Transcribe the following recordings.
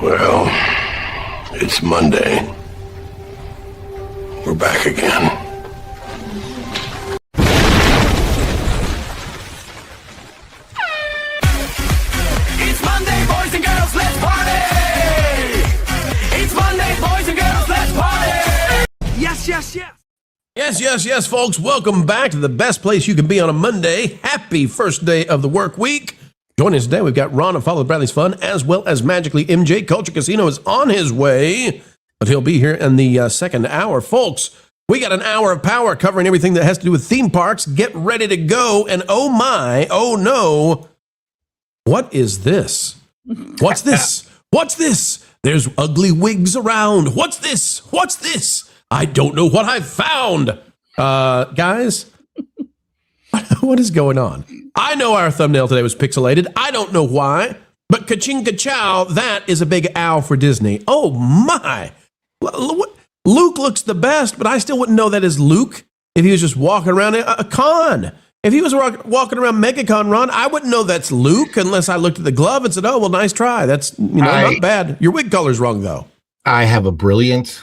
Well, it's Monday. We're back again. It's Monday, boys and girls, let's party! It's Monday, boys and girls, let's party! Yes, yes, yes! Yes, folks. Welcome back to the best place you can be on a Monday. Happy first day of the work week. Joining us today, we've got Ron of Follow Bradley's Fun, as well as MagicalyMJ. Culture Casino is on his way, but he'll be here in the second hour. Folks, we got an hour of power covering everything that has to do with theme parks. Get ready to go. And oh my, oh no, what is this? What's this? What's this? There's ugly wigs around. What's this? What's this? I don't know what I've found. Guys, what is going on? I know our thumbnail today was pixelated. I don't know why, but ka-ching ka-chow, that is a big ow for Disney. Oh my. Luke looks the best, but I still wouldn't know that is Luke if he was just walking around a con. If he was walking around MegaCon, Ron, I wouldn't know that's Luke unless I looked at the glove and said, oh, well, nice try. That's, not bad. Your wig color's wrong, though. I have a brilliant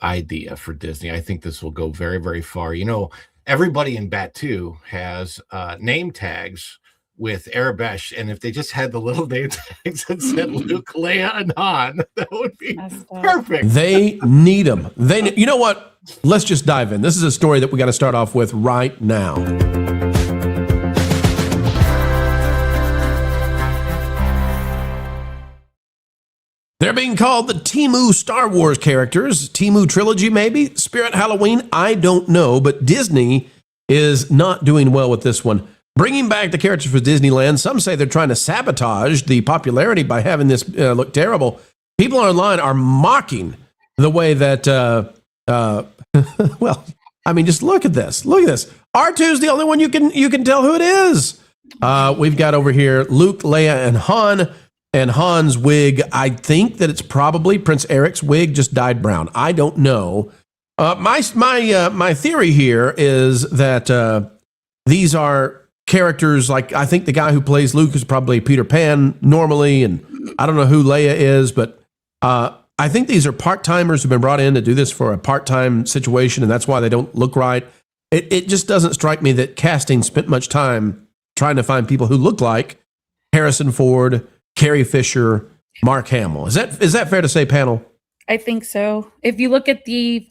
idea for Disney. I think this will go very, very far. You know, everybody in Batu has name tags with Arabesh, and if they just had the little name tags that said Luke, Leia, and Han, that would be perfect. They need them. You know what? Let's just dive in. This is a story that we got to start off with right now. They're being called the Temu Star Wars characters. Temu Trilogy, maybe? Spirit Halloween? I don't know, but Disney is not doing well with this one. Bringing back the characters for Disneyland, some say they're trying to sabotage the popularity by having this look terrible. People online are mocking the way that, well, I mean, just look at this. Look at this. R2's the only one you can tell who it is. We've got over here Luke, Leia, and Han. And Han's wig, I think that it's probably Prince Eric's wig, just dyed brown. I don't know. My theory here is that these are characters like, I think the guy who plays Luke is probably Peter Pan normally, and I don't know who Leia is, but I think these are part-timers who've been brought in to do this for a part-time situation, and that's why they don't look right. It just doesn't strike me that casting spent much time trying to find people who look like Harrison Ford, Carrie Fisher, Mark Hamill. Is that fair to say, panel? I think so. If you look at the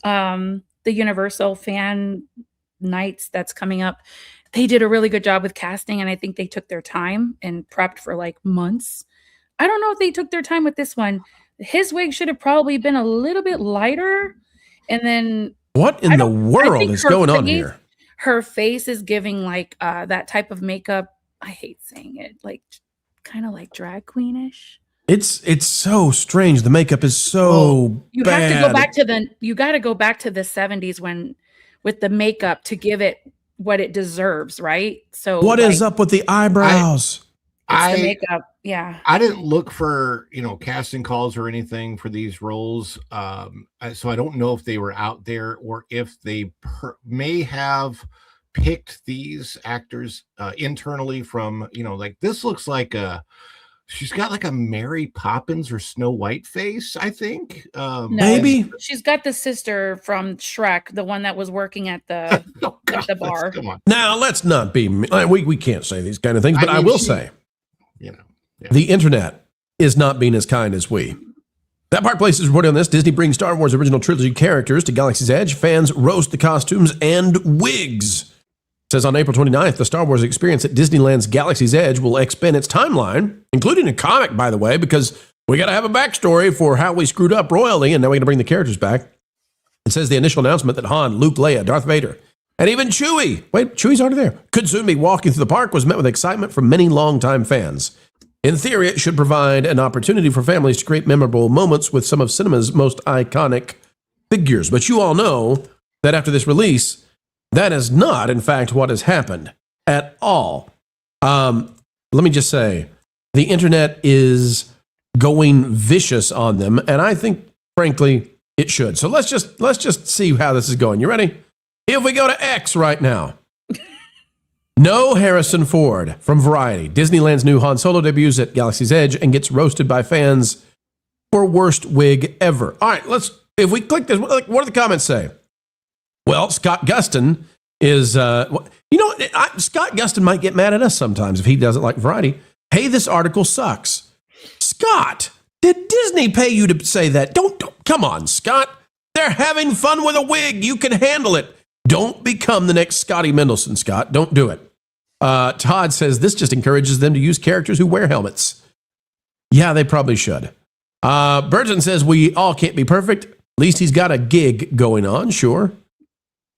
Universal fan nights that's coming up, they did a really good job with casting, and I think they took their time and prepped for like months. I don't know if they took their time with this one. His wig should have probably been a little bit lighter, and then what in the world is going on here? Her face is giving like that type of makeup. I hate saying it, like kind of like drag queenish. It's so strange. The makeup is so you bad. have to go back to you got to go back to the 70s when with the makeup to give it what it deserves, right? So what is up with the eyebrows? The makeup. Yeah. I didn't look for, casting calls or anything for these roles. So I don't know if they were out there or if they may have picked these actors internally from, like this looks like she's got like a Mary Poppins or Snow White face, I think. Maybe she's got the sister from Shrek, the one that was working at the at the bar. Come on. Now let's not be we can't say these kind of things, but I will say, yeah. The internet is not being as kind as we. That Park Place is reporting on this. Disney brings Star Wars original trilogy characters to Galaxy's Edge. Fans roast the costumes and wigs. It says on April 29th, the Star Wars experience at Disneyland's Galaxy's Edge will expand its timeline, including a comic, by the way, because we got to have a backstory for how we screwed up royally, and now we're going to bring the characters back. It says the initial announcement that Han, Luke, Leia, Darth Vader, and even Chewie, wait, Chewie's already there, could soon be walking through the park was met with excitement from many longtime fans. In theory, it should provide an opportunity for families to create memorable moments with some of cinema's most iconic figures. But you all know that after this release, that is not, in fact, what has happened at all. Let me just say, the internet is going vicious on them, and I think, frankly, it should. So let's just see how this is going. You ready? If we go to X right now, no Harrison Ford from Variety. Disneyland's new Han Solo debuts at Galaxy's Edge and gets roasted by fans for worst wig ever. All right, if we click this, what do the comments say? Well, Scott Gustin is, Scott Gustin might get mad at us sometimes if he doesn't like Variety. Hey, this article sucks. Scott, did Disney pay you to say that? Don't come on, Scott. They're having fun with a wig. You can handle it. Don't become the next Scotty Mendelson, Scott. Don't do it. Todd says this just encourages them to use characters who wear helmets. Yeah, they probably should. Burton says we all can't be perfect. At least he's got a gig going on, sure.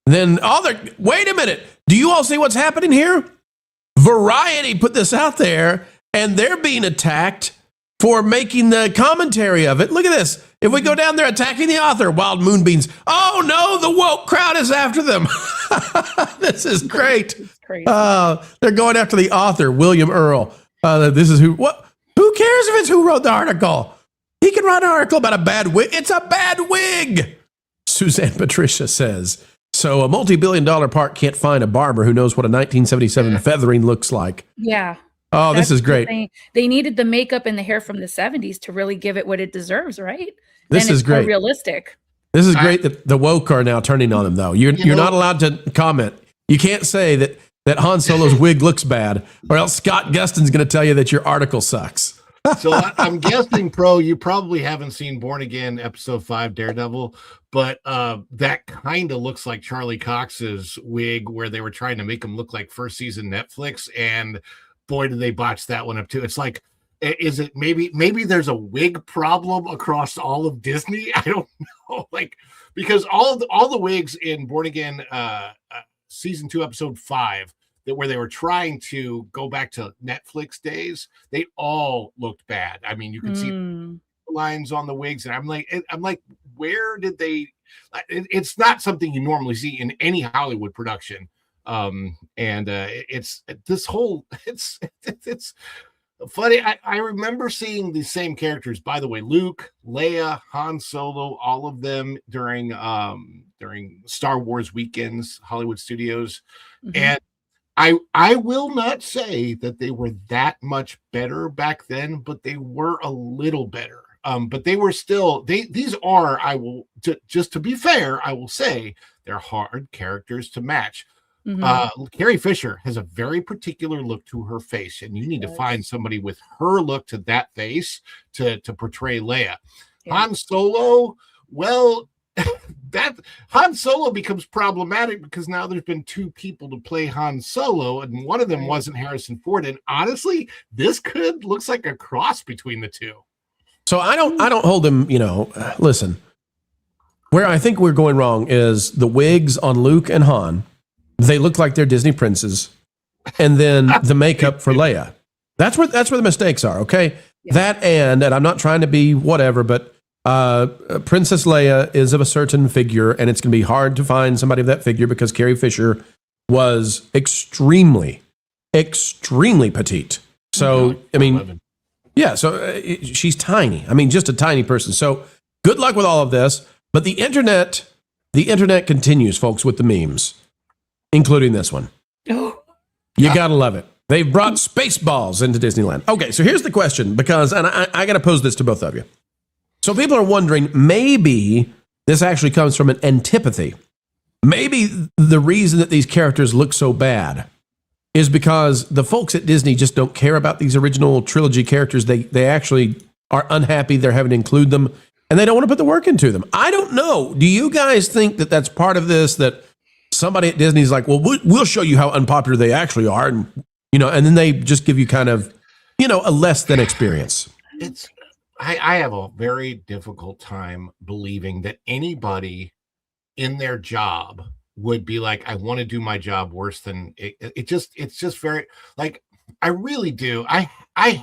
Then wait a minute. Do you all see what's happening here? Variety put this out there, and they're being attacked for making the commentary of it. Look at this. If we go down there attacking the author, Wild Moonbeams. Oh no, the woke crowd is after them. This is great. It's crazy. They're going after the author, William Earl. This is who cares if it's who wrote the article? He can write an article about a bad wig. It's a bad wig. Suzanne Patricia says, so a multi-billion-dollar park can't find a barber who knows what a 1977 feathering looks like. Yeah. Oh, this is great. They needed the makeup and the hair from the 70s to really give it what it deserves, right? This is great. More realistic. This is great that the woke are now turning on them, though. You're not allowed to comment. You can't say that Han Solo's wig looks bad, or else Scott Gustin's going to tell you that your article sucks. So I'm guessing, Pro, you probably haven't seen Born Again Episode 5 Daredevil, but that kind of looks like Charlie Cox's wig where they were trying to make him look like first season Netflix, and boy, did they botch that one up too. It's like, is it maybe there's a wig problem across all of Disney? I don't know, because all the wigs in Born Again season 2 episode 5 where they were trying to go back to Netflix days, they all looked bad. I mean, you could see lines on the wigs, and I'm like, where did they? It's not something you normally see in any Hollywood production. It's funny. I remember seeing the same characters, by the way, Luke, Leia, Han Solo, all of them during Star Wars weekends, Hollywood Studios. And I will not say that they were that much better back then, but they were a little better. But they were still, just to be fair, I will say they're hard characters to match. Carrie Fisher has a very particular look to her face, and you need to find somebody with her look to that face to portray Leia. Han Solo, well, that Han Solo becomes problematic because now there's been 2 people to play Han Solo, and one of them wasn't Harrison Ford. And honestly, this looks like a cross between the 2. So I don't hold them, listen, where I think we're going wrong is the wigs on Luke and Han. They look like they're Disney princes, and then the makeup for Leia. That's where the mistakes are. Okay. Yeah. That and I'm not trying to be whatever, but Princess Leia is of a certain figure, and it's going to be hard to find somebody of that figure because Carrie Fisher was extremely, extremely petite. So, I mean, yeah, so she's tiny. I mean, just a tiny person. So good luck with all of this. But the internet continues, folks, with the memes, including this one. You got to love it. They've brought Spaceballs into Disneyland. Okay, so here's the question, and I got to pose this to both of you. So people are wondering, maybe this actually comes from an antipathy. Maybe the reason that these characters look so bad is because the folks at Disney just don't care about these original trilogy characters. They actually are unhappy they're having to include them, and they don't want to put the work into them. I don't know. Do you guys think that that's part of this, that somebody at Disney's like, well, we'll show you how unpopular they actually are, and then they just give you kind of, a less than experience? I have a very difficult time believing that anybody in their job would be like, I want to do my job worse than it. It's just very, like, I really do. I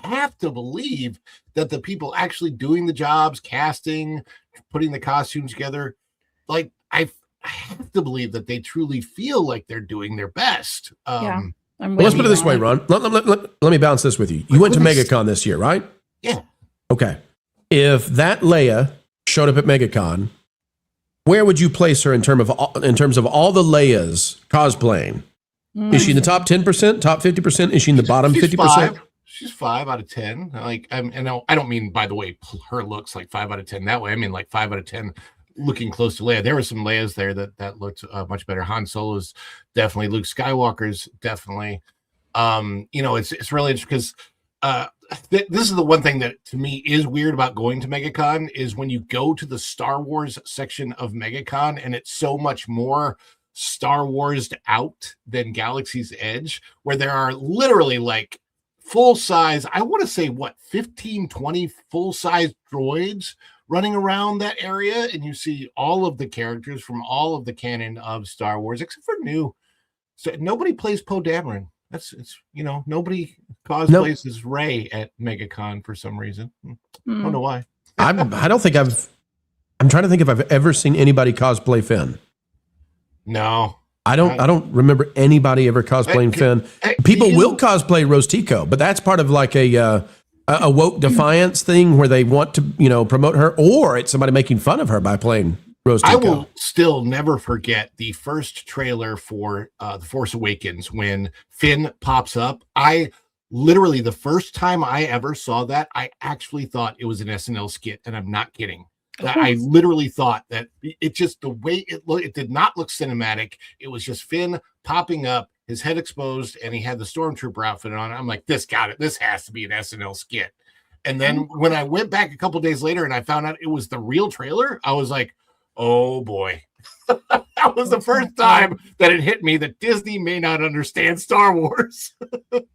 have to believe that the people actually doing the jobs, casting, putting the costumes together, like, I have to believe that they truly feel like they're doing their best. Well, let's put it this way, Ron. Let me bounce this with you. You went to MegaCon this year, right? Yeah. Okay. If that Leia showed up at MegaCon, where would you place her in terms of all the Leias cosplaying? Is she in the top 10%, top 50%? Is she in the bottom 50%? she's 5 out of 10. Like, I don't mean, by the way, her looks like 5 out of 10 that way. I mean, like 5 out of 10 looking close to Leia. There were some Leias there that looked much better. Han Solo's definitely, Luke Skywalker's definitely. It's really interesting because this is the one thing that to me is weird about going to MegaCon is when you go to the Star Wars section of MegaCon and it's so much more Star Wars'd out than Galaxy's Edge, where there are literally like full size, I want to say 15, 20 full size droids running around that area, and you see all of the characters from all of the canon of Star Wars, except for new. So nobody plays Poe Dameron. Nobody cosplays as Rey at MegaCon for some reason. I don't know why. I'm trying to think if I've ever seen anybody cosplay Finn. No. I don't remember anybody ever cosplaying Finn. People will cosplay Rose Tico, but that's part of like a woke defiance thing where they want to, promote her, or it's somebody making fun of her by playing Rose Tico. I will still never forget the first trailer for The Force Awakens when Finn pops up. I literally, the first time I ever saw that, I actually thought it was an SNL skit, and I'm not kidding. I literally thought that it just, the way it looked, it did not look cinematic. It was just Finn popping up, his head exposed, and he had the Stormtrooper outfit on. I'm like, this has to be an SNL skit. And then when I went back a couple days later and I found out it was the real trailer, I was like, oh boy. That was the first time that it hit me that Disney may not understand Star Wars.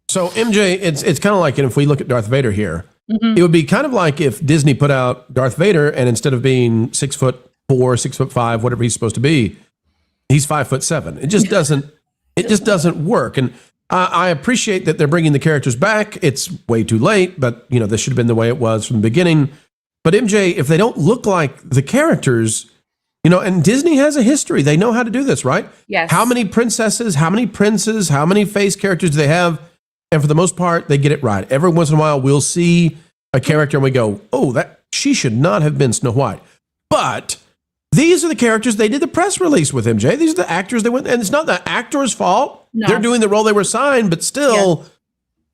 So MJ, it's kind of like, and if we look at Darth Vader here, it would be kind of like if Disney put out Darth Vader and instead of being 6'4", 6'5", whatever he's supposed to be, he's 5'7". It just doesn't work. And I appreciate that they're bringing the characters back. It's way too late, but this should have been the way it was from the beginning. But MJ, if they don't look like the characters, and Disney has a history. They know how to do this, right? Yes. How many princesses, how many princes, how many face characters do they have? And for the most part, they get it right. Every once in a while, we'll see a character and we go, oh, she should not have been Snow White. But these are the characters they did the press release with, MJ. These are the actors they went, and it's not the actor's fault. No. They're doing the role they were assigned, but still,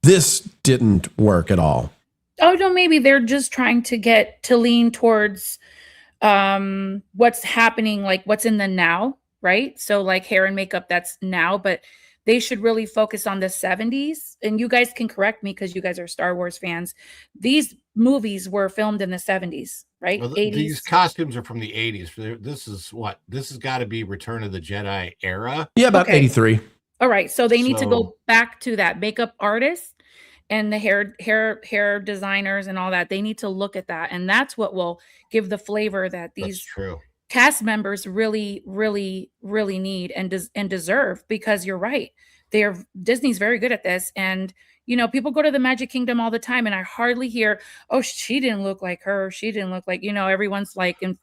this didn't work at all. Oh, no, maybe they're just trying to lean towards what's happening, like what's in the now, right? So like hair and makeup, that's now, but they should really focus on the 70s. And you guys can correct me because you guys are Star Wars fans. These movies were filmed in the 70s, right? Well, 80s. These costumes are from the 80s. This has got to be Return of the Jedi era. Yeah, about 83. All right. So they need to go back to that. Makeup artists and the hair designers and all that. They need to look at that. And that's what will give the flavor that these cast members really, really, really need and deserve, because you're right. Disney's very good at this. And, people go to the Magic Kingdom all the time and I hardly hear, oh, she didn't look like her. She didn't look like, everyone's like, in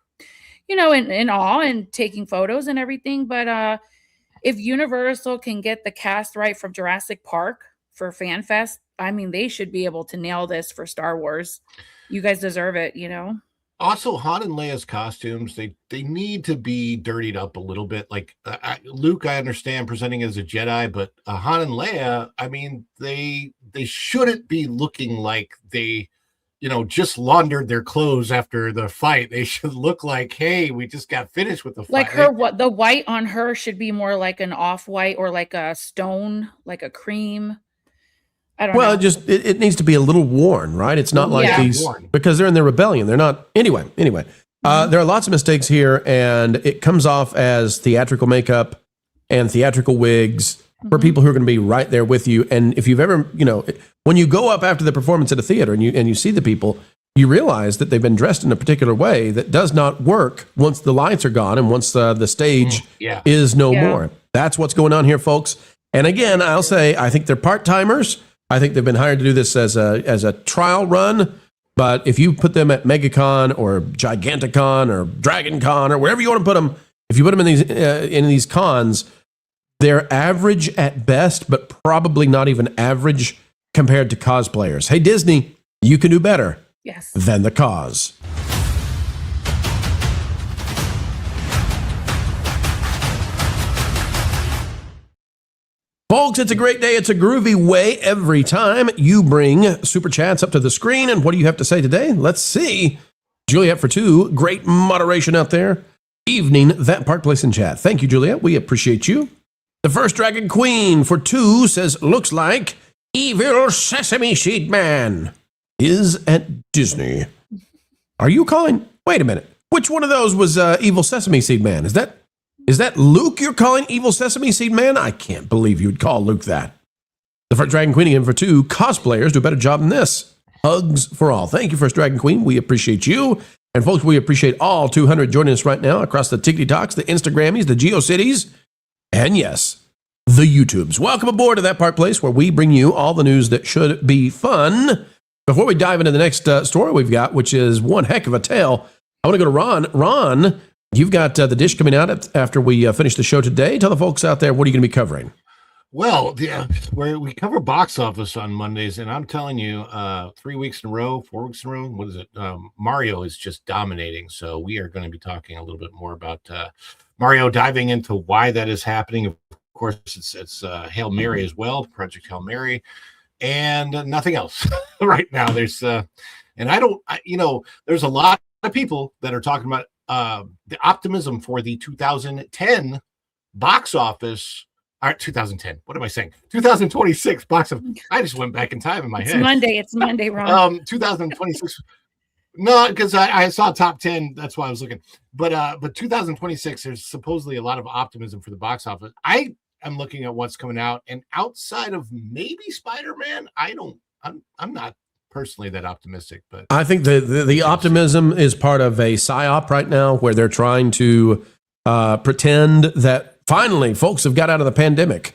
awe and taking photos and everything. But if Universal can get the cast right from Jurassic Park for Fan Fest, I mean, they should be able to nail this for Star Wars. You guys deserve it, Also, Han and Leia's costumes, they need to be dirtied up a little bit. Like Luke, I understand presenting as a Jedi, but Han and Leia, I mean, they shouldn't be looking like they, just laundered their clothes after the fight. They should look like, hey, we just got finished with the fight. Like the white on her should be more like an off-white or like a stone, like a cream. I don't know. It needs to be a little worn, right? It's not like these, because they're in their rebellion. They're not. Anyway. There are lots of mistakes here, and it comes off as theatrical makeup and theatrical wigs for people who are going to be right there with you. And if you've ever, when you go up after the performance at a theater and you see the people, you realize that they've been dressed in a particular way that does not work once the lights are gone and once the stage is no more. That's what's going on here, folks. And again, I'll say, I think they're part-timers. I think they've been hired to do this as a trial run. But if you put them at MegaCon or Giganticon or DragonCon or wherever you want to put them, if you put them in these cons, they're average at best, but probably not even average compared to cosplayers. Hey, Disney, you can do better than the cause. Folks, it's a great day. It's a groovy way every time you bring super chats up to the screen. And what do you have to say today? Let's see. Juliet for 2, great moderation out there. Evening, that Park Place in chat. Thank you, Juliet. We appreciate you. The First Dragon Queen for 2 says, looks like Evil Sesame Seed Man is at Disney. Are you calling? Wait a minute. Which one of those was Evil Sesame Seed Man? Is that Luke you're calling Evil Sesame Seed Man? I can't believe you'd call Luke that. The First Dragon Queen again for 2. Cosplayers do a better job than this. Hugs for all. Thank you, First Dragon Queen. We appreciate you. And folks, we appreciate all 200 joining us right now across the TikToks, the Instagrammies, the GeoCities, and yes, the YouTubes. Welcome aboard to That Park Place, where we bring you all the news that should be fun. Before we dive into the next story we've got, which is one heck of a tale, I want to go to Ron. Ron, you've got the dish coming out after we finish the show today. Tell the folks out there, what are you going to be covering? Well, yeah, we cover box office on Mondays, and I'm telling you, 3 weeks in a row, 4 weeks in a row, what is it? Mario is just dominating. So we are going to be talking a little bit more about Mario, diving into why that is happening. Of course, it's Hail Mary as well, Project Hail Mary, and nothing else right now. There's there's a lot of people that are talking about the optimism for the 2010 box office. All right, 2010. What am I saying? 2026 box office. I just went back in time in my head. It's Monday, Ron. 2026. No, because I saw top 10. That's why I was looking. But 2026, there's supposedly a lot of optimism for the box office. I am looking at what's coming out, and outside of maybe Spider-Man, I'm not personally that optimistic. But I think the optimism is part of a psyop right now, where they're trying to pretend that finally folks have got out of the pandemic.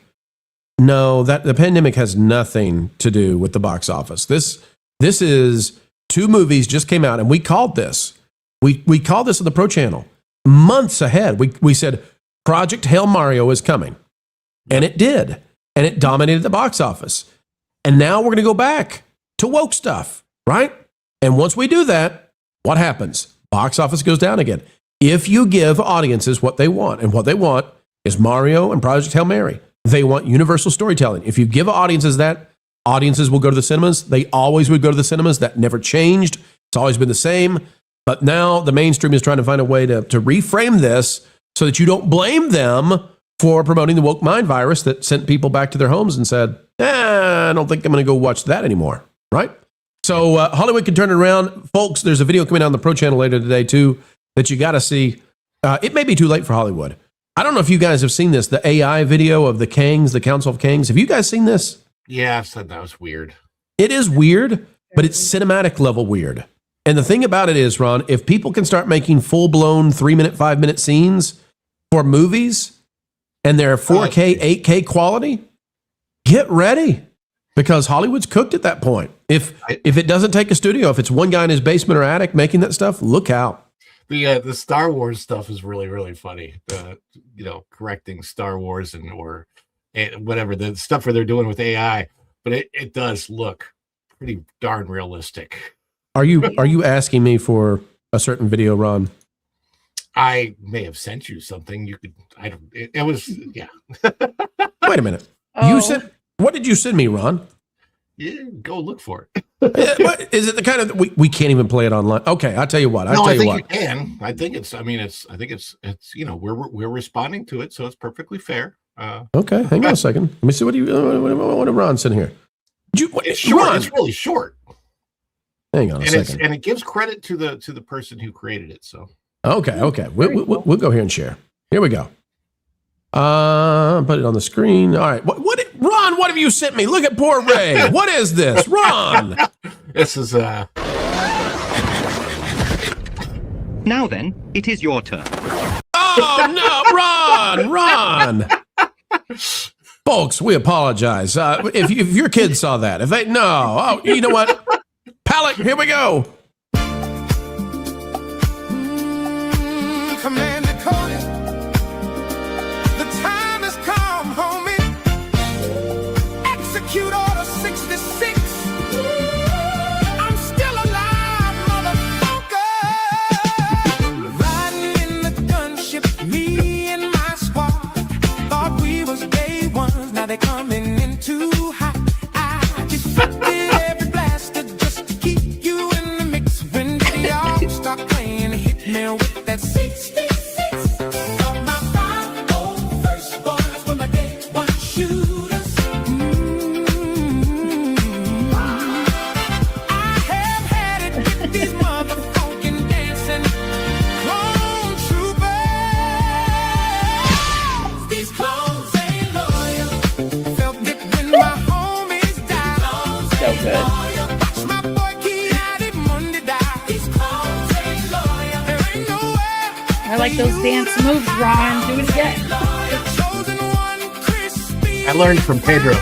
No, that the pandemic has nothing to do with the box office. This is 2 movies just came out, and we called this. We called this on the Pro Channel months ahead. We said Project Hail Mario is coming, and it did, and it dominated the box office. And now we're going to go back to woke stuff, right? And once we do that, what happens? Box office goes down again. If you give audiences what they want, and what they want is Mario and Project Hail Mary. They want universal storytelling. If you give audiences that, audiences will go to the cinemas. They always would go to the cinemas. That never changed. It's always been the same. But now the mainstream is trying to find a way to reframe this so that you don't blame them for promoting the woke mind virus that sent people back to their homes and said, I don't think I'm going to go watch that anymore, right? So Hollywood can turn it around. Folks, there's a video coming out on the Pro Channel later today, too, that you got to see. It may be too late for Hollywood. I don't know if you guys have seen this, the AI video of the Kangs, the Council of Kangs. Have you guys seen this? Yeah, I've said that was weird. It is weird, but it's cinematic level weird. And the thing about it is, Ron, if people can start making full-blown 3-minute, 5-minute scenes for movies and they're 4K, 8K quality, get ready, because Hollywood's cooked at that point. If it doesn't take a studio, if it's one guy in his basement or attic making that stuff, look out. The Star Wars stuff is really, really funny. Correcting Star Wars or whatever the stuff where they're doing with AI, but it does look pretty darn realistic. Are you asking me for a certain video, Ron? I may have sent you something. You could. I don't. It was. Yeah. Wait a minute. Oh. What did you send me, Ron? Yeah, go look for it. What, is it the kind of we can't even play it online? Okay, I'll tell you what. I think you can. I think it's. I think it's. We're responding to it, so it's perfectly fair. Okay, hang on a second. Let me see what did Ron send here. It's short. Ron. It's really short. Hang on a second. And it gives credit to the person who created it. So okay. We'll go here and share. Here we go. Put it on the screen. All right. Ron, what have you sent me? Look at poor Ray. What is this? Ron. This is Now then, it is your turn. Oh no, Ron. Folks, we apologize. If your kids saw that, you know what? Palette, here we go. Commander Cody, the time has come, homie. Execute Order 66. I'm still alive, motherfucker. Riding in the gunship, me and my squad. Thought we was day ones, now they come me with that 66. Got my 5 old firstborns with my day one shooters. I have had it with these motherfucking dancing clone troopers. These clones ain't loyal. Felt it when my homies died. So good. Watch my boy Keanu Monday die. These clones ain't loyal. There ain't nowhere. I like those dance moves, Ron. Do it again. The chosen one, crispy. I learned from Pedro.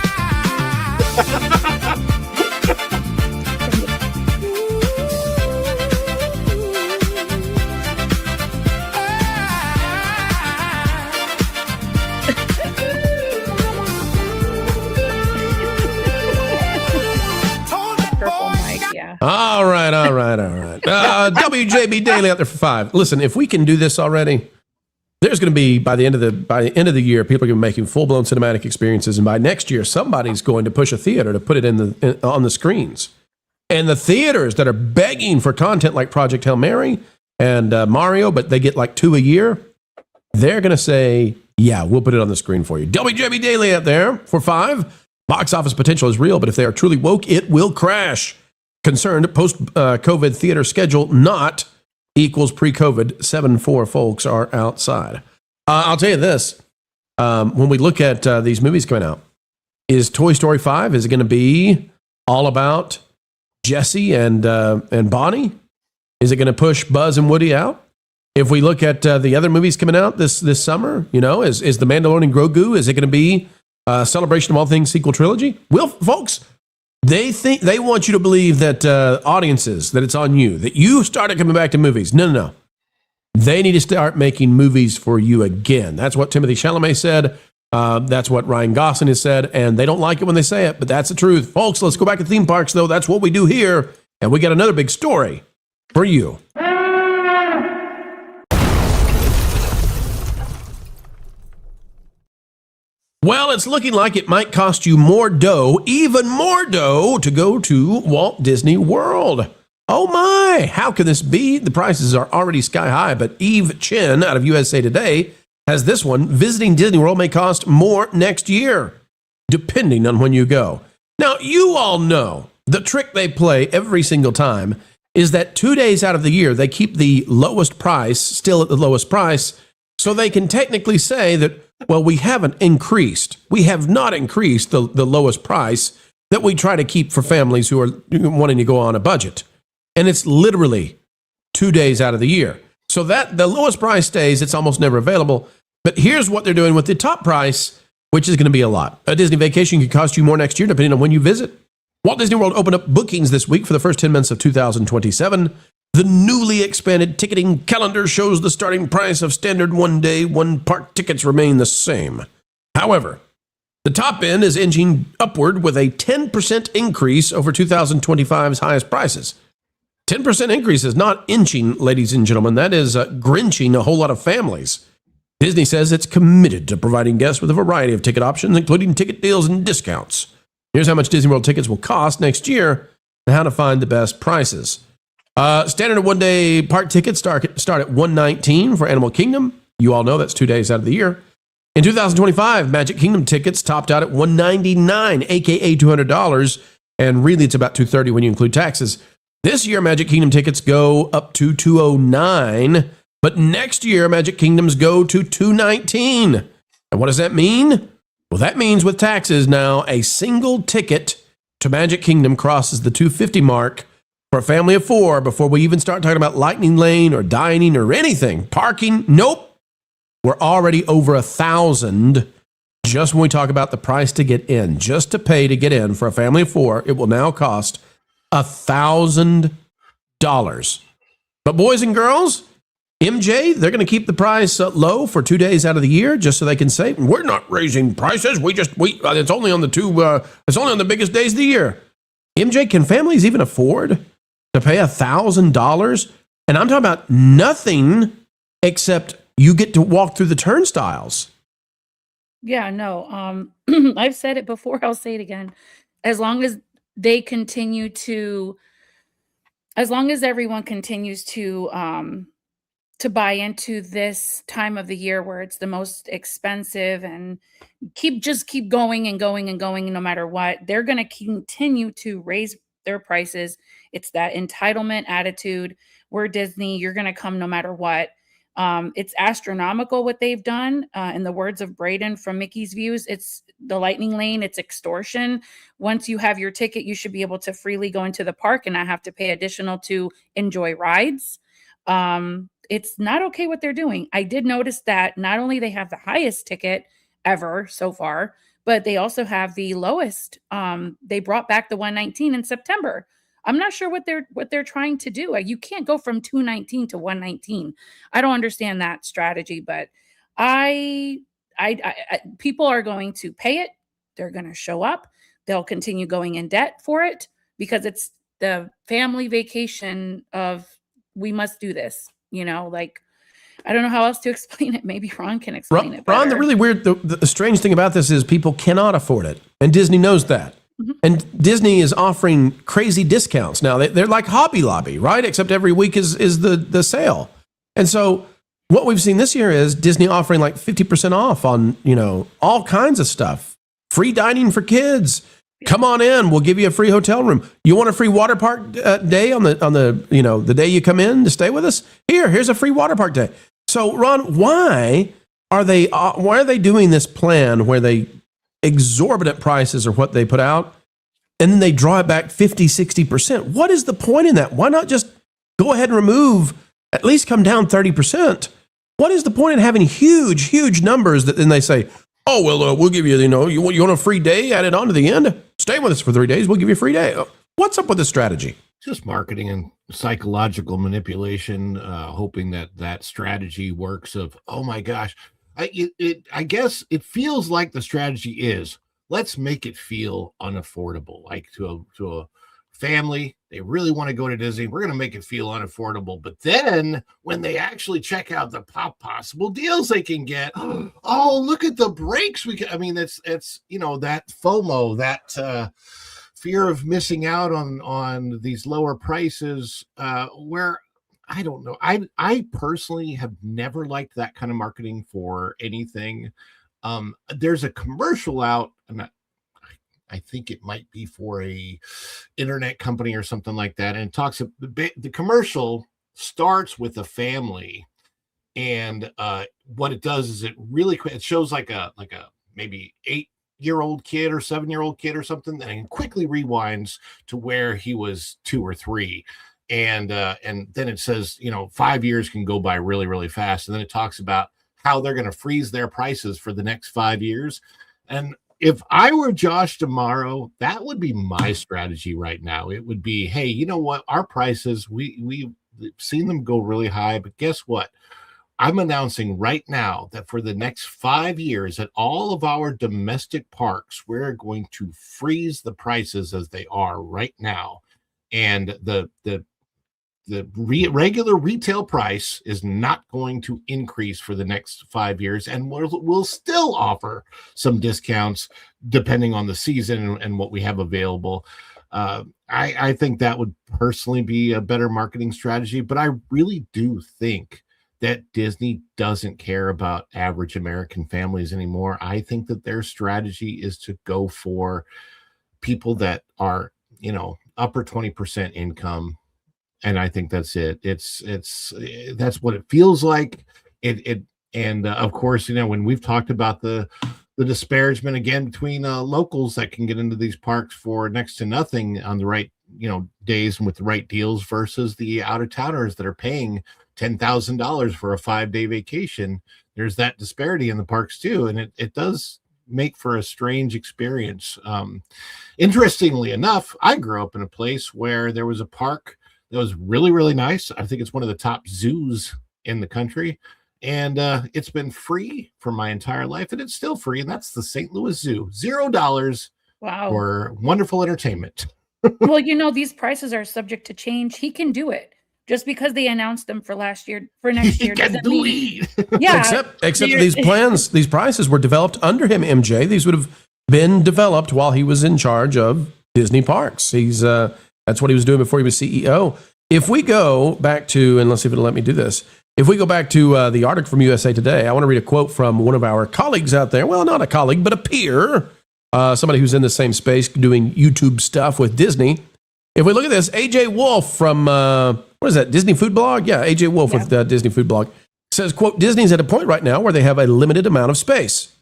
Told that Purple boy, mic, yeah. All right. WJB Daily out there for 5. Listen, if we can do this already, there's going to be by the end of the year, people are going to be making full blown cinematic experiences, and by next year, somebody's going to push a theater to put it on the screens. And the theaters that are begging for content like Project Hail Mary and Mario, but they get like 2 a year, they're going to say, "Yeah, we'll put it on the screen for you." WJB Daily out there for 5. Box office potential is real, but if they are truly woke, it will crash. Concerned post-COVID theater schedule not equals pre-COVID. 7-4 folks are outside. I'll tell you this. When we look at these movies coming out, is Toy Story 5, is it going to be all about Jesse and Bonnie? Is it going to push Buzz and Woody out? If we look at the other movies coming out this summer, is The Mandalorian Grogu, is it going to be a celebration of all things sequel trilogy? Well, folks, they want you to believe that audiences, that it's on you, that you started coming back to movies. No. They need to start making movies for you again. That's what Timothée Chalamet said. That's what Ryan Gosling has said, and they don't like it when they say it, but that's the truth. Folks, let's go back to theme parks, though. That's what we do here, and we got another big story for you. Well, it's looking like it might cost you more dough, even more dough, to go to Walt Disney World. Oh my, how can this be? The prices are already sky high, but Eve Chen out of USA Today has this one. Visiting Disney World may cost more next year, depending on when you go. Now, you all know the trick they play every single time is that 2 days out of the year, they keep the lowest price still at the lowest price, so they can technically say that, well, we have not increased the lowest price that we try to keep for families who are wanting to go on a budget. And it's literally 2 days out of the year. So that the lowest price stays, it's almost never available. But here's what they're doing with the top price, which is going to be a lot. A Disney vacation could cost you more next year, depending on when you visit. Walt Disney World opened up bookings this week for the first 10 months of 2027. The newly expanded ticketing calendar shows the starting price of standard one-day, one-park tickets remain the same. However, the top end is inching upward with a 10% increase over 2025's highest prices. 10% increase is not inching, ladies and gentlemen. That is grinching a whole lot of families. Disney says it's committed to providing guests with a variety of ticket options, including ticket deals and discounts. Here's how much Disney World tickets will cost next year and how to find the best prices. Standard one-day park tickets start at $119 for Animal Kingdom. You all know that's 2 days out of the year. In 2025, Magic Kingdom tickets topped out at $199, aka $200, and really it's about $230 when you include taxes. This year, Magic Kingdom tickets go up to $209, but next year, Magic Kingdoms go to $219. And what does that mean? Well, that means with taxes now, a single ticket to Magic Kingdom crosses the $250 mark for a family of 4 before we even start talking about Lightning Lane or dining or anything. Parking, nope. We're already over $1,000 just when we talk about the price to get in. Just to pay to get in for a family of 4, it will now cost $1,000. But boys and girls, MJ, they're going to keep the price low for 2 days out of the year just so they can say, we're not raising prices. It's only on the biggest days of the year. MJ, can families even afford to pay $1,000? And I'm talking about nothing except you get to walk through the turnstiles. Yeah, no. I've said it before. I'll say it again. As long as everyone continues to to buy into this time of the year where it's the most expensive and keep going and going and going no matter what. They're going to continue to raise their prices. It's that entitlement attitude. We're Disney. You're going to come no matter what. It's astronomical what they've done. In the words of Braden from Mickey's Views, it's the lightning lane. It's extortion. Once you have your ticket, you should be able to freely go into the park and not have to pay additional to enjoy rides. It's not okay what they're doing. I did notice that not only they have the highest ticket ever so far, but they also have the lowest. They brought back the 119 in September. I'm not sure what they're trying to do. You can't go from 219 to 119. I don't understand that strategy, but I people are going to pay it. They're going to show up. They'll continue going in debt for it because it's the family vacation of we must do this. Like I don't know how else to explain it. Maybe Ron can explain it better. Ron, the really weird, the strange thing about this is people cannot afford it, and Disney knows that. Mm-hmm. And Disney is offering crazy discounts now. They're like Hobby Lobby, right? Except every week is the sale. And so what we've seen this year is Disney offering like 50% off on all kinds of stuff. Free dining for kids. Come on in. We'll give you a free hotel room. You want a free water park day on the day you come in to stay with us? Here's a free water park day. So Ron, why are they doing this plan where they exorbitant prices are what they put out and then they draw it back 50-60%? What is the point in that? Why not just go ahead and remove, at least come down 30%? What is the point in having huge numbers that then they say, oh, well, we'll give you, you want a free day added on to the end? Stay with us for 3 days. We'll give you a free day. What's up with this strategy? Just marketing and psychological manipulation, hoping that strategy works of, oh my gosh. I guess it feels like the strategy is, let's make it feel unaffordable. Like to a family, they really want to go to Disney. We're going to make it feel unaffordable. But then when they actually check out the possible deals they can get, oh, look at the breaks we can. I mean, it's that FOMO, that fear of missing out on these lower prices, where I don't know. I personally have never liked that kind of marketing for anything. There's a commercial out, and I think it might be for a internet company or something like that. And it talks, the commercial starts with a family, and what it does is it shows like a maybe 8-year-old kid or 7-year-old kid or something, and it quickly rewinds to where he was 2 or 3. And then it says, 5 years can go by really, really fast. And then it talks about how they're going to freeze their prices for the next 5 years. And if I were Josh tomorrow, that would be my strategy right now. It would be, hey, you know what? Our prices, we've seen them go really high, but guess what? I'm announcing right now that for the next 5 years at all of our domestic parks, we're going to freeze the prices as they are right now. And the regular retail price is not going to increase for the next 5 years, and we'll still offer some discounts depending on the season and what we have available. I think that would personally be a better marketing strategy, but I really do think that Disney doesn't care about average American families anymore. I think that their strategy is to go for people that are, upper 20% income. And I think that's it. That's what it feels like. And of course, when we've talked about the disparagement again between locals that can get into these parks for next to nothing on the right, days and with the right deals versus the out of towners that are paying $10,000 for a 5-day vacation. There's that disparity in the parks too. And it does make for a strange experience. Interestingly enough, I grew up in a place where there was a park that was really, really nice. I think it's one of the top zoos in the country. And it's been free for my entire life, and it's still free. And that's the St. Louis Zoo. $0 for wonderful entertainment. Well, these prices are subject to change. He can do it. Just because they announced them for next year doesn't mean. Yeah. Except these prices were developed under him, MJ. These would have been developed while he was in charge of Disney parks. That's what he was doing before he was CEO. If we go back to, and let's see if it'll let me do this, If we go back to the article from USA Today, I want to read a quote from one of our colleagues out there. Well, not a colleague, but a peer. Somebody who's in the same space doing YouTube stuff with Disney. If we look at this, AJ Wolf from, what is that, Disney Food Blog? Yeah, AJ Wolf with Disney Food Blog says, quote, Disney's at a point right now where they have a limited amount of space.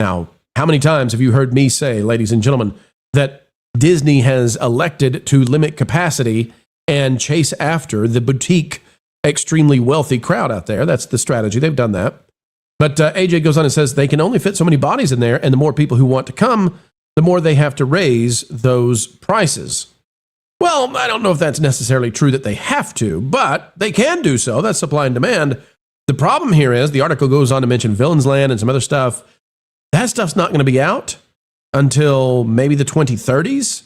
Now, how many times have you heard me say, ladies and gentlemen, that Disney has elected to limit capacity and chase after the boutique, extremely wealthy crowd out there? That's the strategy. They've done that. But AJ goes on and says they can only fit so many bodies in there, and the more people who want to come, the more they have to raise those prices. Well, I don't know if that's necessarily true that they have to, but they can do so. That's supply and demand. The problem here is the article goes on to mention Villains Land and some other stuff. That stuff's not going to be out until maybe the 2030s,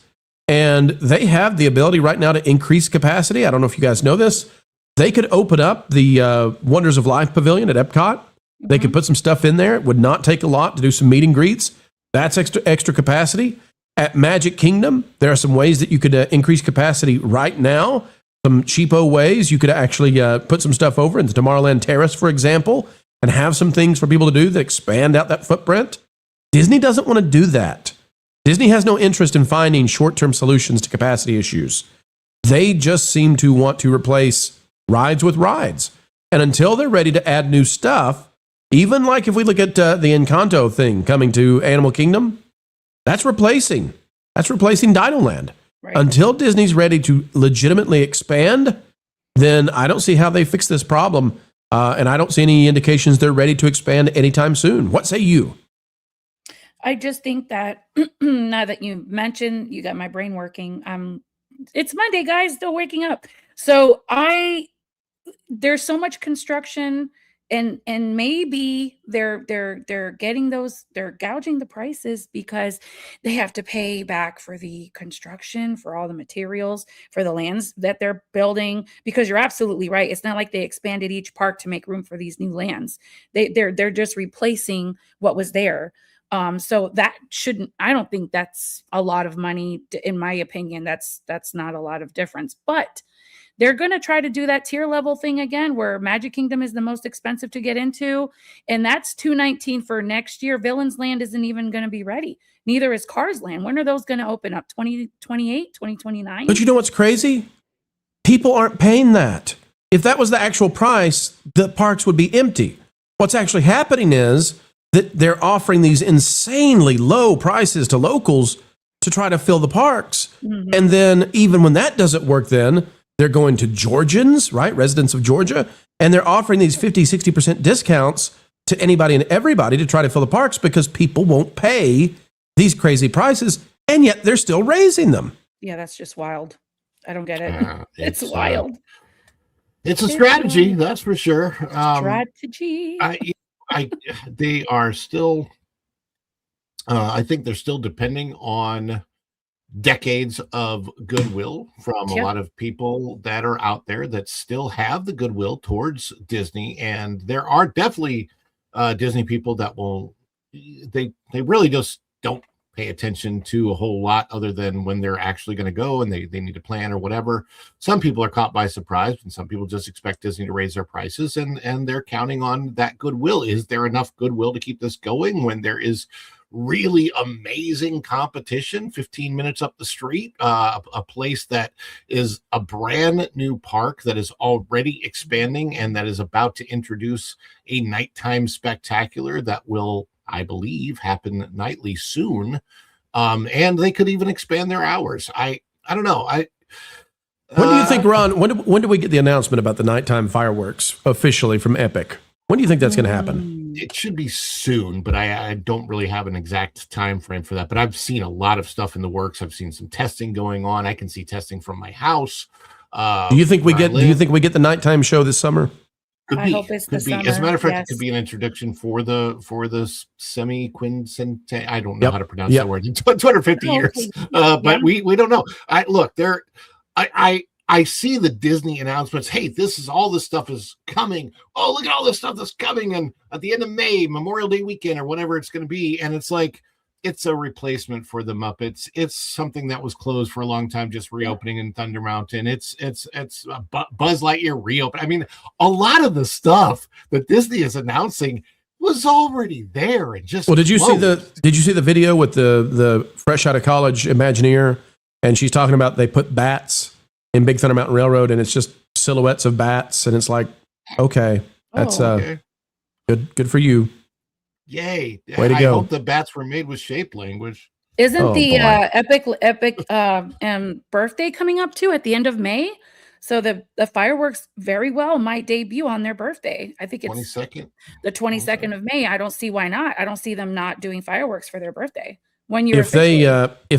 and they have the ability right now to increase capacity. I don't know if you guys know this. They could open up the Wonders of Life Pavilion at Epcot. They could put some stuff in there. It would not take a lot to do some meet and greets. That's extra capacity. At Magic Kingdom, there are some ways that you could increase capacity right now. Some cheapo ways. You could actually put some stuff over into Tomorrowland Terrace, for example, and have some things for people to do that expand out that footprint. Disney doesn't want to do that. Disney has no interest in finding short-term solutions to capacity issues. They just seem to want to replace rides with rides. And until they're ready to add new stuff, even like if we look at the Encanto thing coming to Animal Kingdom, that's replacing Dinoland. Right. Until Disney's ready to legitimately expand, then I don't see how they fix this problem. And I don't see any indications they're ready to expand anytime soon. What say you? I just think that now that you mentioned, you got my brain working. It's Monday, guys, still waking up. So there's so much construction. And maybe they're getting they're gouging the prices because they have to pay back for the construction, for all the materials, for the lands that they're building. Because you're absolutely right. It's not like they expanded each park to make room for these new lands. They're just replacing what was there. So that I don't think that's a lot of money. In my opinion, that's not a lot of difference. But they're going to try to do that tier level thing again, where Magic Kingdom is the most expensive to get into. And that's $219 for next year. Villains Land isn't even going to be ready. Neither is Cars Land. When are those going to open up? 2028, 2029? But you know what's crazy? People aren't paying that. If that was the actual price, the parks would be empty. What's actually happening is that they're offering these insanely low prices to locals to try to fill the parks. Mm-hmm. And then even when that doesn't work, then they're going to Georgians, right? Residents of Georgia. And they're offering these 50, 60% discounts to anybody and everybody to try to fill the parks because people won't pay these crazy prices. And yet they're still raising them. Yeah, that's just wild. I don't get it. It's wild. It's a strategy, that's for sure. Strategy. They are still, I think they're still depending on decades of goodwill from a lot of people that are out there that still have the goodwill towards Disney. And there are definitely Disney people that they really just don't pay attention to a whole lot other than when they're actually going to go and they need to plan or whatever. Some people are caught by surprise and some people just expect Disney to raise their prices and they're counting on that goodwill. Is there enough goodwill to keep this going when there is really amazing competition 15 minutes up the street, a place that is a brand new park that is already expanding and that is about to introduce a nighttime spectacular that will, I believe, happen nightly soon. And they could even expand their hours. I don't know. When do you think, Ron, when do we get the announcement about the nighttime fireworks officially from Epic? When do you think that's going to happen? It should be soon, but I don't really have an exact time frame for that. But I've seen a lot of stuff in the works. I've seen some testing going on. I can see testing from my house. Do you think we get the nighttime show this summer? I hope it's the summer. As a matter of fact, it could be an introduction for the semi-quincentennial. I don't know how to pronounce that word. 250 years. But we don't know. I see the Disney announcements. Hey, all this stuff is coming. Oh, look at all this stuff that's coming. And at the end of May, Memorial Day weekend or whatever it's going to be. And it's like, it's a replacement for the Muppets. It's something that was closed for a long time, just reopening in Thunder Mountain. It's a Buzz Lightyear reopen. I mean, a lot of the stuff that Disney is announcing was already there and just. Well, did you see the video with the fresh out of college Imagineer, and she's talking about they put bats in Big Thunder Mountain Railroad, and it's just silhouettes of bats, and it's like, okay, that's good for you. Yay! Way to go. I hope the bats were made with shape language. Isn't the epic birthday coming up too at the end of May? So the fireworks very well might debut on their birthday. I think it's 22nd. The 22nd of May. I don't see why not. I don't see them not doing fireworks for their birthday. If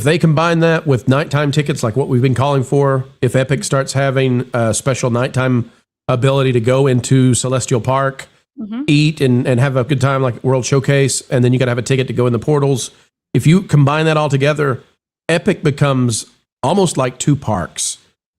they combine that with nighttime tickets, like what we've been calling for, if Epic starts having a special nighttime ability to go into Celestial Park, eat and have a good time like World Showcase, and then you got to have a ticket to go in the portals. If you combine that all together, Epic becomes almost like two parks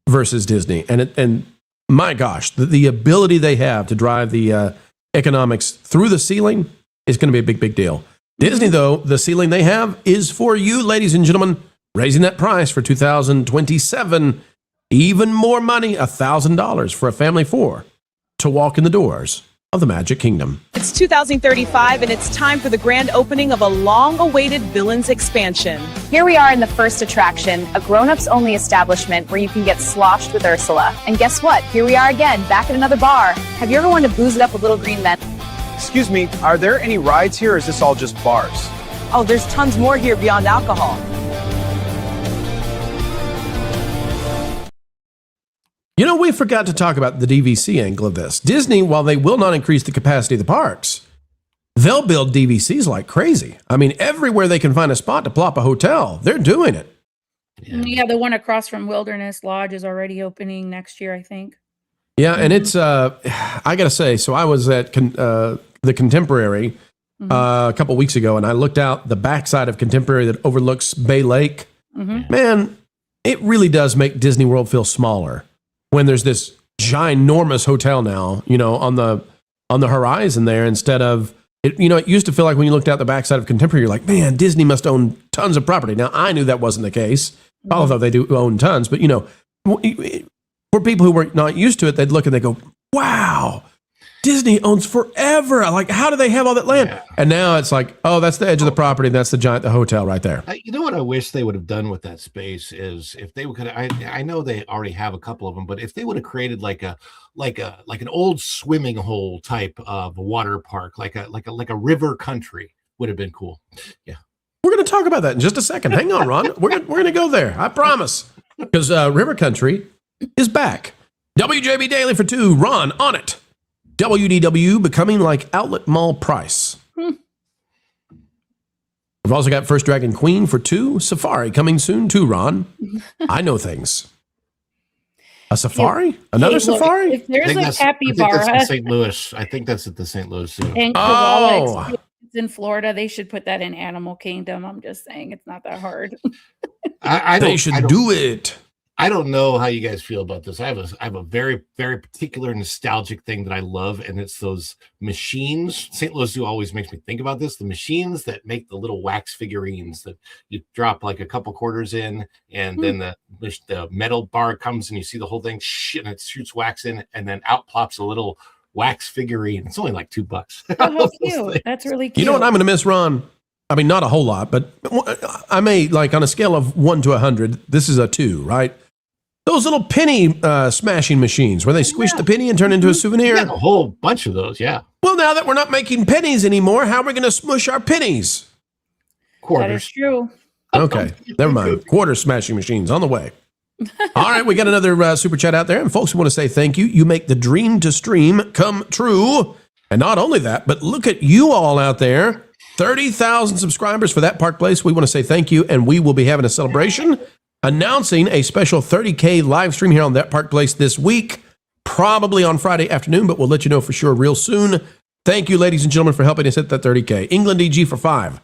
versus Disney. And my gosh, the ability they have to drive the economics through the ceiling is going to be a big, big deal. Disney, though, the ceiling they have is for you, ladies and gentlemen, raising that price for 2027. Even more money, $1,000 for a family of 4 to walk in the doors of the Magic Kingdom. It's 2035, and it's time for the grand opening of a long-awaited Villains expansion. Here we are in the first attraction, a grown-ups only establishment where you can get sloshed with Ursula. And guess what? Here we are again, back at another bar. Have you ever wanted to booze it up with Little Green Men? Excuse me, are there any rides here, or is this all just bars? Oh, there's tons more here beyond alcohol. You know, we forgot to talk about the DVC angle of this. Disney, while they will not increase the capacity of the parks, they'll build DVCs like crazy. I mean, everywhere they can find a spot to plop a hotel, they're doing it. Yeah, the one across from Wilderness Lodge is already opening next year, I think. Yeah, and it's, I got to say, so I was at the Contemporary a couple weeks ago, and I looked out the backside of Contemporary that overlooks Bay Lake. Man, it really does make Disney World feel smaller when there's this ginormous hotel now, you know, on the horizon there, instead of it. You know, it used to feel like when you looked out the backside of Contemporary, you're like, man, Disney must own tons of property. Now I knew that wasn't the case, although they do own tons. But you know, for people who were not used to it, they'd look and they go, wow, Disney owns forever. Like, how do they have all that land? Yeah. And now it's like, oh, that's the edge of the property. And that's the hotel right there. You know what I wish they would have done with that space is if they could. I know they already have a couple of them, but if they would have created like an old swimming hole type of water park, like a river country, would have been cool. Yeah, we're going to talk about that in just a second. Hang on, Ron. We're going to go there. I promise. Because River Country is back. WJB Daily for 2. Ron on it. WDW becoming like Outlet Mall price. We've also got First Dragon Queen for 2. Safari coming soon too, Ron. I know things. A safari? Another safari? If there's a capybara. I think that's in St. Louis. I think that's at the St. Louis Zoo. And koala experience in Florida. They should put that in Animal Kingdom. I'm just saying, it's not that hard. They should do it. I don't know how you guys feel about this. I have a very, very particular nostalgic thing that I love, and it's those machines. St. Louis Zoo always makes me think about this. The machines that make the little wax figurines that you drop like a couple quarters in, and then the metal bar comes and you see the whole thing, and it shoots wax in, and then out plops a little wax figurine. It's only like $2. Oh, cute. That's really cute. You know what I'm going to miss, Ron? I mean, not a whole lot, but I may, like on a scale of 1 to 100, this is a 2, right? Those little penny smashing machines where they squish the penny and turn into a souvenir. A whole bunch of those, yeah. Well, now that we're not making pennies anymore, how are we going to smush our pennies? Quarters. That is true. Okay, never mind. Quarter smashing machines on the way. All right, we got another super chat out there. And folks, we want to say thank you. You make the dream to stream come true. And not only that, but look at you all out there. 30,000 subscribers for that Park Place. We want to say thank you. And we will be having a celebration, announcing a special 30K live stream here on That Park Place this week, probably on Friday afternoon, but we'll let you know for sure real soon. Thank you, ladies and gentlemen, for helping us hit that 30K. England EG for 5.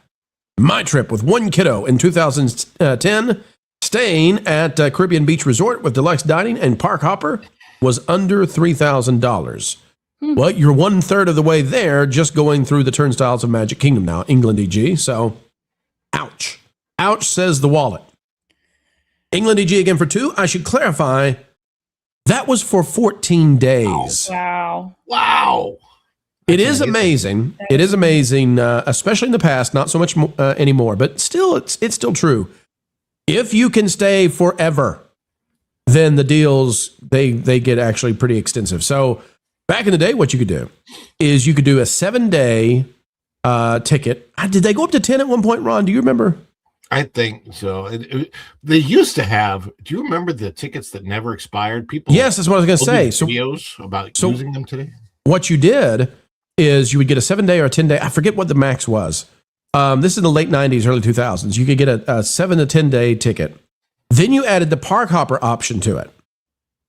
My trip with 1 kiddo in 2010, staying at Caribbean Beach Resort with deluxe dining and park hopper was under $3,000. Well, you're 1/3 of the way there, just going through the turnstiles of Magic Kingdom now, England EG. So, ouch. Ouch, says the wallet. England EG again for 2. I should clarify, that was for 14 days. Wow. Wow. It is amazing. It is amazing, especially in the past, not so much anymore, but still, it's still true. If you can stay forever, then the deals, they get actually pretty extensive. So back in the day, what you could do is you could do a 7-day ticket. Did they go up to 10 at one point, Ron? Do you remember? I think so. They used to have. Do you remember the tickets that never expired? People. Yes, that's what I was going to say. So videos about using them today. What you did is you would get a 7-day or a 10-day. I forget what the max was. This is in the late 90s, early 2000s. You could get a 7 to 10-day ticket. Then you added the park hopper option to it.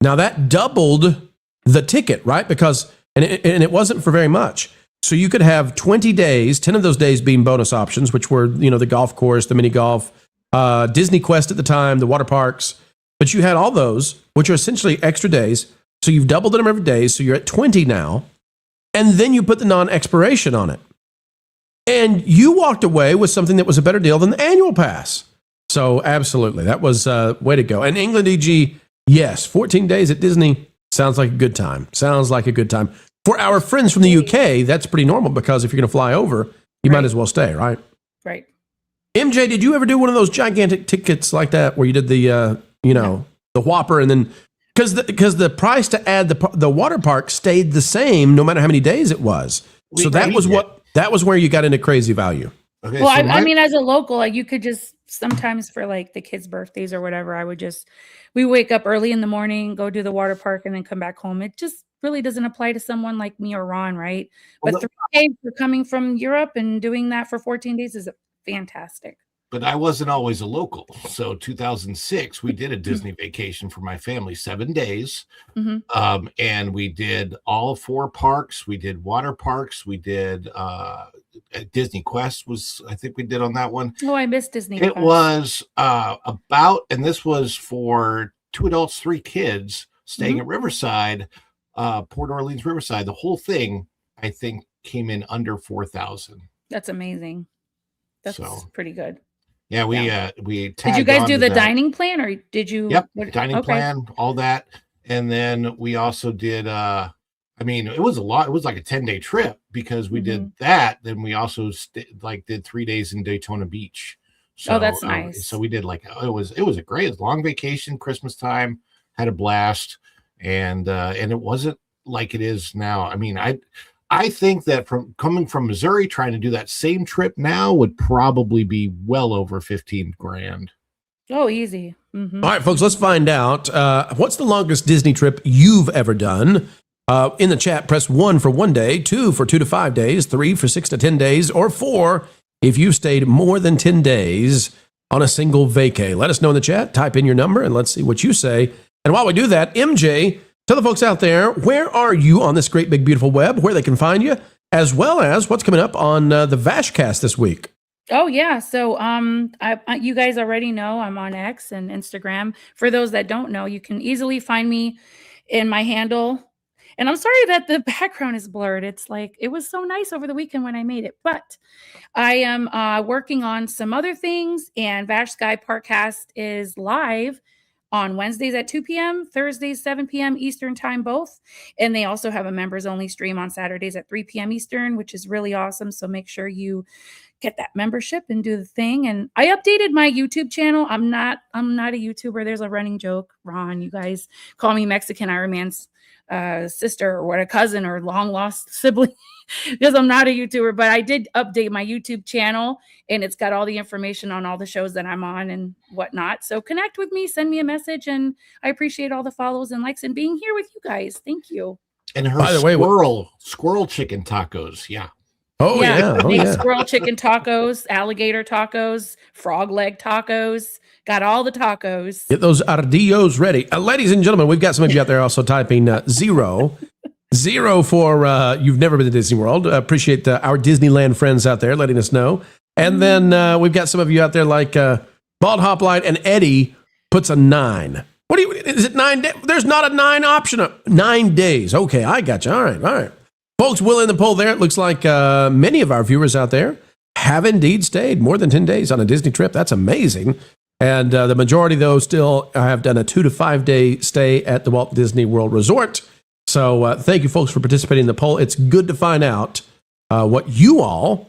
Now that doubled the ticket, right? Because and it wasn't for very much. So you could have 20 days, 10 of those days being bonus options, which were, the golf course, the mini golf, Disney Quest at the time, the water parks. But you had all those, which are essentially extra days. So you've doubled the number of days. So you're at 20 now. And then you put the non-expiration on it. And you walked away with something that was a better deal than the annual pass. So absolutely, that was way to go. And England EG, yes, 14 days at Disney sounds like a good time. Sounds like a good time. For our friends from the UK, that's pretty normal because if you're going to fly over, you might as well stay, right? Right. MJ, did you ever do one of those gigantic tickets like that where you did the, the Whopper and then because the price to add the water park stayed the same no matter how many days it was. So that was where you got into crazy value. Okay, well, I mean, as a local, like you could just sometimes for like the kids' birthdays or whatever, we wake up early in the morning, go do the water park, and then come back home. It just really doesn't apply to someone like me or Ron, right? But 3 days for coming from Europe and doing that for 14 days is fantastic. But I wasn't always a local. So 2006, we did a Disney vacation for my family, 7 days. Mm-hmm. And we did all 4 parks. We did water parks. We did Disney Quest I think we did on that one. Oh, I missed Disney Quest. It was and this was for 2 adults, 3 kids staying at Riverside, Port Orleans, Riverside. The whole thing, I think, came in under $4,000. That's amazing. That's pretty good. Yeah, we did you guys do the dining plan or did you? Yep, dining plan, all that, and then we also did. It was a lot. It was like a 10-day trip because we did that. Then we also did 3 days in Daytona Beach. So, that's nice. So we did it was a great long vacation, Christmas time, had a blast, and it wasn't like it is now. I mean, I think that from coming from Missouri, trying to do that same trip now would probably be well over $15,000. Oh, easy. Mm-hmm. All right, folks, let's find out. What's the longest Disney trip you've ever done? In the chat, press 1 for 1 day, 2 for 2 to 5 days, 3 for 6 to 10 days, or 4 if you've stayed more than 10 days on a single vacay. Let us know in the chat. Type in your number and let's see what you say. And while we do that, MJ, tell the folks out there, where are you on this great, big, beautiful web, where they can find you, as well as what's coming up on the Vashcast this week. Oh, yeah. So you guys already know I'm on X and Instagram. For those that don't know, you can easily find me in my handle. And I'm sorry that the background is blurred. It's like, it was so nice over the weekend when I made it. But I am working on some other things. And Vash Sky Parkcast is live on Wednesdays at 2 p.m., Thursdays, 7 p.m. Eastern time, both. And they also have a members only stream on Saturdays at 3 p.m. Eastern, which is really awesome. So make sure you get that membership and do the thing. And I updated my YouTube channel. I'm not a YouTuber. There's a running joke. Ron, you guys call me Mexican Iron Man's sister or a cousin or long lost sibling because I'm not a YouTuber, but I did update my YouTube channel and it's got all the information on all the shows that I'm on and whatnot. So connect with me, send me a message, and I appreciate all the follows and likes and being here with you guys. Thank you. And her squirrel chicken tacos. Yeah. Oh, yeah. Oh, yeah. Squirrel chicken tacos, alligator tacos, frog leg tacos. Got all the tacos. Get those ardillos ready. Ladies and gentlemen, we've got some of you out there also typing 0. 0 for you've never been to Disney World. Appreciate our Disneyland friends out there letting us know. And then we've got some of you out there like Bald Hoplite and Eddie puts a 9. Is it 9 days? There's not a 9 option. 9 days. Okay, I got you. All right. Folks, we'll end the poll there. It looks like many of our viewers out there have indeed stayed more than 10 days on a Disney trip. That's amazing. And the majority, though, still have done a 2 to 5 day stay at the Walt Disney World Resort. So thank you, folks, for participating in the poll. It's good to find out what you all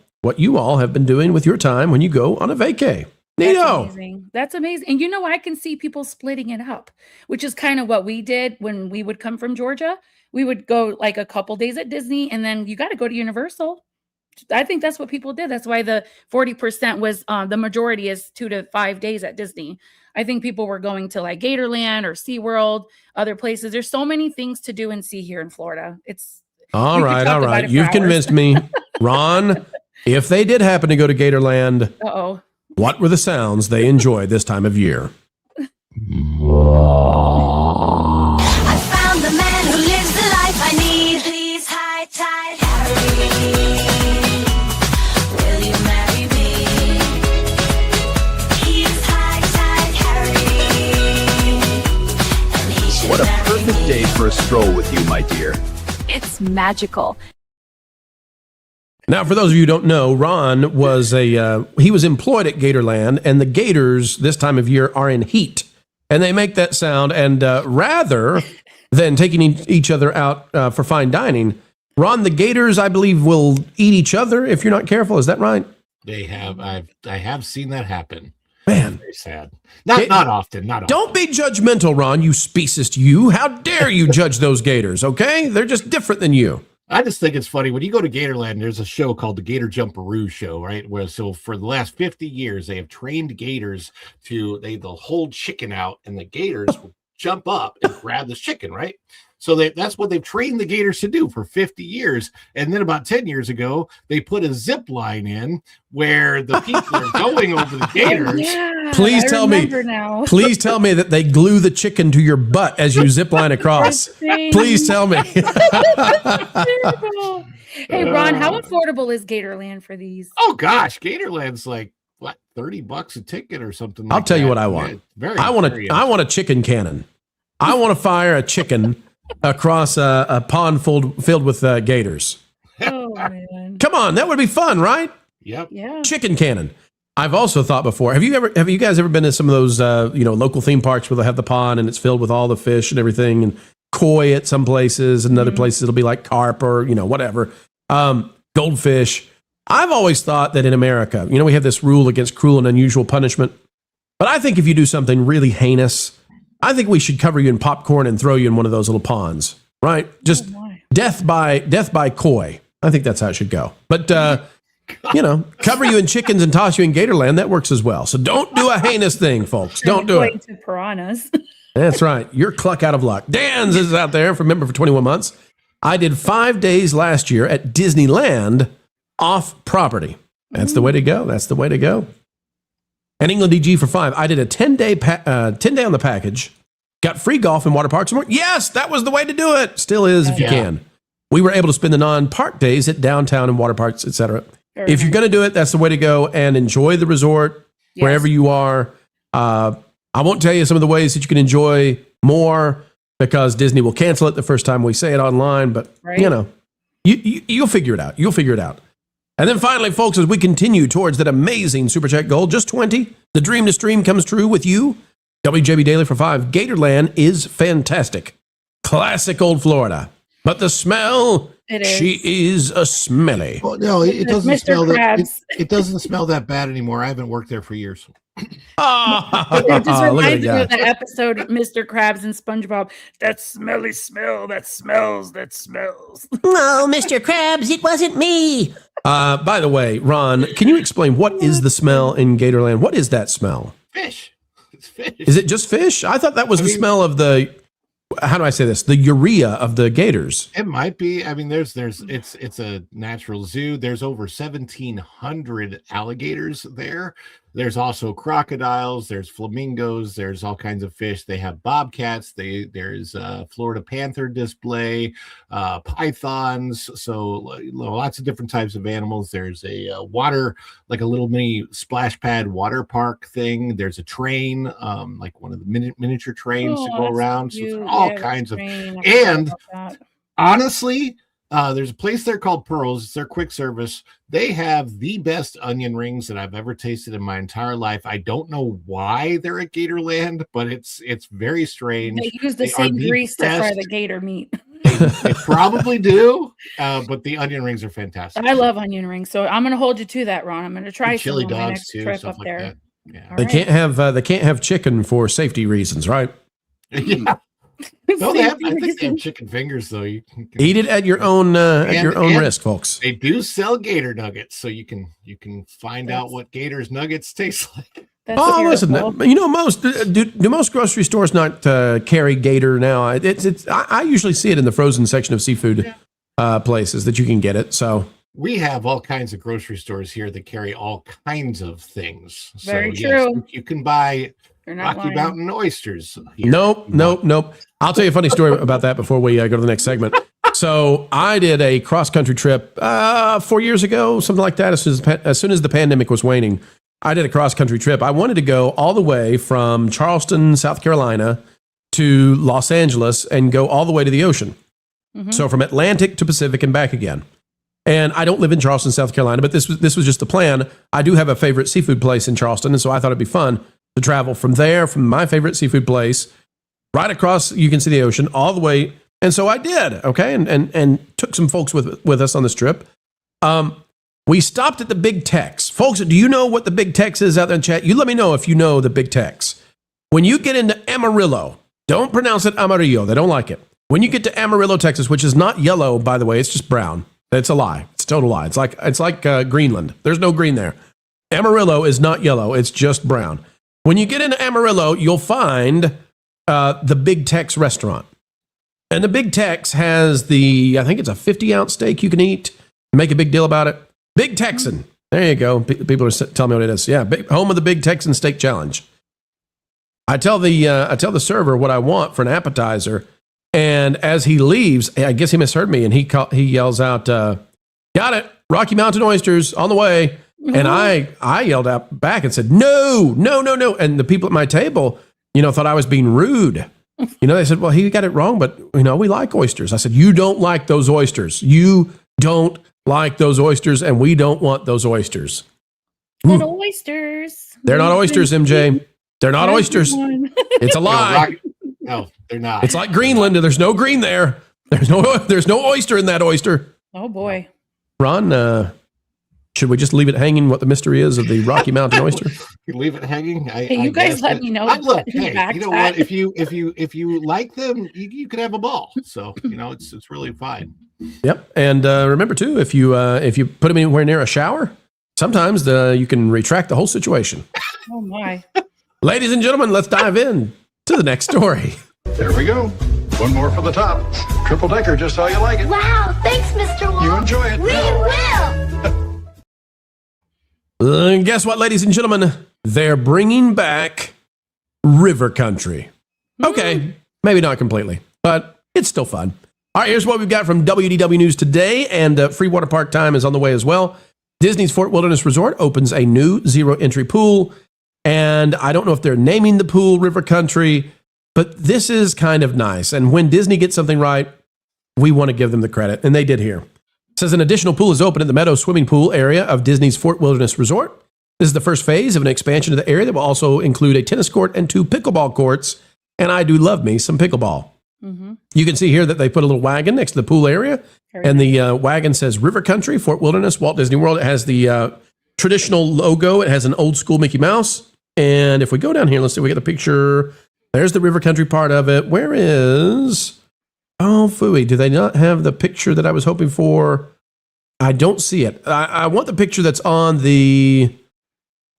have been doing with your time when you go on a vacay. Neato. That's amazing. And I can see people splitting it up, which is kind of what we did when we would come from Georgia. We would go like a couple days at Disney, and then you got to go to Universal. I think that's what people did. That's why the 40% was the majority is 2 to 5 days at Disney. I think people were going to like Gatorland or SeaWorld, other places. There's so many things to do and see here in Florida. All right. You've convinced me. Ron, if they did happen to go to Gatorland, what were the sounds they enjoyed this time of year? I found the man who lives the life I need. Please high tide Harry. Will you marry me? He's high tide Harry. And he should What a marry perfect me. day for a stroll with you, my dear. It's magical. Now, for those of you who don't know, Ron was he was employed at Gatorland, and the Gators this time of year are in heat, and they make that sound. And rather than taking each other out for fine dining, Ron, the Gators, I believe, will eat each other if you're not careful. Is that right? They have. I have seen that happen. Man, very sad. Not often. Not often. Don't be judgmental, Ron. You speciest. You. How dare you judge those Gators? Okay, they're just different than you. I just think it's funny when you go to Gatorland, there's a show called the Gator Jumperoo Show, right? Where so for the last 50 years, they have trained gators they'll hold chicken out and the gators will jump up and grab this chicken, right? So that's what they've trained the gators to do for 50 years. And then about 10 years ago, they put a zip line in where the people are going over the gators. Please tell me that they glue the chicken to your butt as you zip line across. Please tell me. Hey, Ron, how affordable is Gatorland for these? Oh gosh, Gatorland's like what, $30 a ticket or something. I'll tell you what I want. I want a chicken cannon. I want to fire a chicken across a pond filled with gators. Oh man! Come on, that would be fun, right? Yep. Yeah. Chicken cannon. I've also thought before. Have you guys ever been to some of those local theme parks where they'll have the pond and it's filled with all the fish and everything, and koi at some places, and other places it'll be like carp or whatever, goldfish. I've always thought that in America, we have this rule against cruel and unusual punishment, but I think if you do something really heinous, I think we should cover you in popcorn and throw you in one of those little ponds, right? Just death by koi. I think that's how it should go. But cover you in chickens and toss you in Gatorland. That works as well. So don't do a heinous thing, folks. Don't do it. To piranhas. That's right. You're cluck out of luck. Dan's is out there for member for 21 months. I did 5 days last year at Disneyland off property. That's the way to go. That's the way to go. And England DG for 5. I did a 10-day on the package. Got free golf and water parks and more. Yes, that was the way to do it. Still is if you can. We were able to spend the non-park days at downtown and water parks, etc. If you're going to do it, that's the way to go, and enjoy the resort wherever you are. I won't tell you some of the ways that you can enjoy more because Disney will cancel it the first time we say it online, but you'll figure it out. You'll figure it out. And then finally, folks, as we continue towards that amazing Super Chat goal, just 20, the dream to stream comes true with you. WJB Daily for 5. Gatorland is fantastic. Classic old Florida. But the smell, she is a smelly. Well, no, it doesn't Mr. smell that. Krabs. It doesn't smell that bad anymore. I haven't worked there for years. It just reminds me of the episode Mr. Krabs and SpongeBob. That smelly smell that smells. Oh, Mr. Krabs, it wasn't me. By the way, Ron, can you explain what is the smell in Gatorland? What is that smell? Fish. It's fish. Is it just fish? I thought that was the smell of the, how do I say this? The urea of the gators. It might be. I mean, it's a natural zoo. There's over 1,700 alligators there. There's also crocodiles. There's flamingos. There's all kinds of fish. They have bobcats. There's a Florida panther display, pythons. So lots of different types of animals. There's a water, like a little mini splash pad water park thing. There's a train, like one of the miniature trains to go around. So all kinds of. And honestly, There's a place there called Pearls. It's their quick service. They have the best onion rings that I've ever tasted in my entire life. I don't know why they're at Gatorland, but it's very strange. They use the same grease to fry the gator meat. They probably do, but the onion rings are fantastic. I love onion rings, so I'm going to hold you to that, Ron. I'm going to try chili some on my dogs next too, trip stuff up like there. that. Yeah. They can't have chicken for safety reasons, right? Yeah. No, I think they have chicken fingers though. You can eat it at your own risk, folks. They do sell gator nuggets, so you can find out what Gator's nuggets taste like. Listen, most do most grocery stores not carry gator now? I usually see it in the frozen section of seafood places that you can get it. So we have all kinds of grocery stores here that carry all kinds of things. Very so, true. Yes, you can buy Rocky lying. Mountain oysters. Here. Nope. I'll tell you a funny story about that before we go to the next segment. So I did a cross-country trip 4 years ago, something like that. As soon as the pandemic was waning, I did a cross-country trip. I wanted to go all the way from Charleston, South Carolina to Los Angeles and go all the way to the ocean. Mm-hmm. So from Atlantic to Pacific and back again. And I don't live in Charleston, South Carolina, but this was just the plan. I do have a favorite seafood place in Charleston, and so I thought it'd be fun to travel from there, from my favorite seafood place, right across, you can see the ocean, all the way. And so I did, okay, and took some folks with us on this trip. We stopped at the Big Tex. Folks, do you know what the Big Tex is out there in chat? You let me know if you know the Big Tex. When you get into Amarillo, don't pronounce it Amarillo. They don't like it. When you get to Amarillo, Texas, which is not yellow, by the way, it's just brown. It's a lie. It's a total lie. It's like Greenland. There's no green there. Amarillo is not yellow. It's just brown. When you get into Amarillo, you'll find the Big Tex restaurant. And the Big Tex has I think it's a 50-ounce steak you can eat. Make a big deal about it. Big Texan. There you go. People are telling me what it is. Yeah, home of the Big Texan Steak Challenge. I tell the server what I want for an appetizer, and as he leaves, I guess he misheard me, and he yells out, "Got it! Rocky Mountain oysters on the way!" And I yelled out back and said, "No! And the people at my table, thought I was being rude. They said, "Well, he got it wrong, but we like oysters." I said, "You don't like those oysters. You don't like those oysters, and we don't want those oysters." But oysters. They're not oysters, MJ. They're not oysters. It's a lie. No, they're not. It's like Greenland. There's no green there. There's no oyster in that oyster. Oh boy. Ron, should we just leave it hanging what the mystery is of the Rocky Mountain oyster? You leave it hanging. Hey, you guys let me know. Look, hey, you know what? If you like them, you could have a ball. So it's really fine. Yep, and remember too, if you put them anywhere near a shower, sometimes you can retract the whole situation. Oh my! Ladies and gentlemen, let's dive in to the next story. There we go. One more for the top. Triple decker, just how you like it. Wow, thanks, Mr. Walt. You enjoy it. We will. Guess what, ladies and gentlemen? They're bringing back River Country. Okay, maybe not completely, but it's still fun. All right, here's what we've got from WDW News today, and free water park time is on the way as well. Disney's Fort Wilderness Resort opens a new zero-entry pool, and I don't know if they're naming the pool River Country, but this is kind of nice. And when Disney gets something right, we want to give them the credit, and they did here. It says an additional pool is open at the Meadow swimming pool area of Disney's Fort Wilderness Resort. This is the first phase of an expansion of the area that will also include a tennis court and 2 pickleball courts, and I do love me some pickleball. Mm-hmm. You can see here that they put a little wagon next to the pool area, and the wagon says River Country, Fort Wilderness, Walt Disney World. It has the traditional logo. It has an old school Mickey Mouse. And if we go down here, let's see, we get a picture. There's the River Country part of it. Where is... Oh, phooey. Do they not have the picture that I was hoping for? I don't see it. I want the picture that's on the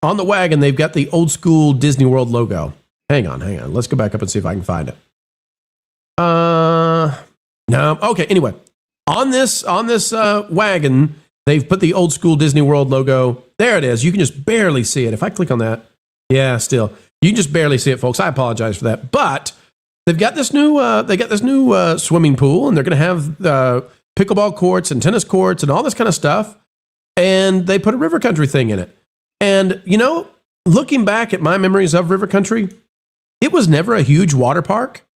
wagon. They've got the old school Disney World logo. Hang on. Let's go back up and see if I can find it. No. Okay. Anyway, on this wagon, they've put the old school Disney World logo. There it is. You can just barely see it. If I click on that, yeah, still you can just barely see it, folks. I apologize for that, but they've got this new swimming pool, and they're going to have pickleball courts and tennis courts and all this kind of stuff. And they put a River Country thing in it. And looking back at my memories of River Country, it was never a huge water park.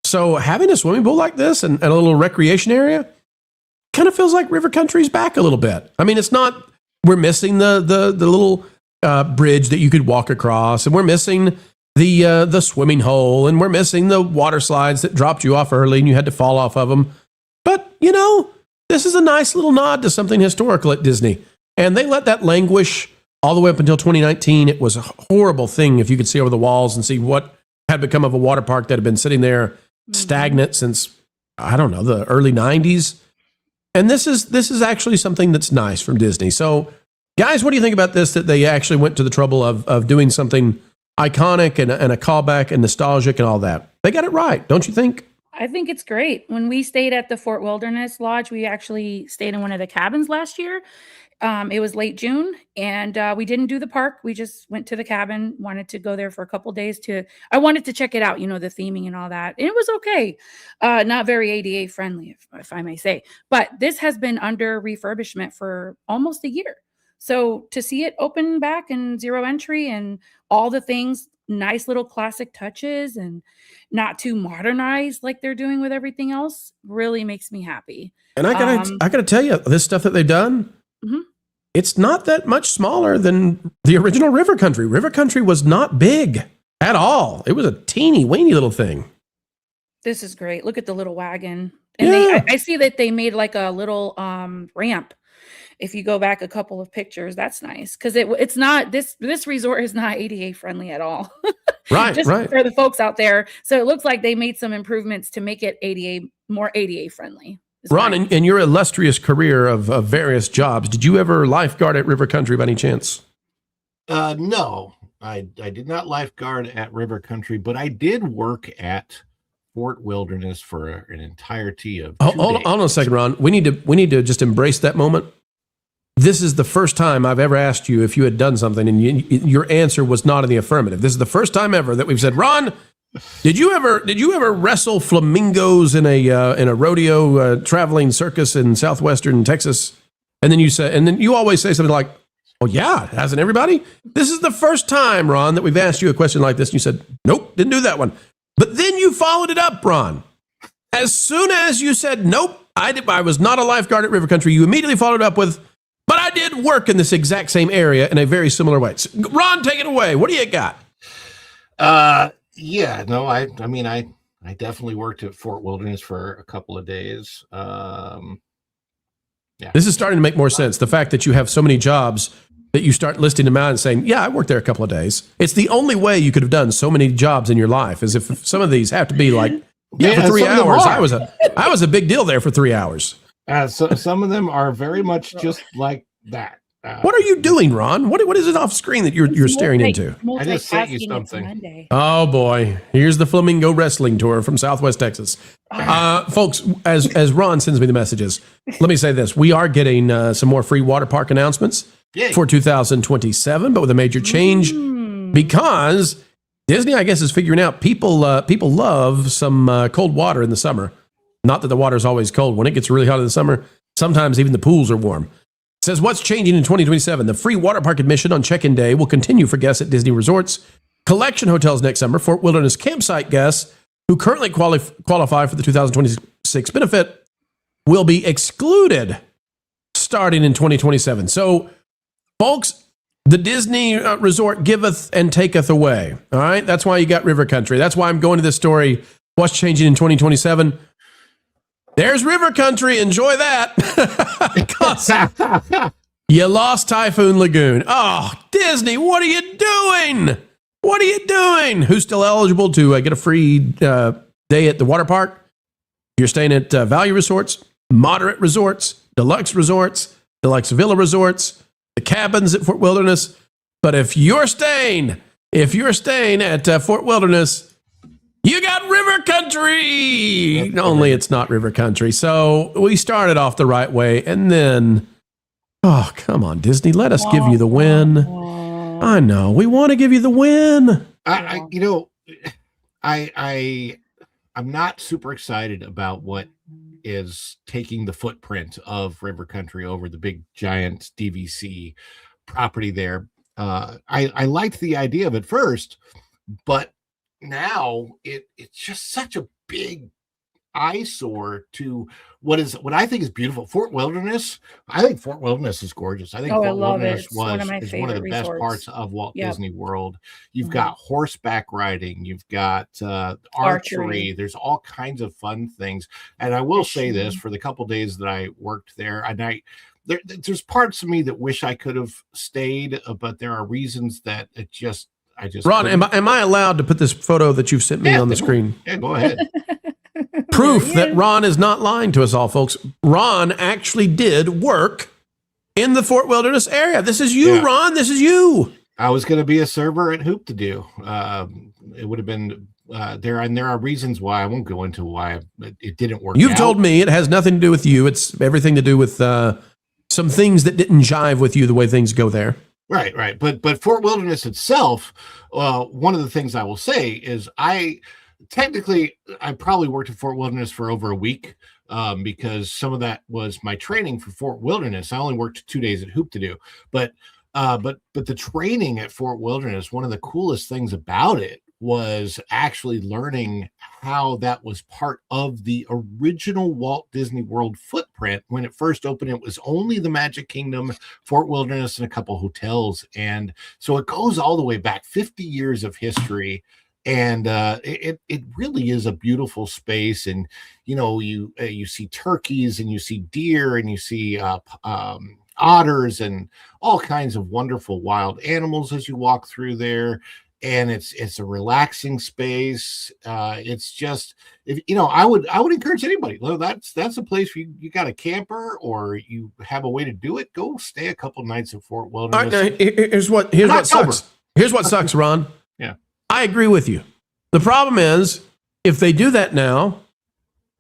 So having a swimming pool like this and a little recreation area, kind of feels like River Country's back a little bit. I mean, it's not, we're missing the little bridge that you could walk across, and we're missing the swimming hole, and we're missing the water slides that dropped you off early and you had to fall off of them. But, you know, this is a nice little nod to something historical at Disney. And they let that languish all the way up until 2019. It was a horrible thing if you could see over the walls and see what had become of a water park that had been sitting there stagnant since, I don't know, the early 90s. And this is actually something that's nice from Disney. So, guys, what do you think about this, that they actually went to the trouble of doing something iconic and a callback and nostalgic and all that? They got it right, don't you think? I think it's great. When we stayed at the Fort Wilderness Lodge, we actually stayed in one of the cabins last year. It was late June, and we didn't do the park. We just went to the cabin, wanted to go there for a couple days I wanted to check it out, you know, the theming and all that. And it was okay. Not very ADA friendly, if I may say. But this has been under refurbishment for almost a year. So to see it open back and zero entry and all the things, nice little classic touches and not too modernized like they're doing with everything else, really makes me happy. And I gotta tell you, this stuff that they've done, it's not that much smaller than the original River Country. River Country was not big at all. It was a teeny weeny little thing. This is great. Look at the little wagon. And I see that they made like a little ramp. If you go back a couple of pictures, that's nice. Because it's not, this resort is not ADA friendly at all. Right, Just right. for the folks out there. So it looks like they made some improvements to make it more ADA friendly. Ron, in your illustrious career of various jobs, did you ever lifeguard at River Country by any chance? No, I did not lifeguard at River Country, but I did work at Fort Wilderness for an entirety of 2 days. Hold on a second, Ron. We need to just embrace that moment. This is the first time I've ever asked you if you had done something, and your answer was not in the affirmative. This is the first time ever that we've said, Ron, did you ever wrestle flamingos in a rodeo traveling circus in southwestern Texas? And then you always say something like, "Oh yeah, hasn't everybody?" This is the first time, Ron, that we've asked you a question like this, and you said, "Nope, didn't do that one." But then you followed it up, Ron. As soon as you said, "Nope, I was not a lifeguard at River Country," you immediately followed up with, "But I did work in this exact same area in a very similar way." So, Ron, take it away. What do you got? Yeah, no, I mean, I definitely worked at Fort Wilderness for a couple of days. Yeah. This is starting to make more sense. The fact that you have so many jobs that you start listing them out and saying, "Yeah, I worked there a couple of days." It's the only way you could have done so many jobs in your life, is if some of these have to be like, for 3 hours. I was a big deal there for 3 hours. So some of them are very much just like that. What are you doing, Ron? What is it off screen that you're staring into? I just sent you something. Oh boy, here's the Flamingo Wrestling Tour from Southwest Texas. Folks, as Ron sends me the messages, let me say this: we are getting some more free water park announcements for 2027, but with a major change because Disney, I guess, is figuring out people love some cold water in the summer. Not that the water is always cold. When it gets really hot in the summer, sometimes even the pools are warm. It says, what's changing in 2027? The free water park admission on check-in day will continue for guests at Disney resorts. Collection hotels next summer. Fort Wilderness campsite guests who currently qualify for the 2026 benefit will be excluded starting in 2027. So, folks, the Disney resort giveth and taketh away. All right? That's why you got River Country. That's why I'm going to this story. What's changing in 2027? There's River Country. Enjoy that. You lost Typhoon Lagoon. Oh, Disney, what are you doing? What are you doing? Who's still eligible to get a free day at the water park? You're staying at value resorts, moderate resorts, deluxe villa resorts, the cabins at Fort Wilderness. But if you're staying at Fort Wilderness, you got River Country. Only it's not River Country. So we started off the right way, and then, oh, come on, Disney, let us give you the win. I know we want to give you the win. I'm not super excited about what is taking the footprint of River Country over the big giant DVC property there. I liked the idea of it first, but now it's just such a big eyesore to what I think is beautiful. Fort Wilderness. I think Fort Wilderness is gorgeous. I think I Fort love it. Wilderness It's one of my is one of the favorite best resorts. parts of Walt Yep. Disney World. You've Mhm. got horseback riding. You've got archery. Archery. There's all kinds of fun things. And I will say this, Fishing. for the couple days that I worked there, and there's parts of me that wish I could have stayed, but there are reasons that I just Ron, couldn't. am I allowed to put this photo that you've sent me on the screen? Yeah, go ahead. Proof that Ron is not lying to us all, folks. Ron actually did work in the Fort Wilderness area. This is you, Yeah. Ron. This is you. I was going to be a server at Hoop to Do. It would have been there, and there are reasons why. I won't go into why it didn't work. You've out. told me it has nothing to do with you. It's everything to do with some things that didn't jive with you the way things go there. Right. But Fort Wilderness itself, one of the things I will say is I probably worked at Fort Wilderness for over a week because some of that was my training for Fort Wilderness. I only worked 2 days at Hoop to Do, but the training at Fort Wilderness, one of the coolest things about it was actually learning how that was part of the original Walt Disney World footprint. When it first opened, it was only the Magic Kingdom, Fort Wilderness, and a couple hotels. And so it goes all the way back 50 years of history. And it really is a beautiful space. And, you see turkeys and you see deer and you see otters and all kinds of wonderful wild animals as you walk through there. And it's a relaxing space. It's just, I would encourage anybody. That's a place where you got a camper or you have a way to do it. Go stay a couple nights at Fort Wilderness. All right, now, here's what sucks. Here's what sucks, Ron. Yeah, I agree with you. The problem is, if they do that now,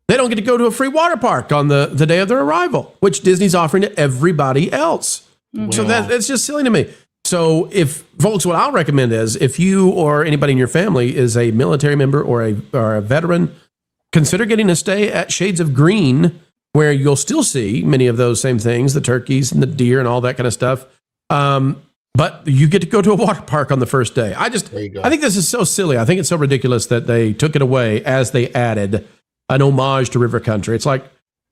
they don't get to go to a free water park on the day of their arrival, which Disney's offering to everybody else. Mm-hmm. So that's just silly to me. So if folks, what I'll recommend is if you or anybody in your family is a military member or a veteran, consider getting a stay at Shades of Green, where you'll still see many of those same things, the turkeys and the deer and all that kind of stuff. But you get to go to a water park on the first day. I think this is so silly. I think it's so ridiculous that they took it away as they added an homage to River Country. It's like,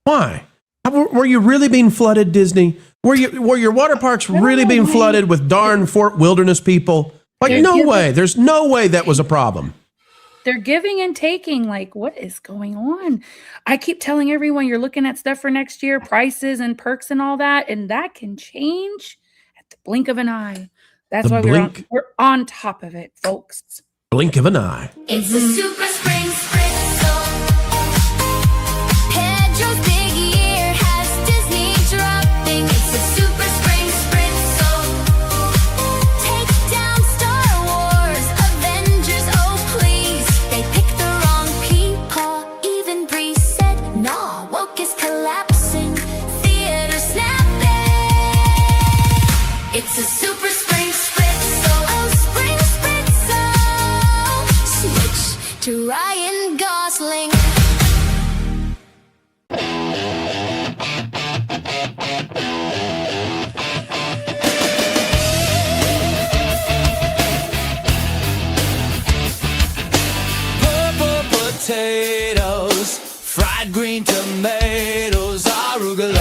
why? Were you really being flooded, Disney? Were your water parks really being flooded with darn Fort Wilderness people? Like, no way. There's no way that was a problem. They're giving and taking. Like, what is going on? I keep telling everyone you're looking at stuff for next year, prices and perks and all that, and that can change at the blink of an eye. That's why we're on top of it, folks. Blink of an eye. It's a super spring spritzel. Pedro's big year has Disney dropping. It's a super spring spritzel. Take down Star Wars, Avengers, oh please. They picked the wrong people. Even Bree said, nah, woke is collapsing. Theater snapping. It's a super spring spritzel. Oh, spring spritzel. Switch to Ryan Gosling. Purple potatoes, fried green tomatoes, arugula.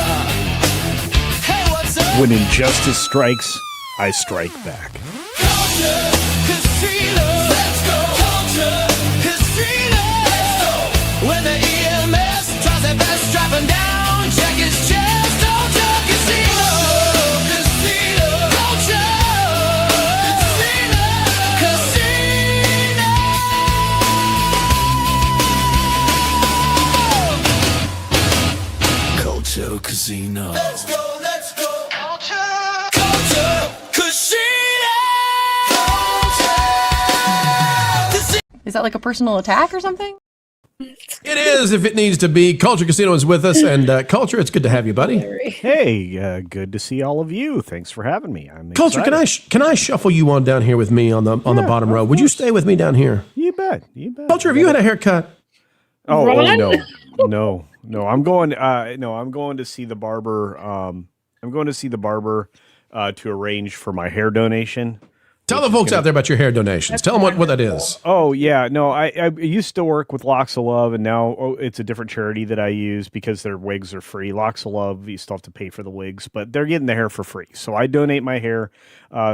Hey, what's up? When injustice strikes, I strike back. Culture, casino. Let's go. Culture, casino. Let's go. When the EMS tries their best, strap him down, check his chest. Culture, casino. Casino. Culture, casino. Casino. Culture, casino. Let's go, let's go. Culture, culture, casino. Is that like a personal attack or something? It is, if it needs to be. Culture Casino is with us, and Culture, it's good to have you, buddy. Hey, good to see all of you. Thanks for having me. I'm Culture, excited. can I shuffle you on down here with me on the bottom row? Would you stay with me down here? You bet. Culture, have you had a haircut? Oh Ron? no. I'm going. I'm going to see the barber. I'm going to see the barber to arrange for my hair donation Tell the folks out there about your hair donations. Tell them what that is. Oh yeah, no, I used to work with Locks of Love, and now it's a different charity that I use because their wigs are free. Locks of Love, you still have to pay for the wigs, but they're getting the hair for free. So I donate my hair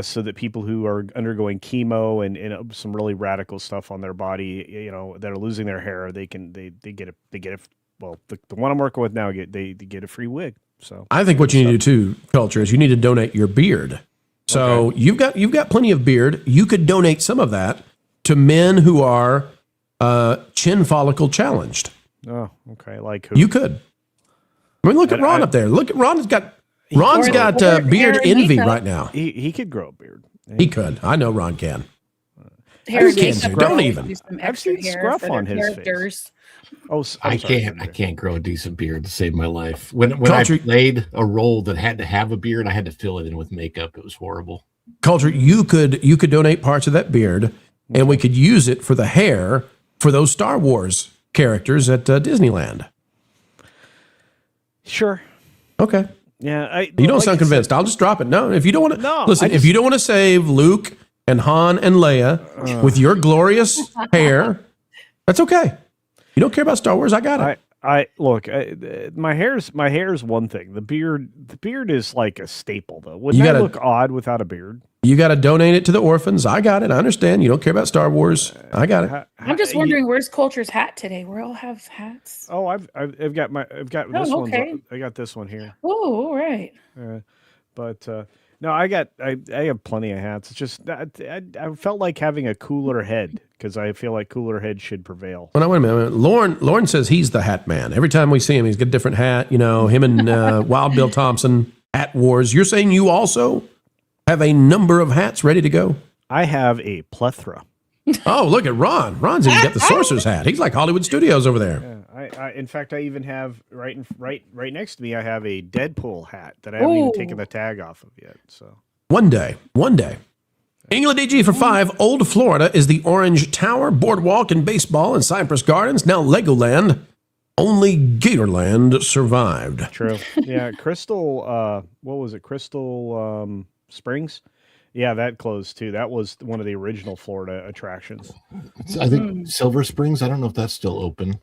so that people who are undergoing chemo and some really radical stuff on their body, that are losing their hair, they get a well, the one I'm working with now they get a free wig. So I think what you need to do too, Culture, is you need to donate your beard. So you've got plenty of beard. You could donate some of that to men who are chin follicle challenged. Oh, okay. Like who? You could. I mean, look at Ron up there. Look at Ron's got beard envy right now. He could grow a beard. He could. I know Ron can. Hair I can too. Don't even. I've seen scruff on his face. Oh, I can't grow a decent beard to save my life. When I played a role that had to have a beard, I had to fill it in with makeup. It was horrible. Culture, you could donate parts of that beard, and we could use it for the hair for those Star Wars characters at Disneyland. Sure. Okay. Yeah. You don't sound convinced. I'll just drop it. No, if you don't want to listen, if you don't want to save Luke and Han and Leia with your glorious hair, that's okay. You don't care about Star Wars? I got it. I look. My hair's one thing. The beard is like a staple, though. Wouldn't that look odd without a beard? You got to donate it to the orphans. I got it. I understand. You don't care about Star Wars. I got it. I'm just wondering where's Culture's hat today. We all have hats. Oh, I've got this one. Okay. I got this one here. Oh, all right. But no, I have plenty of hats. It's just I felt like having a cooler head because I feel like cooler head should prevail. Well, now, wait a minute. Lauren says he's the hat man. Every time we see him, he's got a different hat. Him and Wild Bill Thompson, Hat Wars. You're saying you also have a number of hats ready to go? I have a plethora. Oh, look at Ron. Ron's even got the Sorcerer's hat. He's like Hollywood Studios over there. Yeah, in fact, I even have right next to me. I have a Deadpool hat that I haven't even taken the tag off of yet. So one day. England DG for 5. Old Florida is the Orange Tower, Boardwalk, and baseball in Cypress Gardens. Now Legoland. Only Gatorland survived. True. Yeah, Crystal. What was it? Crystal Springs. Yeah, that closed too. That was one of the original Florida attractions. I think Silver Springs. I don't know if that's still open.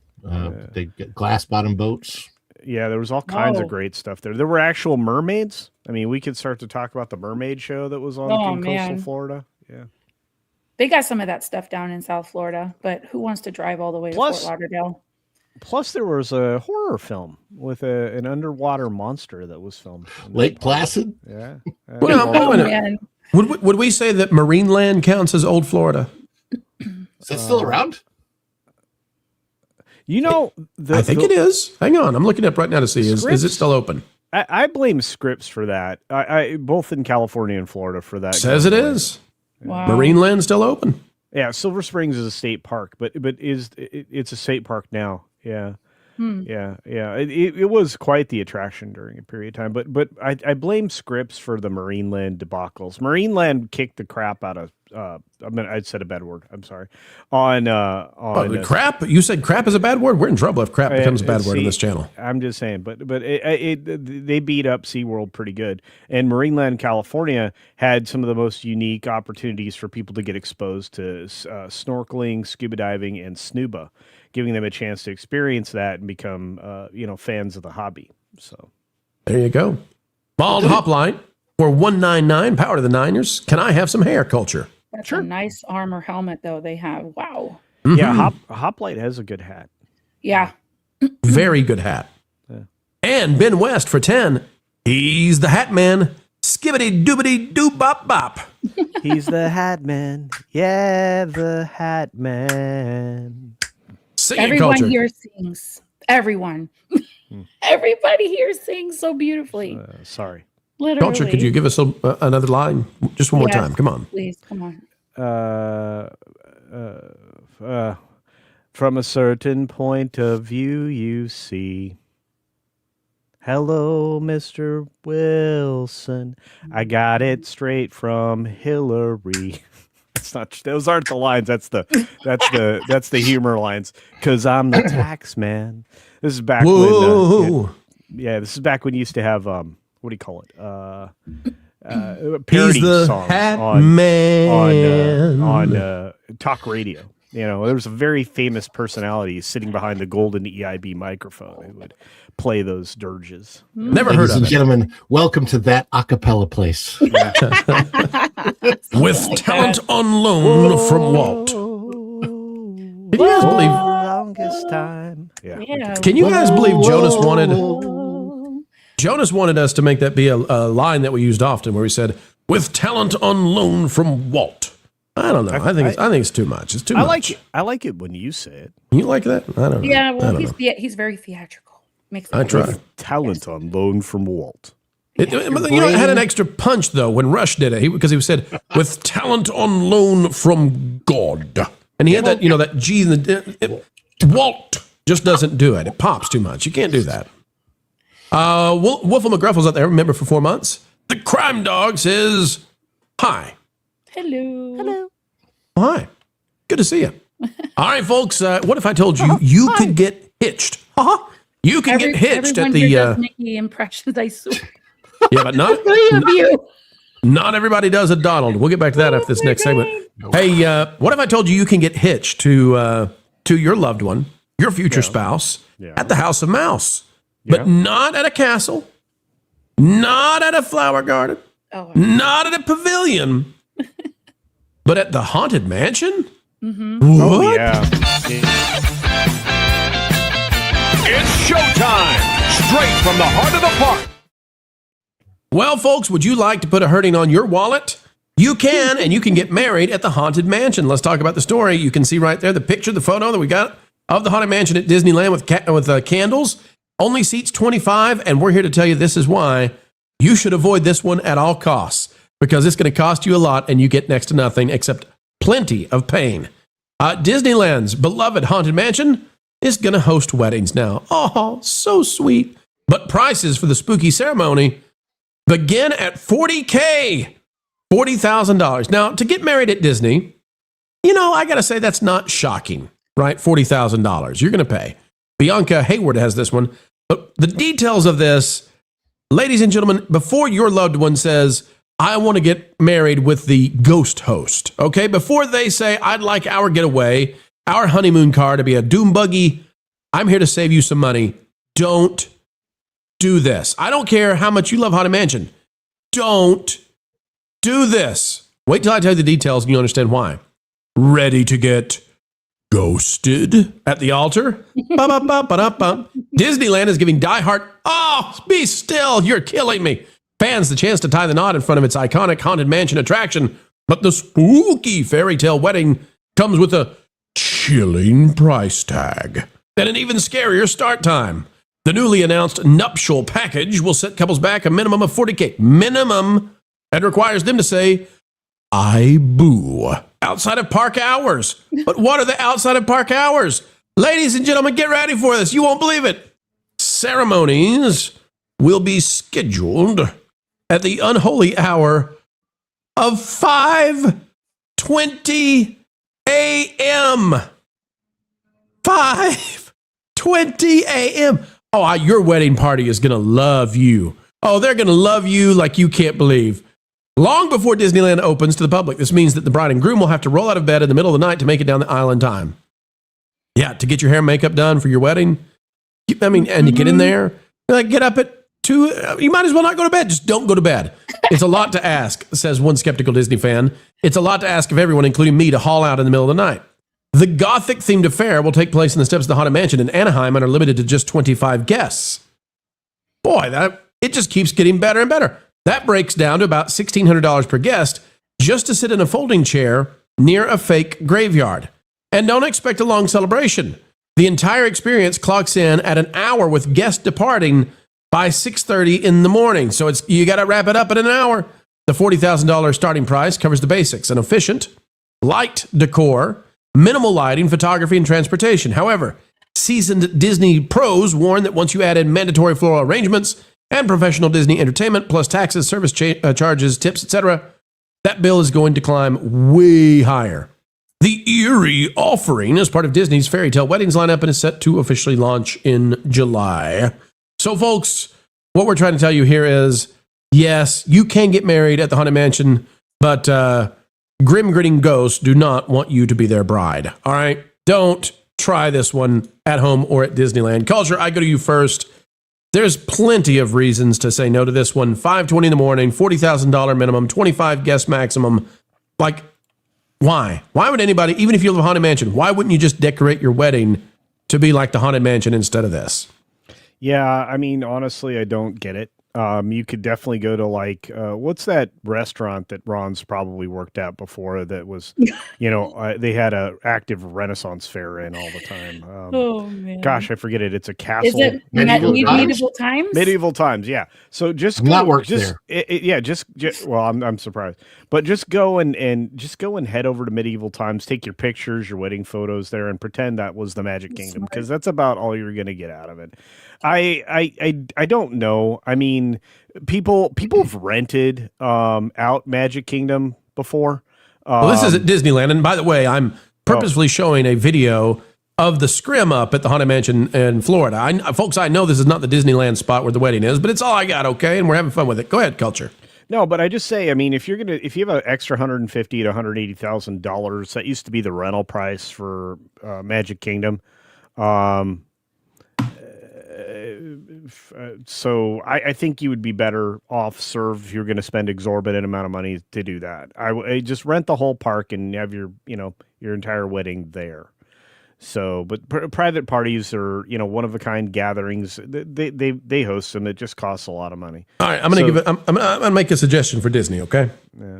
They get glass bottom boats. Yeah, there was all kinds of great stuff there. There were actual mermaids. I mean, we could start to talk about the mermaid show that was on coastal Florida. Yeah, they got some of that stuff down in South Florida, but who wants to drive all the way to Fort Lauderdale? Plus, there was a horror film with an underwater monster that was filmed. Lake Placid. Yeah. Would we say that Marineland counts as Old Florida? Is that still around? I think it is. Hang on, I'm looking up right now to see is it still open? I blame Scripps for that. I both in California and Florida for that. Says it is. Wow. Marineland's still open. Yeah, Silver Springs is a state park, but it's a state park now. Yeah. Yeah. It was quite the attraction during a period of time, but I blame Scripps for the Marineland debacles. Marineland kicked the crap out of. I said a bad word. I'm sorry. On crap. You said crap is a bad word. We're in trouble if crap becomes a bad word on this channel. I'm just saying, but they beat up SeaWorld pretty good, and Marineland, California, had some of the most unique opportunities for people to get exposed to snorkeling, scuba diving, and snuba, giving them a chance to experience that and become, fans of the hobby. So there you go. Bald Hoplite for $199. Power to the Niners. Can I have some hair, Culture? That's a nice armor helmet, though they have. Wow. Mm-hmm. Yeah, Hoplite has a good hat. Yeah. Very good hat. Yeah. And Ben West for 10. He's the Hat Man. Skibbity doobity doo bop bop. He's the Hat Man. Yeah, the Hat Man. Everyone here sings. Everyone. Everybody here sings so beautifully. Sorry. Literally. Culture, could you give us another line? Just one more time. Come on. Please, come on. From a certain point of view, you see. Hello, Mr. Wilson. I got it straight from Hillary. It's not. Those aren't the lines. That's the humor lines. Because I'm the tax man. This is back when. This is back when you used to have what do you call it? parody He's the songs Hat on Man. talk radio. You know, there was a very famous personality sitting behind the golden EIB microphone who would play those dirges. Never heard Ladies of and it. gentlemen, welcome to that a cappella place. With talent on loan from Walt. Can you guys believe? Longest time. Yeah. Can you guys believe Jonas wanted us to make that be a line that we used often, where we said, "With talent on loan from Walt." I don't know. I think it's too much. It's too much. I like it when you say it. You like that? I don't know. Yeah, well, I don't know. he's very theatrical. Makes I try. With talent on loan from Walt. It had an extra punch though when Rush did it, because he said, "With talent on loan from God," and he had that that G in the Walt just doesn't do it. It pops too much. You can't do that. Wolfle McGruffle's out there. Remember for 4 months. The Crime Dog says hi. Hello. Hi. Good to see you. All right, folks. What if I told you you could get hitched? You can get hitched at the. Does Mickey impressions, I swear. Yeah, but not. Not everybody does a Donald. We'll get back to that after this next segment. Hey, what if I told you you can get hitched to your loved one, your future spouse, at the House of Mouse, but not at a castle, not at a flower garden, not at a pavilion, but at the Haunted Mansion? Mm-hmm. What? Oh, yeah. It's showtime! Straight from the heart of the park. Well, folks, would you like to put a hurting on your wallet? You can, and you can get married at the Haunted Mansion. Let's talk about the story. You can see right there the picture, the photo that we got of the Haunted Mansion at Disneyland with candles. Only seats 25, and we're here to tell you this is why you should avoid this one at all costs, because it's going to cost you a lot, and you get next to nothing except plenty of pain. Disneyland's beloved Haunted Mansion is going to host weddings now. Oh, so sweet. But prices for the spooky ceremony begin at $40,000. $40,000. Now, to get married at Disney, I got to say that's not shocking, right? $40,000 you're going to pay. Bianca Hayward has this one. But the details of this, ladies and gentlemen, before your loved one says, "I want to get married with the ghost host," okay? Before they say, "I'd like our getaway, our honeymoon car to be a doom buggy," I'm here to save you some money. Don't do this. I don't care how much you love Haunted Mansion. Don't do this. Wait till I tell you the details and you understand why. Ready to get ghosted at the altar? Ba-ba-ba-ba-da-ba. Disneyland is giving diehard, be still, you're killing me, fans the chance to tie the knot in front of its iconic Haunted Mansion attraction. But the spooky fairy tale wedding comes with a chilling price tag and an even scarier start time. The newly announced nuptial package will set couples back a minimum of $40,000. Minimum. And requires them to say, "I boo," outside of park hours. But what are the outside of park hours? Ladies and gentlemen, get ready for this. You won't believe it. Ceremonies will be scheduled at the unholy hour of 5:20 a.m. 5:20 a.m. Oh, your wedding party is going to love you. Oh, they're going to love you like you can't believe. Long before Disneyland opens to the public, this means that the bride and groom will have to roll out of bed in the middle of the night to make it down the aisle in time. Yeah, to get your hair and makeup done for your wedding. And you get in there, get up at 2. You might as well not go to bed. Just don't go to bed. It's a lot to ask, says one skeptical Disney fan. It's a lot to ask of everyone, including me, to haul out in the middle of the night. The Gothic-themed affair will take place in the steps of the Haunted Mansion in Anaheim and are limited to just 25 guests. Boy, it just keeps getting better and better. That breaks down to about $1,600 per guest just to sit in a folding chair near a fake graveyard. And don't expect a long celebration. The entire experience clocks in at an hour with guests departing by 6:30 in the morning. So you got to wrap it up in an hour. The $40,000 starting price covers the basics: an efficient, light decor, minimal lighting, photography, and transportation. However, seasoned Disney pros warn that once you add in mandatory floral arrangements and professional Disney entertainment, plus taxes, service charges, tips, etc., that bill is going to climb way higher. The Eerie offering is part of Disney's fairy tale weddings lineup and is set to officially launch in July. So, folks, what we're trying to tell you here is Yes, you can get married at the Haunted Mansion, but grim grinning ghosts do not want you to be their bride. All right? Don't try this one at home or at Disneyland. Culture, I go to you first. There's plenty of reasons to say no to this one. 5:20 in the morning, $40,000 minimum, 25 guest maximum. Like, why? Why would anybody, even if you live in a Haunted Mansion, why wouldn't you just decorate your wedding to be like the Haunted Mansion instead of this? Yeah, I mean, honestly, I don't get it. You could definitely go to like, what's that restaurant that Ron's probably worked at before that was, they had a active Renaissance fair in all the time. Oh, man. Gosh, I forget it. It's a castle. Is it medieval times? Medieval times, yeah. So just I'm go, not worked just, there. just well, I'm surprised, but just go and head over to medieval times, take your pictures, your wedding photos there, and pretend that was the Magic Kingdom, because that's about all you're going to get out of it. I don't know. I mean, people have rented out Magic Kingdom before. Well, this is at Disneyland, and by the way, I'm purposefully showing a video of the scrim up at the Haunted Mansion in Florida. Folks, I know this is not the Disneyland spot where the wedding is, but it's all I got, okay? And we're having fun with it. Go ahead, Culture. No, but I just say, I mean, if you have an extra $150,000 to $180,000, that used to be the rental price for Magic Kingdom. So I think you would be better off served if you're going to spend exorbitant amount of money to do that. I just rent the whole park and have your entire wedding there. So, but private parties are, one of a kind gatherings. They host them. It just costs a lot of money. All right, I'm gonna make a suggestion for Disney. Okay. Yeah.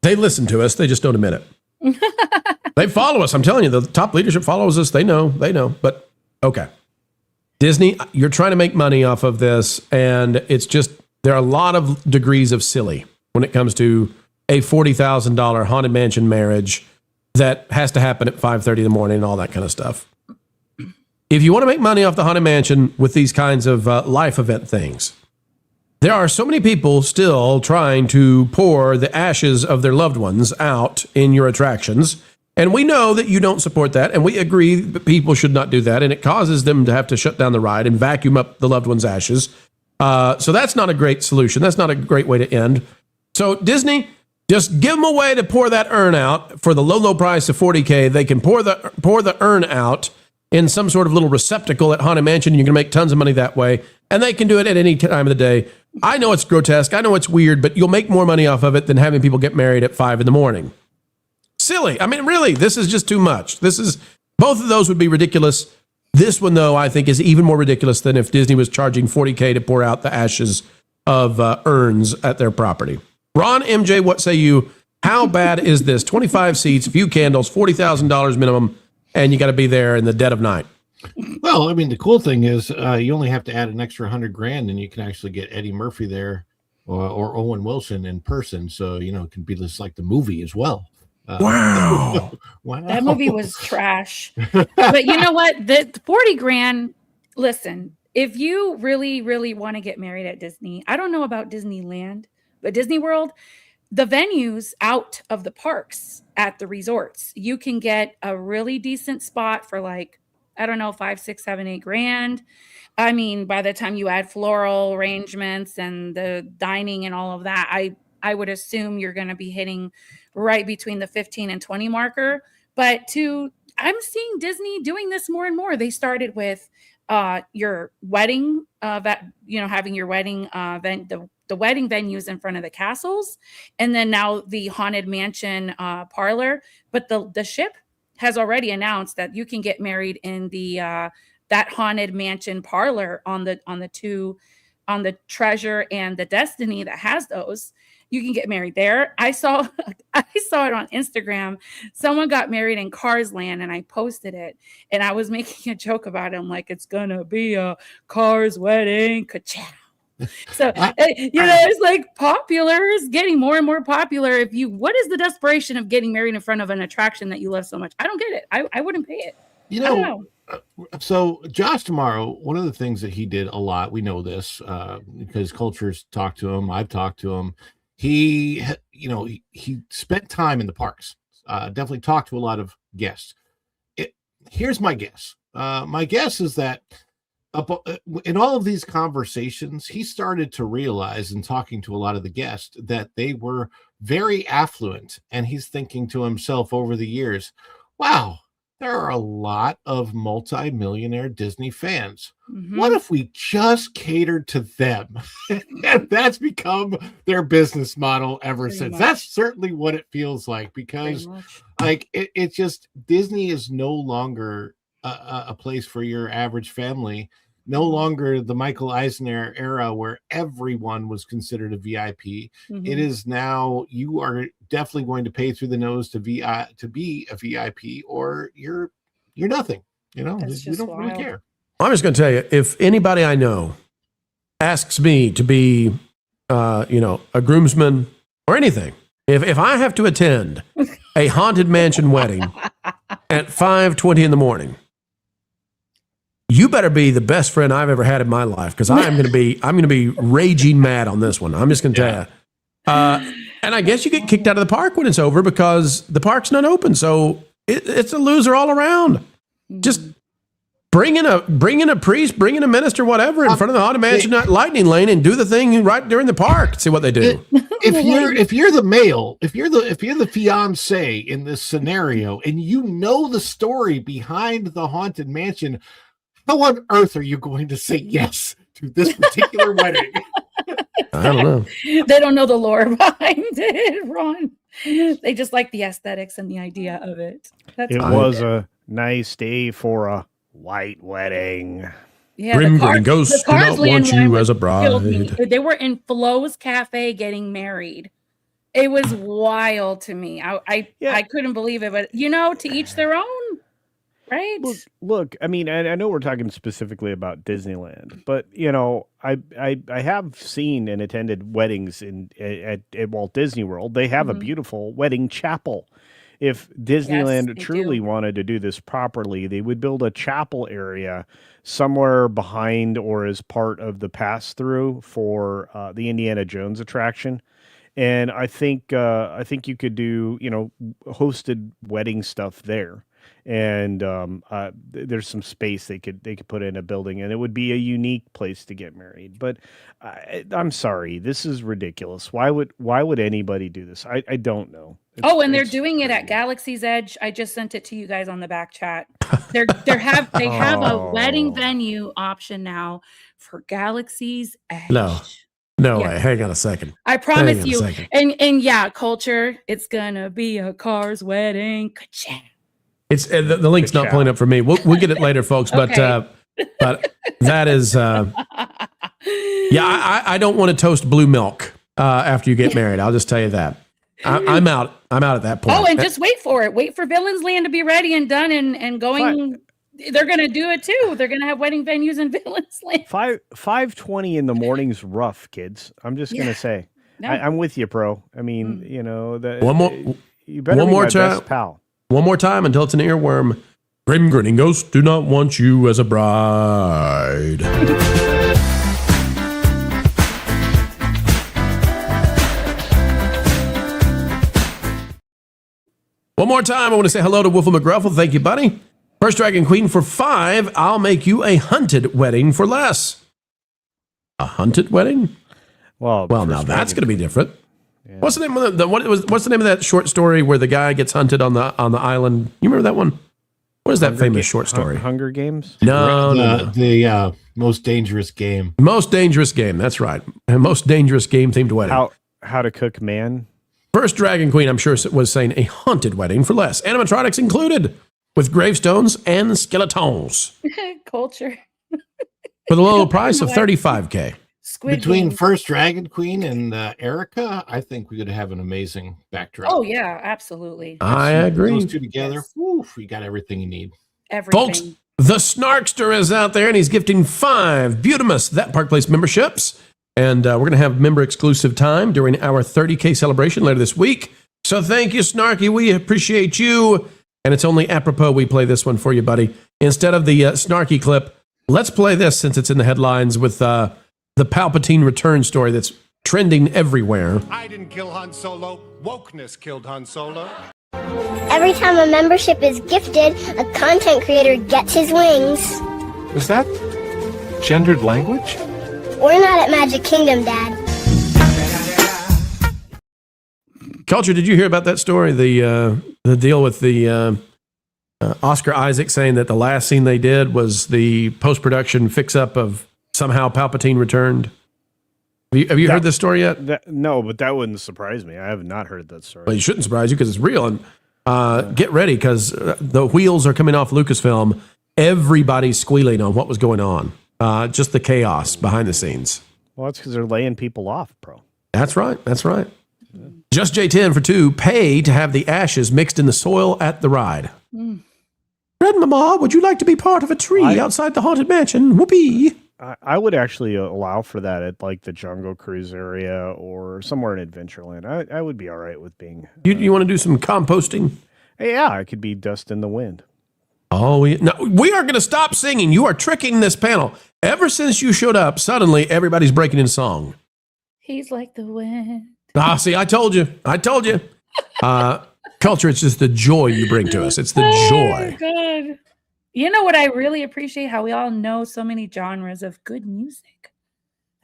They listen to us. They just don't admit it. They follow us. I'm telling you, the top leadership follows us. They know. But okay. Disney, you're trying to make money off of this, and it's just, there are a lot of degrees of silly when it comes to a $40,000 Haunted Mansion marriage that has to happen at 5:30 in the morning and all that kind of stuff. If you want to make money off the Haunted Mansion with these kinds of life event things, there are so many people still trying to pour the ashes of their loved ones out in your attractions. And we know that you don't support that, and we agree that people should not do that, and it causes them to have to shut down the ride and vacuum up the loved one's ashes. So that's not a great solution. That's not a great way to end. So Disney, just give them a way to pour that urn out for the low price of $40K. They can pour the urn out in some sort of little receptacle at Haunted Mansion. You can make tons of money that way, and they can do it at any time of the day. I know it's grotesque. I know it's weird, but you'll make more money off of it than having people get married at 5 in the morning. Silly. I mean, really, this is just too much. Both of those would be ridiculous. This one, though, I think is even more ridiculous than if Disney was charging $40K to pour out the ashes of urns at their property. Ron, MJ, what say you? How bad is this? 25 seats, few candles, $40,000 minimum, and you got to be there in the dead of night. Well, I mean, the cool thing is you only have to add an extra $100,000 and you can actually get Eddie Murphy there or Owen Wilson in person. So, it can be just like the movie as well. Wow. That movie was trash. But you know what? The $40,000, listen, if you really, really want to get married at Disney, I don't know about Disneyland, but Disney World, the venues out of the parks at the resorts, you can get a really decent spot for like, I don't know, $5, $6, $7, $8,000. I mean, by the time you add floral arrangements and the dining and all of that, I would assume you're going to be hitting right between the 15 and 20 marker. But I'm seeing Disney doing this more and more. They started with your wedding, having your wedding event, the wedding venues in front of the castles, and then now the Haunted Mansion parlor. But the ship has already announced that you can get married in the that Haunted Mansion parlor on the Treasure and the Destiny that has those. You can get married there. I saw it on Instagram. Someone got married in Cars Land, and I posted it. And I was making a joke about it. I'm like, it's gonna be a Cars wedding, ka-chow. So it's like popular. It's getting more and more popular. What is the desperation of getting married in front of an attraction that you love so much? I don't get it. I wouldn't pay it. I don't know. So Josh Tomorrow, one of the things that he did a lot, we know this because Culture's talked to him. I've talked to him. He spent time in the parks, definitely talked to a lot of guests. Here's my guess. My guess is that in all of these conversations, he started to realize, in talking to a lot of the guests, that they were very affluent. And he's thinking to himself over the years, wow, there are a lot of multi-millionaire Disney fans. What if we just catered to them? And that's become their business model ever since. That's certainly what it feels like, because like it just, Disney is no longer a place for your average family. No longer the Michael Eisner era where everyone was considered a VIP. It is now, you are definitely going to pay through the nose to be a VIP, or you're nothing. You know, we don't really care. I'm just going to tell you, if anybody I know asks me to be, a groomsman or anything, if I have to attend a haunted mansion wedding at 5:20 in the morning, you better be the best friend I've ever had in my life, because I'm going to be raging mad on this one. I'm just going to tell you. And I guess you get kicked out of the park when it's over, because the park's not open. So it's a loser all around. Just bring in a priest, bring in a minister, whatever, in front of the haunted mansion lightning lane, and do the thing right during the park. See what they do. If you're the male, if you're the fiance in this scenario, and you know the story behind the haunted mansion, how on earth are you going to say yes to this particular wedding? I don't know. They don't know the lore behind it, Ron. They just like the aesthetics and the idea of it. It was a nice day for a white wedding. Yeah, Grim Grinning Ghosts do not want you as a bride. They were in Flo's Cafe getting married. It was wild to me. I couldn't believe it, but to each their own. Right. Look, I mean, I know we're talking specifically about Disneyland, but I have seen and attended weddings at Walt Disney World. They have a beautiful wedding chapel. If Disneyland truly wanted to do this properly, they would build a chapel area somewhere behind or as part of the pass through for the Indiana Jones attraction. And I think you could do hosted wedding stuff there. And there's some space they could put in a building, and it would be a unique place to get married. But I'm sorry, this is ridiculous. Why would anybody do this? I don't know. And they're doing it at Galaxy's Edge. I just sent it to you guys on the back chat. They have a wedding venue option now for Galaxy's Edge. No way. Hang on a second. I promise you. And yeah, culture. It's gonna be a Cars wedding. Ka-chow. It's the link's not pulling up for me. We'll get it later, folks. But but that is I don't want to toast blue milk after you get married. I'll just tell you that. I'm out at that point. Oh, and just wait for it. Wait for Villains Land to be ready and done and going. They're going to do it too. They're going to have wedding venues in Villains Land. 5:20 in the morning's rough, kids. I'm just going to say. No. I'm with you, bro. I mean, one more time, best pal. One more time until it's an earworm. Grim Grinning Ghosts do not want you as a bride. One more time, I want to say hello to Wolfie McGruffle. Thank you, buddy. First Dragon Queen for 5. I'll make you a hunted wedding for less. A hunted wedding? Well, now that's going to be different. Yeah. What's the name of what's the name of that short story where the guy gets hunted on the island? You remember that one? What is that famous short story? Hunger Games? No. The Most Dangerous Game. Most Dangerous Game. That's right. Most Dangerous Game themed wedding. How to Cook Man. First Dragon Queen, I'm sure was saying a haunted wedding for less. Animatronics included, with gravestones and skeletons. Culture. For the low price of $35,000. Between First Dragon Queen and Erica, I think we could have an amazing backdrop. Oh, yeah, absolutely. I agree. Those two together, you got everything you need. Everything. Folks, the Snarkster is out there, and he's gifting 5 Beautimus That Park Place memberships. And we're going to have member-exclusive time during our 30K celebration later this week. So thank you, Snarky. We appreciate you. And it's only apropos we play this one for you, buddy. Instead of the Snarky clip, let's play this since it's in the headlines with the Palpatine return story that's trending everywhere. I didn't kill Han Solo. Wokeness killed Han Solo. Every time a membership is gifted, a content creator gets his wings. Is that Gendered language? We're not at Magic Kingdom, Dad. Culture, did you hear about that story? The deal with the Oscar Isaac saying that the last scene they did was the post-production fix-up of somehow Palpatine returned. Have you heard this story yet? No, but that wouldn't surprise me. I have not heard that story. Well, it shouldn't surprise you because it's real. And get ready because the wheels are coming off Lucasfilm. Everybody's squealing on what was going on. Just the chaos behind the scenes. Well, that's because they're laying people off, bro. That's right. That's right. Just J10 for 2. Pay to have the ashes mixed in the soil at the ride. Grandmama, would you like to be part of a tree outside the Haunted Mansion? Whoopee. I would actually allow for that at like the Jungle Cruise area or somewhere in Adventureland. I would be all right with being. You want to do some composting? Yeah, it could be dust in the wind. Oh, we are going to stop singing. You are tricking this panel. Ever since you showed up, suddenly everybody's breaking in song. He's like the wind. See, I told you. Culture, it's just the joy you bring to us. It's the joy. God. You know what I really appreciate? How we all know so many genres of good music.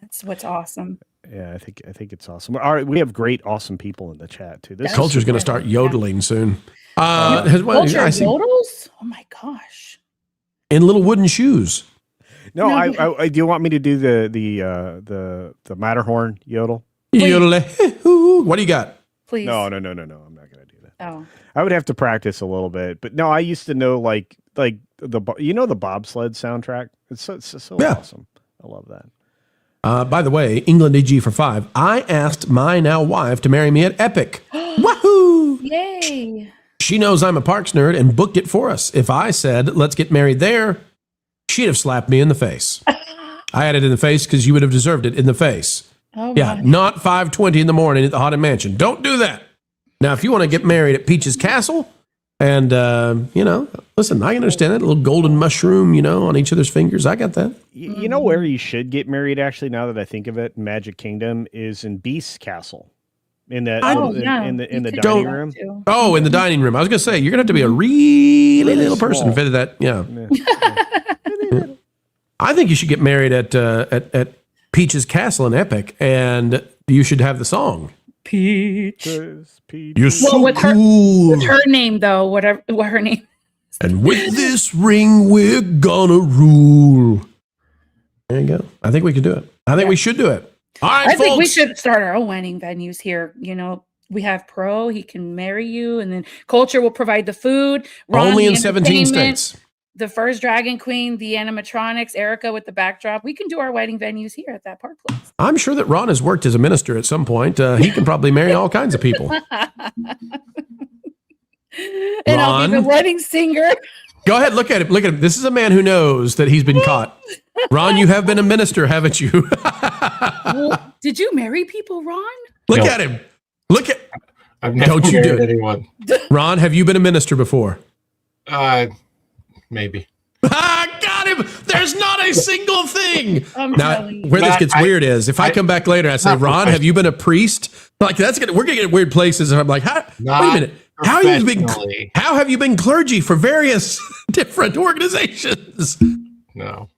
That's what's awesome. Yeah, I think it's awesome. All right, we have great, awesome people in the chat too. This Culture's going to start yodeling soon. Culture yodels? Oh my gosh! In little wooden shoes. No, I do you want me to do the Matterhorn yodel? Yodel. What do you got? Please. No. I'm not going to do that. Oh. I would have to practice a little bit, but no, I used to know like the bobsled soundtrack. It's so awesome. I love that. By the way, England AG for 5. I asked my now wife to marry me at Epic. Wahoo! Yay! She knows I'm a parks nerd and booked it for us. If I said, let's get married there, she'd have slapped me in the face. I had it in the face because you would have deserved it in the face. Oh yeah, not 5:20 in the morning at the Haunted Mansion. Don't do that. Now, if you want to get married at Peach's Castle, and, listen, I can understand that. A little golden mushroom, on each other's fingers. I got that. You know where you should get married, actually, now that I think of it, Magic Kingdom, is in Beast's Castle. In the dining room. Oh, in the dining room. I was going to say, you're going to have to be a really little person to fit that. Yeah. I think you should get married at Peach's Castle in Epic, and you should have the song. Peach. You're so cool. With her name, though, what her name is. And with this ring, we're gonna rule. There you go. I think we can do it. I think we should do it. All right, I think we folks. should start our own wedding venues here. We have Pro. He can marry you, and then Culture will provide the food. Ron, Only the in 17 states. The first Dragon Queen, the animatronics, Erica with the backdrop. We can do our wedding venues here at that park place. I'm sure that Ron has worked as a minister at some point. He can probably marry all kinds of people. And I'll be the wedding singer. Go ahead, look at him. Look at him. This is a man who knows that he's been caught. Ron, you have been a minister, haven't you? Well, did you marry people, Ron? Look at him. Look at. I've never married anyone. Ron, have you been a minister before? Maybe. Got him. There's not a single thing. Now, telling you. where this gets weird is if I come back later, I say, Ron, have you been a priest? Like we're gonna get weird places. And I'm like, wait a minute. How have you been clergy for various different organizations? No.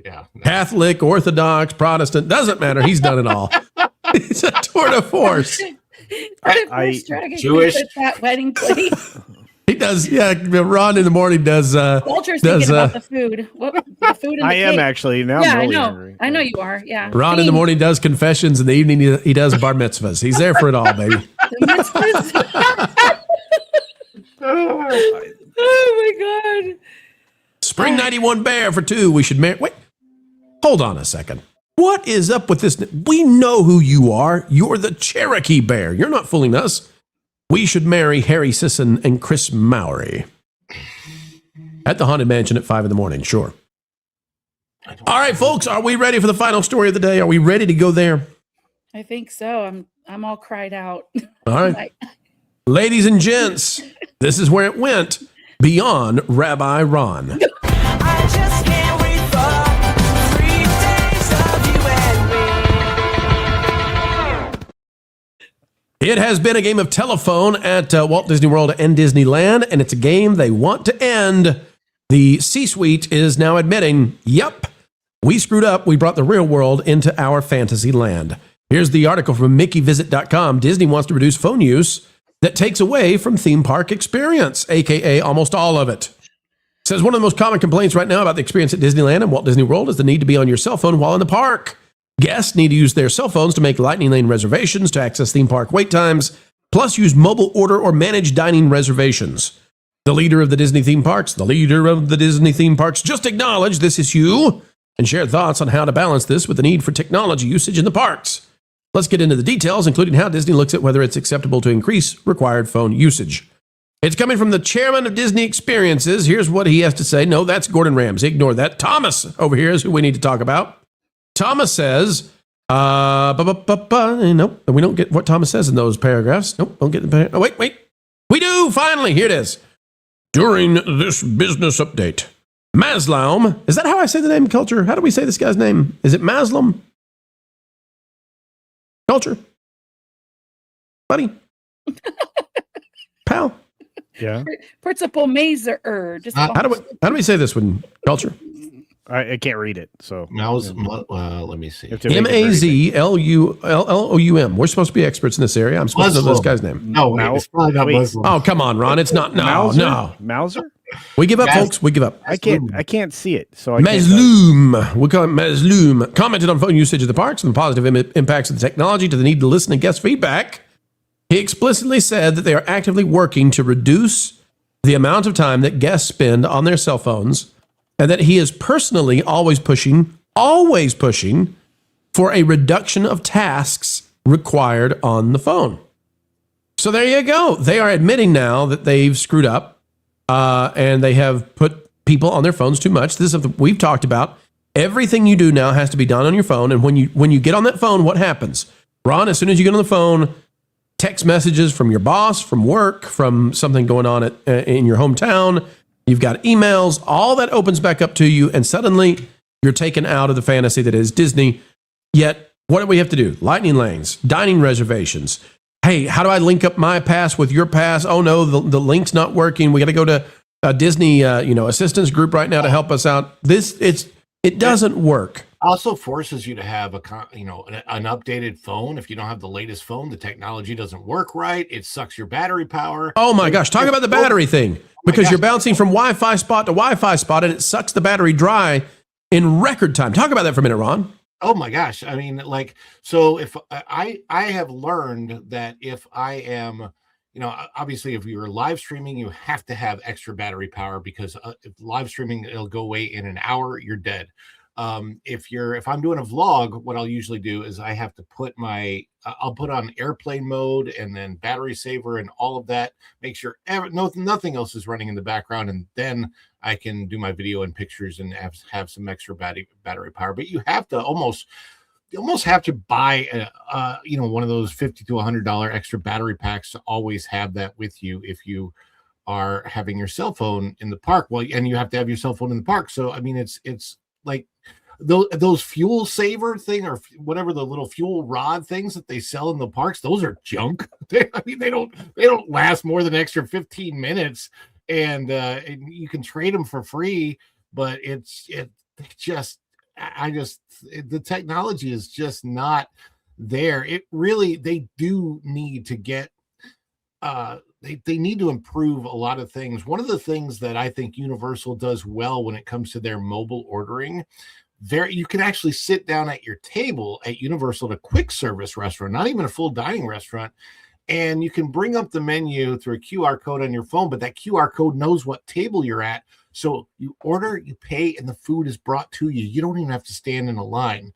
Yeah. No. Catholic, Orthodox, Protestant, doesn't matter. He's done it all. He's a tour de force. Jewish. That wedding place. He does, yeah. Ron in the morning does. Culture's thinking about the food. The food and the I am cake. actually now. Yeah, I'm really I know. hungry. I know you are. Yeah. Ron in the morning does confessions. In the evening, he does bar mitzvahs. He's there for it all, baby. Oh my God. Spring 91 Bear for 2. We should marry. Wait, hold on a second. What is up with this? We know who you are. You're the Cherokee Bear. You're not fooling us. We should marry Harry Sisson and Chris Mowry at the Haunted Mansion at 5 in the morning. Sure. All right, folks, are we ready for the final story of the day? Are we ready to go there? I think so. I'm all cried out. All right. Ladies and gents, this is where it went beyond Rabbi Ron. I just can't wait for 3 days of you and me. It has been a game of telephone at Walt Disney World and Disneyland, and it's a game they want to end. The C-suite is now admitting, yep, We screwed up. We brought the real world into our fantasy land. Here's the article from MickeyVisit.com. Disney wants to reduce phone use that takes away from theme park experience, aka almost all of it. It says one of the most common complaints right now about the experience at Disneyland and Walt Disney World is the need to be on your cell phone while in the park. Guests need to use their cell phones to make Lightning Lane reservations, to access theme park wait times, plus use mobile order or manage dining reservations. The leader of the Disney theme parks, just acknowledge this issue and share thoughts on how to balance this with the need for technology usage in the parks. Let's get into the details, including how Disney looks at whether it's acceptable to increase required phone usage. It's coming from the chairman of Disney Experiences. Here's what he has to say. No, that's Gordon Ramsay. Ignore that. Thomas over here is who we need to talk about. Thomas says, nope, we don't get what Thomas says in those paragraphs. Nope, don't get the wait. We do, finally. Here it is. During this business update, Maslaum, is that how I say the name, Culture? How do we say this guy's name? Is it Maslaum? Culture? Buddy? Pal? Yeah. Principal Mazer. Just How do we say this one, Culture? I can't read it, so let me see. Mazlullum. We're supposed to be experts in this area. I'm supposed to know this guy's name. No, it's probably not Muslim. Oh, come on, Ron. It's not. No. Mauser? We give up, folks. We give up. I can't see it. So Mazlullum. We call it Mazlullum. Commented on phone usage of the parks and the positive impacts of the technology to the need to listen to guest feedback. He explicitly said that they are actively working to reduce the amount of time that guests spend on their cell phones, and that he is personally always pushing for a reduction of tasks required on the phone. So there you go. They are admitting now that they've screwed up, and they have put people on their phones too much. This is we've talked about. Everything you do now has to be done on your phone, and when you get on that phone, what happens? Ron, as soon as you get on the phone, text messages from your boss, from work, from something going on in your hometown, you've got emails, all that opens back up to you, and suddenly you're taken out of the fantasy that is Disney. Yet, what do we have to do? Lightning lanes, dining reservations. Hey, how do I link up my pass with your pass? Oh no, the link's not working. We got to go to a Disney assistance group right now to help us out. It doesn't work. Also forces you to have an updated phone. If you don't have the latest phone, the technology doesn't work right. It sucks your battery power. Oh my gosh, talk about the battery thing. Because you're bouncing from Wi-Fi spot to Wi-Fi spot, and it sucks the battery dry in record time. Talk about that for a minute, Ron. Oh my gosh. I mean, so if I have learned that if I am, obviously if you're live streaming, you have to have extra battery power, because if live streaming, it'll go away in an hour, you're dead. If I'm doing a vlog, what I'll usually do is I have to put I'll put on airplane mode and then battery saver and all of that, make sure nothing else is running in the background, and then I can do my video and pictures and have some extra battery power. But you almost have to buy one of those $50 to $100 extra battery packs to always have that with you if you are having your cell phone in the park. Well, and you have to have your cell phone in the park. So I mean, it's like those fuel saver thing, or whatever, the little fuel rod things that they sell in the parks, those are junk. They don't last more than an extra 15 minutes, and you can trade them for free, but the technology is just not there. They do need to get they need to improve a lot of things. One of the things that I think Universal does well when it comes to their mobile ordering, you can actually sit down at your table at Universal, at a quick service restaurant, not even a full dining restaurant, and you can bring up the menu through a QR code on your phone, but that QR code knows what table you're at. So you order, you pay, and the food is brought to you. You don't even have to stand in a line.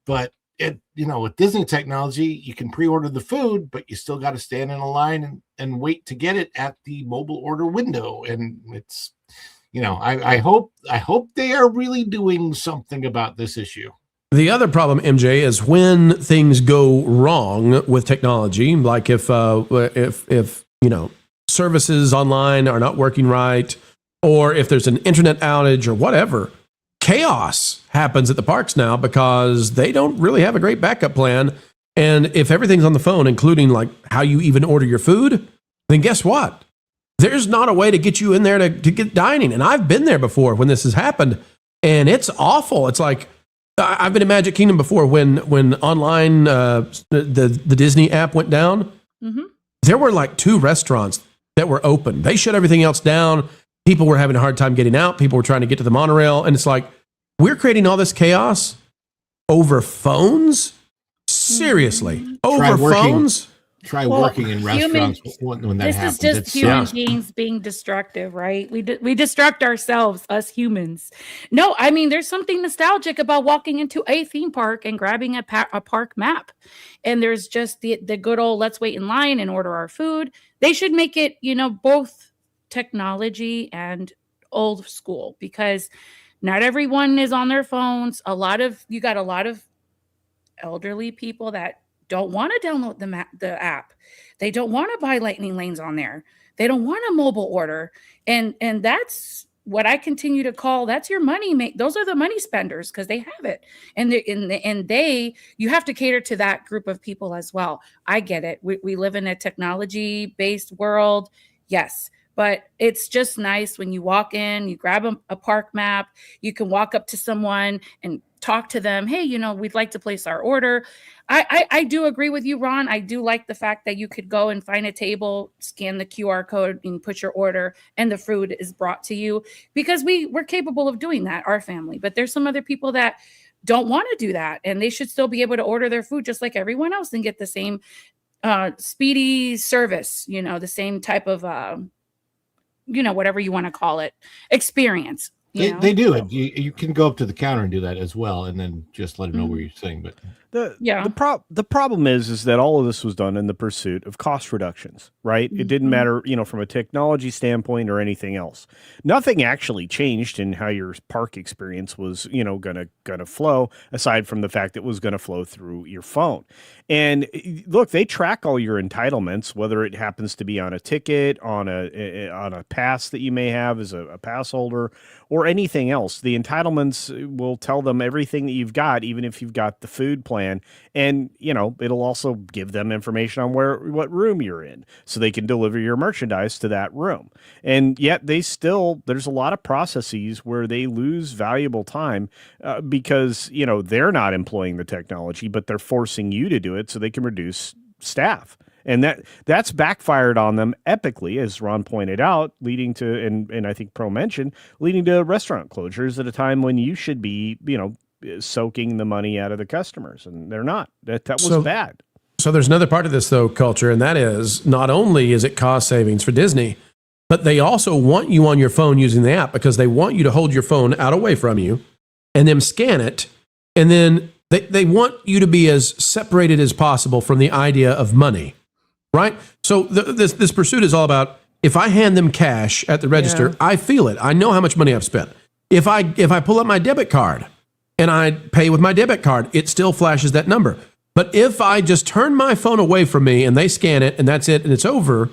But with Disney technology, you can pre-order the food, but you still got to stand in a line and wait to get it at the mobile order window. And it's, I hope they are really doing something about this issue. The other problem, MJ, is when things go wrong with technology, like if services online are not working right, or if there's an internet outage or whatever, chaos happens at the parks now because they don't really have a great backup plan. And if everything's on the phone, including like how you even order your food, then guess what? There's not a way to get you in there to get dining. And I've been there before when this has happened, and it's awful. It's like, I've been in Magic Kingdom before when online the Disney app went down. Mm-hmm. There were like 2 restaurants that were open. They shut everything else down. People were having a hard time getting out. People were trying to get to the monorail, and it's like we're creating all this chaos over phones. Seriously, over phones. Try working in restaurants when that happens. This is just human beings being destructive, right? We destruct ourselves, us humans. No, I mean, there's something nostalgic about walking into a theme park and grabbing a park map. And there's just the good old let's wait in line and order our food. They should make it, both technology and old school, because not everyone is on their phones. You got a lot of elderly people that don't want to download the app. They don't want to buy lightning lanes on there. They don't want a mobile order. And that's what I continue to call, that's your money. Those are the money spenders, because they have it. And you have to cater to that group of people as well. I get it. We live in a technology-based world. Yes. But it's just nice when you walk in, you grab a park map, you can walk up to someone and talk to them. Hey, we'd like to place our order. I do agree with you, Ron. I do like the fact that you could go and find a table, scan the QR code, and put your order, and the food is brought to you, because we're capable of doing that, our family. But there's some other people that don't want to do that, and they should still be able to order their food just like everyone else and get the same speedy service, the same type of whatever you want to call it, experience. They do it. You can go up to the counter and do that as well, and then just let them know where you're sitting. But the problem is that all of this was done in the pursuit of cost reductions, right? It didn't matter, from a technology standpoint or anything else. Nothing actually changed in how your park experience was, gonna flow, aside from the fact it was gonna flow through your phone. And look, they track all your entitlements, whether it happens to be on a ticket, on a pass that you may have as a pass holder, or anything else. The entitlements will tell them everything that you've got, even if you've got the food plan. And, it'll also give them information on what room you're in, so they can deliver your merchandise to that room. And yet there's a lot of processes where they lose valuable time because, they're not employing the technology, but they're forcing you to do it so they can reduce staff. And that's backfired on them epically, as Ron pointed out, leading to, and I think Pro mentioned, leading to restaurant closures at a time when you should be, soaking the money out of the customers, and they're not. That was bad. So there's another part of this, though, Culture, and that is not only is it cost savings for Disney, but they also want you on your phone using the app, because they want you to hold your phone out away from you and then scan it, and then they want you to be as separated as possible from the idea of money. Right? So this pursuit is all about, if I hand them cash at the register, I feel it. I know how much money I've spent. If I pull up my debit card and I pay with my debit card, it still flashes that number. But if I just turn my phone away from me and they scan it and that's it and it's over,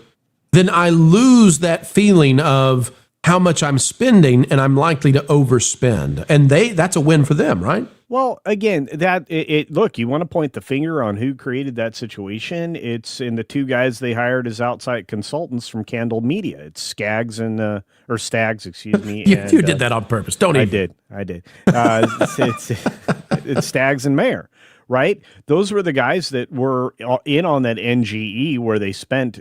then I lose that feeling of how much I'm spending, and I'm likely to overspend. And that's a win for them, right? Well, again, look, you want to point the finger on who created that situation. It's in the 2 guys they hired as outside consultants from Candle Media. It's Skaggs or Staggs, excuse me. You did that on purpose, don't you? I did. It's Staggs and Mayer. Right? Those were the guys that were in on that NGE, where they spent,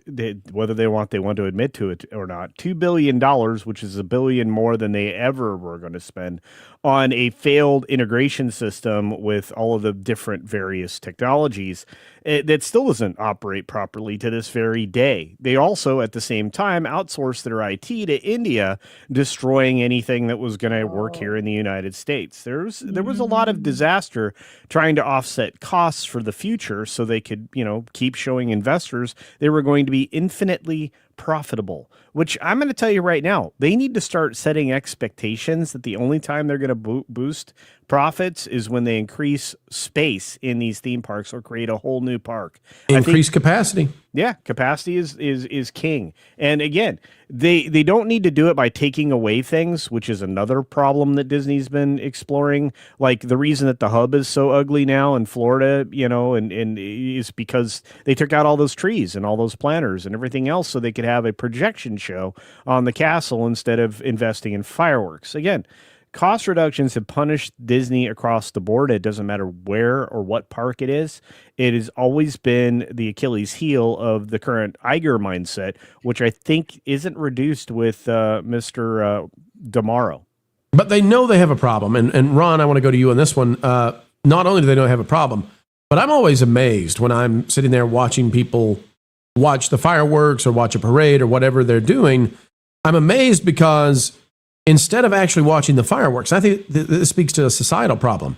whether they want to admit to it or not, $2 billion, which is $1 billion more than they ever were going to spend on a failed integration system with all of the different various technologies that still doesn't operate properly to this very day. They also, at the same time, outsourced their IT to India, destroying anything that was going to work here in the United States. There was a lot of disaster trying to offset costs for the future, so they could, keep showing investors they were going to be infinitely profitable, which I'm going to tell you right now, they need to start setting expectations that the only time they're going to boost profits is when they increase space in these theme parks or create a whole new park. Increase capacity. Yeah, capacity is king. And again, they don't need to do it by taking away things, which is another problem that Disney's been exploring. Like the reason that the hub is so ugly now in Florida, and is because they took out all those trees and all those planters and everything else so they could have a projection show on the castle instead of investing in fireworks. Again, cost reductions have punished Disney across the board. It doesn't matter where or what park it is. It has always been the Achilles heel of the current Iger mindset, which I think isn't reduced with Mr. Damaro. But they know they have a problem. And Ron, I want to go to you on this one. Not only do they know they have a problem, but I'm always amazed when I'm sitting there watching people watch the fireworks or watch a parade or whatever they're doing. I'm amazed because instead of actually watching the fireworks, I think this speaks to a societal problem.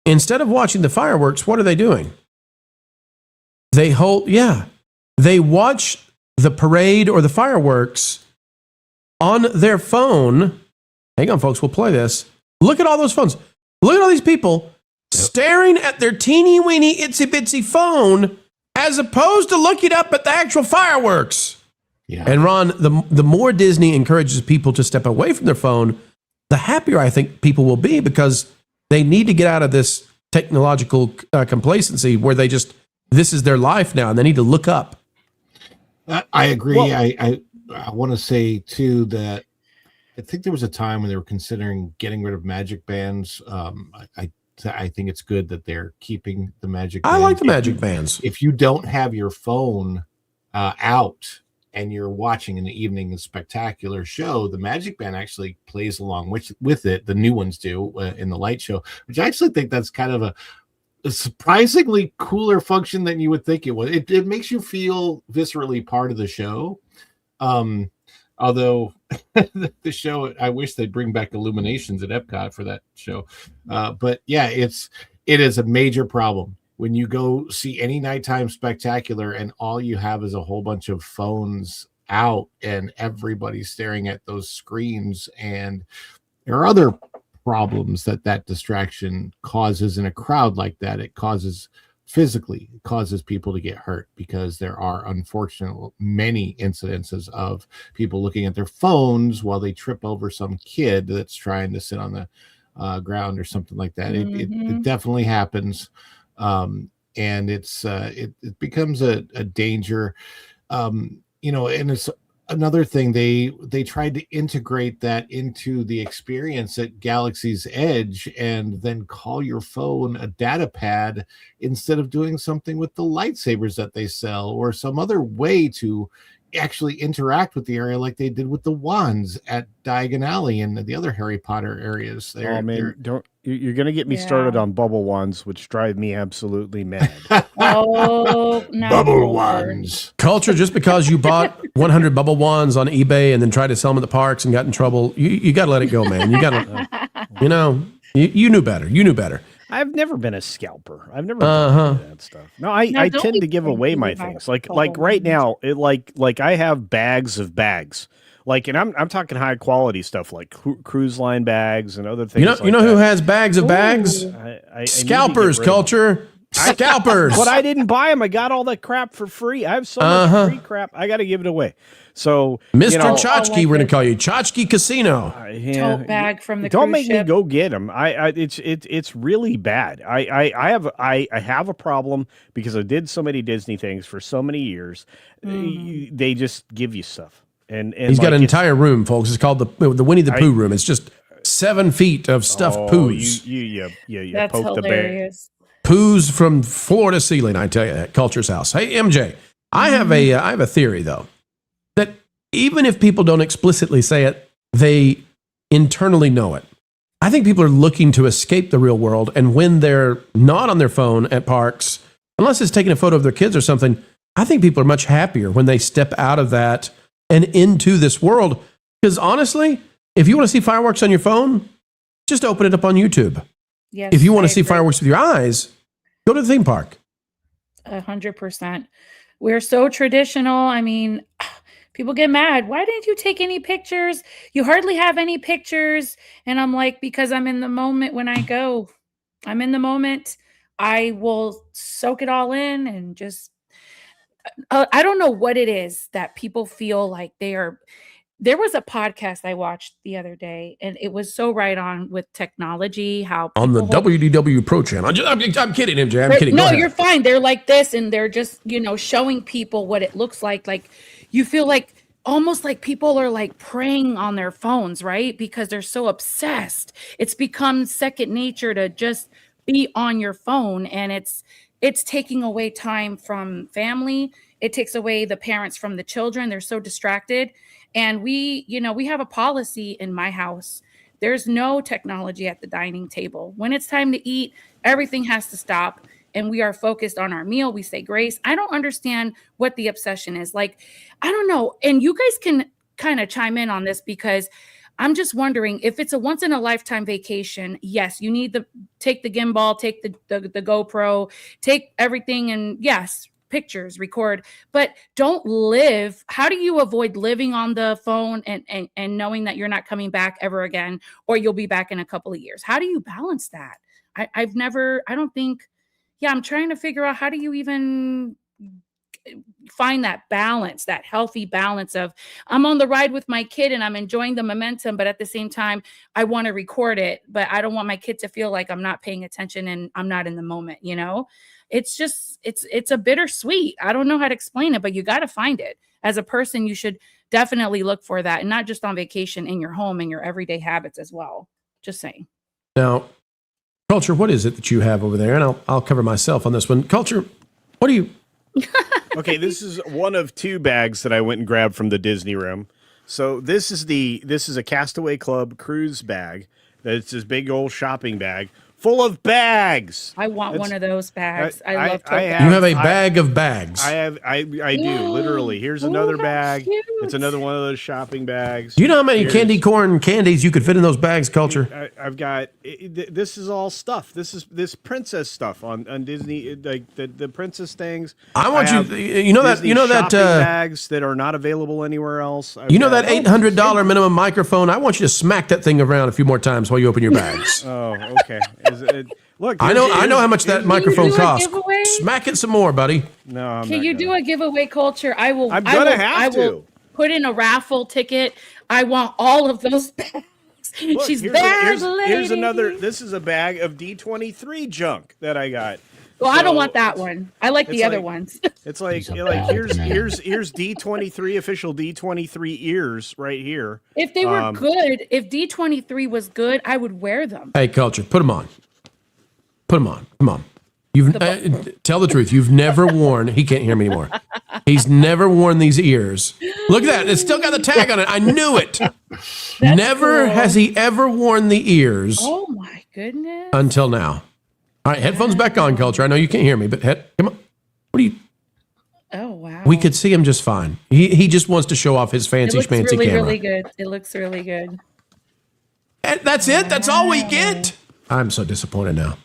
Instead of watching the fireworks, what are they doing? They watch the parade or the fireworks on their phone. Hang on, folks, we'll play this. Look at all those phones. Look at all these people staring at their teeny weeny itsy bitsy phone as opposed to looking up at the actual fireworks. Yeah. And Ron, the more Disney encourages people to step away from their phone, the happier I think people will be, because they need to get out of this technological complacency where this is their life now and they need to look up. I agree. Well, I want to say too that I think there was a time when they were considering getting rid of magic bands. I think it's good that they're keeping the magic bands. I like the magic bands. If you don't have your phone out and you're watching an evening spectacular show, the magic band actually plays along with it. The new ones do in the light show, which I actually think that's kind of a surprisingly cooler function than you would think it would. It makes you feel viscerally part of the show. Although the show, I wish they'd bring back Illuminations at Epcot for that show. But yeah, it is a major problem when you go see any nighttime spectacular and all you have is a whole bunch of phones out and everybody's staring at those screens. And there are other problems that distraction causes in a crowd like that. It causes people to get hurt, because there are unfortunately many incidences of people looking at their phones while they trip over some kid that's trying to sit on the ground or something like that. It definitely happens. And it becomes a danger, and it's another thing. They tried to integrate that into the experience at Galaxy's Edge and then call your phone a data pad instead of doing something with the lightsabers that they sell or some other way to actually interact with the area like they did with the wands at Diagon Alley and the other Harry Potter areas. You're going to get me started on bubble wands, which drive me absolutely mad. Oh, no. Bubble wands. Culture, just because you bought 100 bubble wands on eBay and then tried to sell them at the parks and got in trouble, you got to let it go, man. You got to, you knew better. You knew better. I've never been a scalper. I've never done that stuff. No, I tend to give away my things. Like right now, like I have bags of bags. Like, and I'm talking high quality stuff like cruise line bags and other things. You know who has bags of bags? Scalpers, Culture. Scalpers. But I didn't buy them. I got all that crap for free. I have so much free crap. I got to give it away. So, Mr. Tchotchke, we're going to call you Tchotchke Casino. Tote bag from the Don't cruise make ship. me go get them. It's really bad. I have a problem because I did so many Disney things for so many years. They just give you stuff. And he's got an entire room, folks. It's called the Winnie the Pooh room. It's just 7 feet of stuffed poos. You That's poke hilarious. the bear. Poos from floor to ceiling, I tell you, at Culture's house. Hey, MJ, I have a theory, though, that even if people don't explicitly say it, they internally know it. I think people are looking to escape the real world, and when they're not on their phone at parks, unless it's taking a photo of their kids or something, I think people are much happier when they step out of that and into this world. Because honestly, if you want to see fireworks on your phone, just open it up on YouTube. Yes, if you want to see fireworks with your eyes, go to the theme park. 100%. We're so traditional. I mean, people get mad. Why didn't you take any pictures? You hardly have any pictures. And I'm like, because I'm in the moment when I go. I'm in the moment. I will soak it all in and just, I don't know what it is that people feel like they are. There was a podcast I watched the other day, and it was so right on with technology. How on the WDW Pro channel. I'm kidding, MJ. I'm kidding. No, you're fine. They're like this, and they're just showing people what it looks like. Like you feel like almost like people are like preying on their phones, right? Because they're so obsessed. It's become second nature to just be on your phone, and it's taking away time from family. It takes away the parents from the children. They're so distracted. And we have a policy in my house. There's no technology at the dining table. When it's time to eat, everything has to stop, and we are focused on our meal. We say grace. I don't understand what the obsession is. Like, I don't know. And you guys can kind of chime in on this, because I'm just wondering if it's a once in a lifetime vacation. Yes, you need to take the gimbal, take the GoPro, take everything, and yes, pictures, record, but don't live. How do you avoid living on the phone and knowing that you're not coming back ever again, or you'll be back in a couple of years? How do you balance that? I'm trying to figure out, how do you even find that balance, that healthy balance of, I'm on the ride with my kid and I'm enjoying the momentum, but at the same time, I want to record it, but I don't want my kid to feel like I'm not paying attention and I'm not in the moment, It's just, it's a bittersweet. I don't know how to explain it, but you got to find it. As a person, you should definitely look for that, and not just on vacation, in your home and your everyday habits as well. Just saying. Now, Culture, what is it that you have over there? And I'll cover myself on this one. Culture, what do you... Okay, this is one of two bags that I went and grabbed from the Disney room. So this is a Castaway Club cruise bag. It's this big old shopping bag full of bags. I want one of those bags. I love tote bags. You have a bag of bags. I do, literally. Here's another bag. Cute. It's another one of those shopping bags. Do you know how many candy corn candies you could fit in those bags, Culture? I've got, this is all stuff. This princess stuff on Disney, like the princess things. I want that bags that are not available anywhere else. That $800 minimum microphone? I want you to smack that thing around a few more times while you open your bags. Oh, okay. Look, I know how much that microphone costs. Smack it some more, buddy. No, Can you do a giveaway, Culture? I will. I'm gonna have to. I will put in a raffle ticket. I want all of those bags. Look, She's bad lady. Here's another. This is a bag of D23 junk that I got. Well, I don't want that one. I like the other ones. It's like here's D23 official D23 ears right here. If they were good, if D23 was good, I would wear them. Hey, Culture, put them on. Put them on. Come on. Tell the truth. You've never worn. He can't hear me anymore. He's never worn these ears. Look at that. It's still got the tag on it. I knew it. Never has he ever worn the ears. Oh my goodness. Until now. All right, headphones back on, Culture. I know you can't hear me, but come on. What are you? Oh wow. We could see him just fine. He just wants to show off his fancy schmancy really, camera. really good. It looks really good. And that's it. That's all we get. I'm so disappointed now.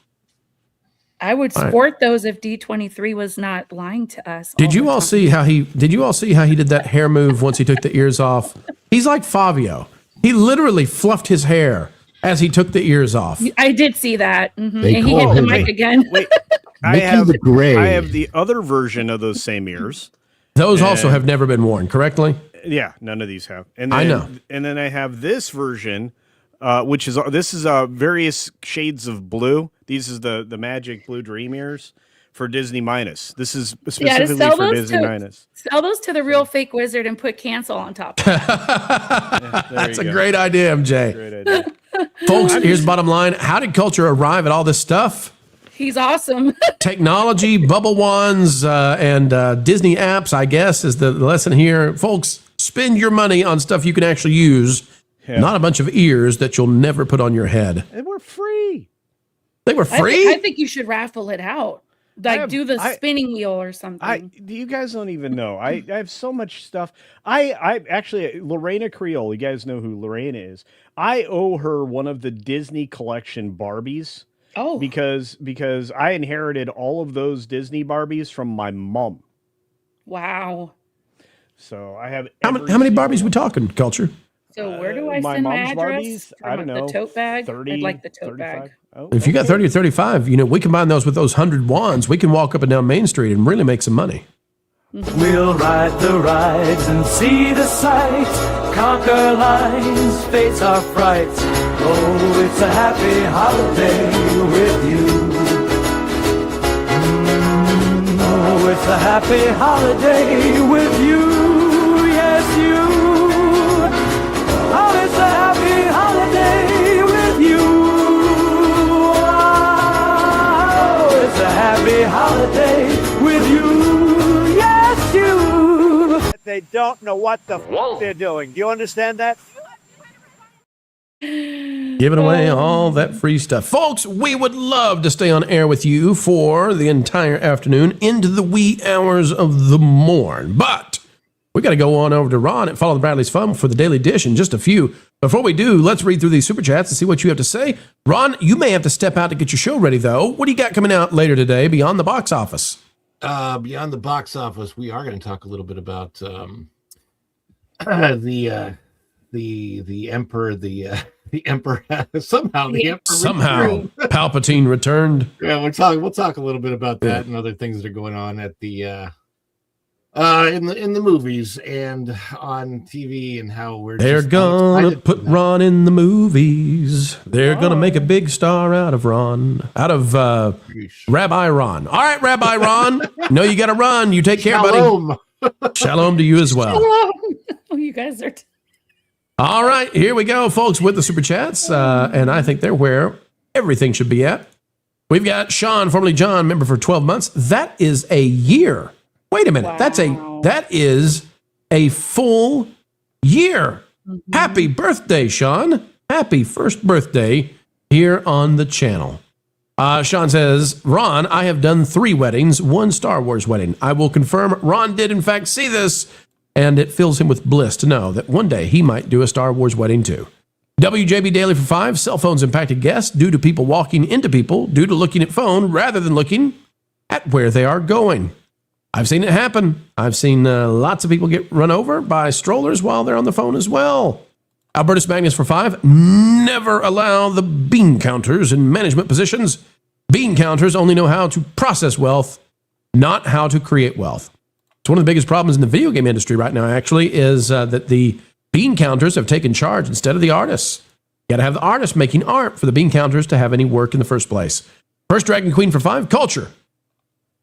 I would sport those if D23 was not lying to us. Did you all see how he did that hair move once he took the ears off? He's like Fabio. He literally fluffed his hair as he took the ears off. I did see that. Mm-hmm. And he hit the mic again. Wait, I have the other version of those same ears. Those also have never been worn, correctly? Yeah, none of these have. And then, I know. And then I have this version, which is various shades of blue. These is the Magic Blue Dream ears for Disney Minus. This is specifically for Disney Minus. Sell those to the real fake wizard and put cancel on top. That's a great idea, MJ. Great idea. Folks, here's the bottom line. How did Culture arrive at all this stuff? He's awesome. Technology, bubble wands, and Disney apps, I guess, is the lesson here. Folks, spend your money on stuff you can actually use, not a bunch of ears that you'll never put on your head. They were free. They were free? I think you should raffle it out. Like do the spinning wheel or something. You guys don't even know. I have so much stuff. I actually, Lorena Creole, you guys know who Lorena is. I owe her one of the Disney collection Barbies. Oh. Because I inherited all of those Disney Barbies from my mom. Wow. So I have how many Barbies we talking, Culture? So where do I send my address? Barbies, I don't know. The tote bag? 30, I'd like the tote 35. bag. Oh, if you got 30 or 35, we combine those with those 100 wands. We can walk up and down Main Street and really make some money. We'll ride the rides and see the sights, conquer lines, face our frights. Oh, it's a happy holiday with you. Oh, it's a happy holiday with you. Yes, you. they don't know what the they're doing. Do you understand that? Giving away all that free stuff. Folks, we would love to stay on air with you for the entire afternoon into the wee hours of the morn. But we got to go on over to Ron at Follow the Bradley's Fun for the Daily Dish in just a few. Before we do, let's read through these super chats and see what you have to say. Ron, you may have to step out to get your show ready, though. What do you got coming out later today beyond the box office? Beyond the box office, we are going to talk a little bit about the emperor, the emperor somehow Palpatine returned. Yeah, we'll talk a little bit about that and other things that are going on at the in the movies and on TV and how they're gonna put Ron in the movies. They're gonna make a big star out of Ron, Rabbi Ron. All right, Rabbi Ron. No, you got to run. You take care, Shalom. buddy. Shalom to you as well. Oh, you guys are. All right, here we go, folks, with the super chats, and I think they're where everything should be at. We've got Sean, formerly John, member for 12 months. That is a year. Wait a minute. Wow. That is a full year. Happy birthday, Sean. Happy first birthday here on the channel. Sean says, Ron, I have done 3 weddings, 1 Star Wars wedding. I will confirm Ron did in fact see this, and it fills him with bliss to know that one day he might do a Star Wars wedding too. WJB Daily for 5, cell phones impacted guests due to people walking into people due to looking at phone rather than looking at where they are going. I've seen it happen. I've seen lots of people get run over by strollers while they're on the phone as well. Albertus Magnus for 5, never allow the bean counters in management positions. Bean counters only know how to process wealth, not how to create wealth. It's one of the biggest problems in the video game industry right now, actually, is that the bean counters have taken charge instead of the artists. You got to have the artists making art for the bean counters to have any work in the first place. First Dragon Queen for 5, culture.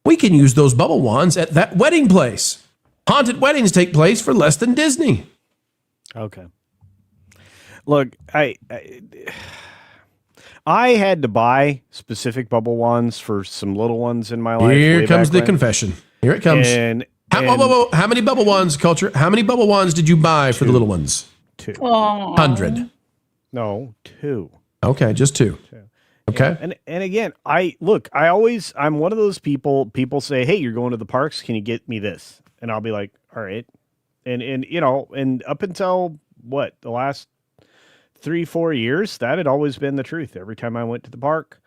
We can use those bubble wands at that wedding place. Haunted weddings take place for less than Disney. Okay. Look, I had to buy specific bubble wands for some little ones in my life. Here comes the confession. Here it comes. How many bubble wands, culture? How many bubble wands did you buy for the little ones? 2. 100. No, 2. Okay, just 2. Okay. Yeah, and again, I'm one of those people say, hey, you're going to the parks. Can you get me this? And I'll be like, all right. And up until the last 3-4 years, that had always been the truth. Every time I went to the park,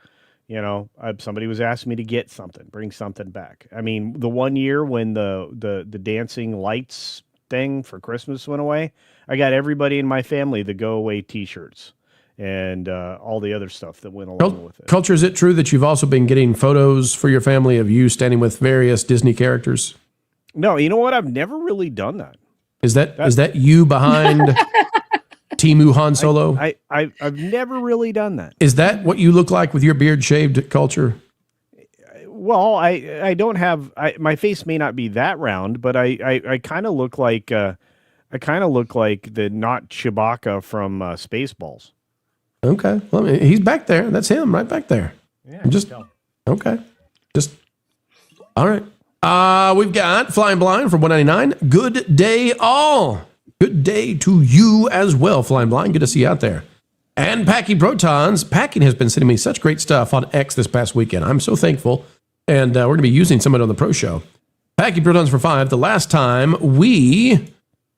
somebody was asking me to get something, bring something back. I mean, the one year when the dancing lights thing for Christmas went away, I got everybody in my family the go away T-shirts. And all the other stuff that went along with it. Culture, is it true that you've also been getting photos for your family of you standing with various Disney characters? No, you know what? I've never really done that. Is that you behind Temu Han Solo? I've never really done that. Is that what you look like with your beard shaved, Culture? Well, I don't have my face may not be that round, but I kind of look like the not Chewbacca from Spaceballs. Okay. Well, I mean, he's back there. That's him right back there. Yeah. Okay. All right. We've got Flying Blind from 199. Good day, all. Good day to you as well, Flying Blind. Good to see you out there. And Packing Protons. Packing has been sending me such great stuff on X this past weekend. I'm so thankful. And we're going to be using some of it on the Pro Show. Packing Protons for 5. The last time we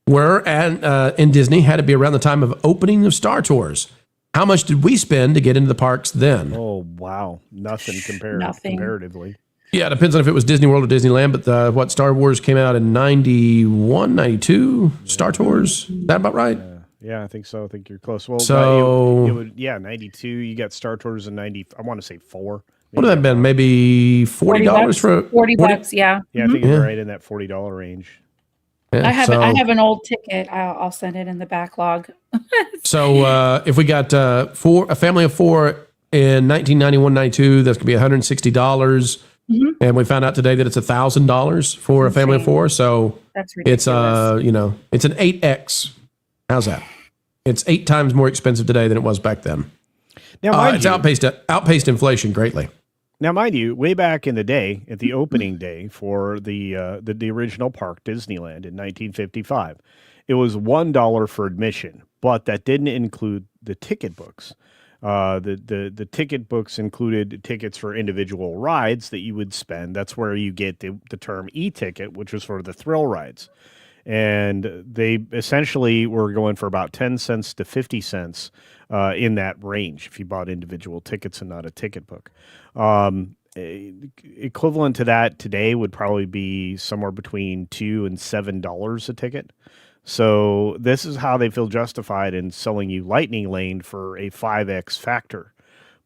were in Disney had to be around the time of opening of Star Tours. How much did we spend to get into the parks then? Oh, wow. Nothing comparatively. Yeah, it depends on if it was Disney World or Disneyland, but Star Wars came out in 91, 92? Star Tours? Is that about right? Yeah, I think so. I think you're close. Well, so, it would 92. You got Star Tours in 90. I want to say 4. What would that have been? Maybe $40 for $40, yeah. Yeah, I think you're right in that $40 range. Yeah, I have an old ticket. I'll send it in the backlog. So if we got a family of 4 in 1991, 92, that's going to be $160. Mm-hmm. And we found out today that it's $1,000 for a family of 4. So that's ridiculous. It's an 8X. How's that? It's 8 times more expensive today than it was back then. Now, it's outpaced inflation greatly. Now, mind you, way back in the day, at the opening day for the original park, Disneyland, in 1955, it was $1 for admission, but that didn't include the ticket books. The ticket books included tickets for individual rides that you would spend. That's where you get the term e-ticket, which was for the thrill rides. And they essentially were going for about 10 cents to 50 cents in that range if you bought individual tickets and not a ticket book. Equivalent to that today would probably be somewhere between $2 and $7 a ticket. So this is how they feel justified in selling you Lightning Lane for a 5x factor.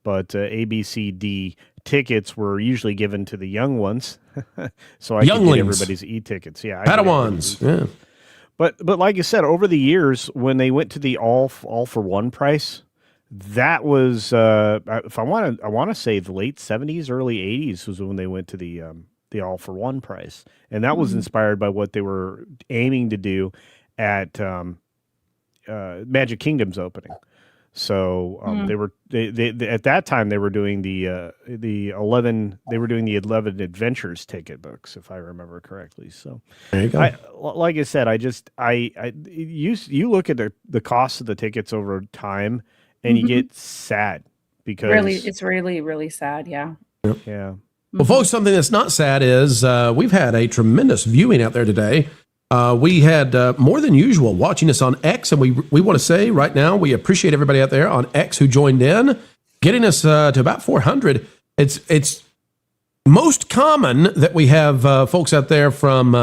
But ABCD tickets were usually given to the young ones. So I could get everybody's e-tickets. Yeah. Padawans. Yeah. But like you said, over the years, when they went to the all for one price, that was if I want to say the late 70s, early 80s was when they went to the all for one price, and that was inspired by what they were aiming to do at Magic Kingdom's opening. So they at that time they were doing the 11 Adventures ticket books, if I remember correctly. So there you go. Like I said, you look at the cost of the tickets over time, and you get sad because it's really, really sad. Yeah. Yeah. Well, folks, something that's not sad is we've had a tremendous viewing out there today. We had more than usual watching us on X, and we want to say right now we appreciate everybody out there on X who joined in, getting us to about 400. It's most common that we have folks out there from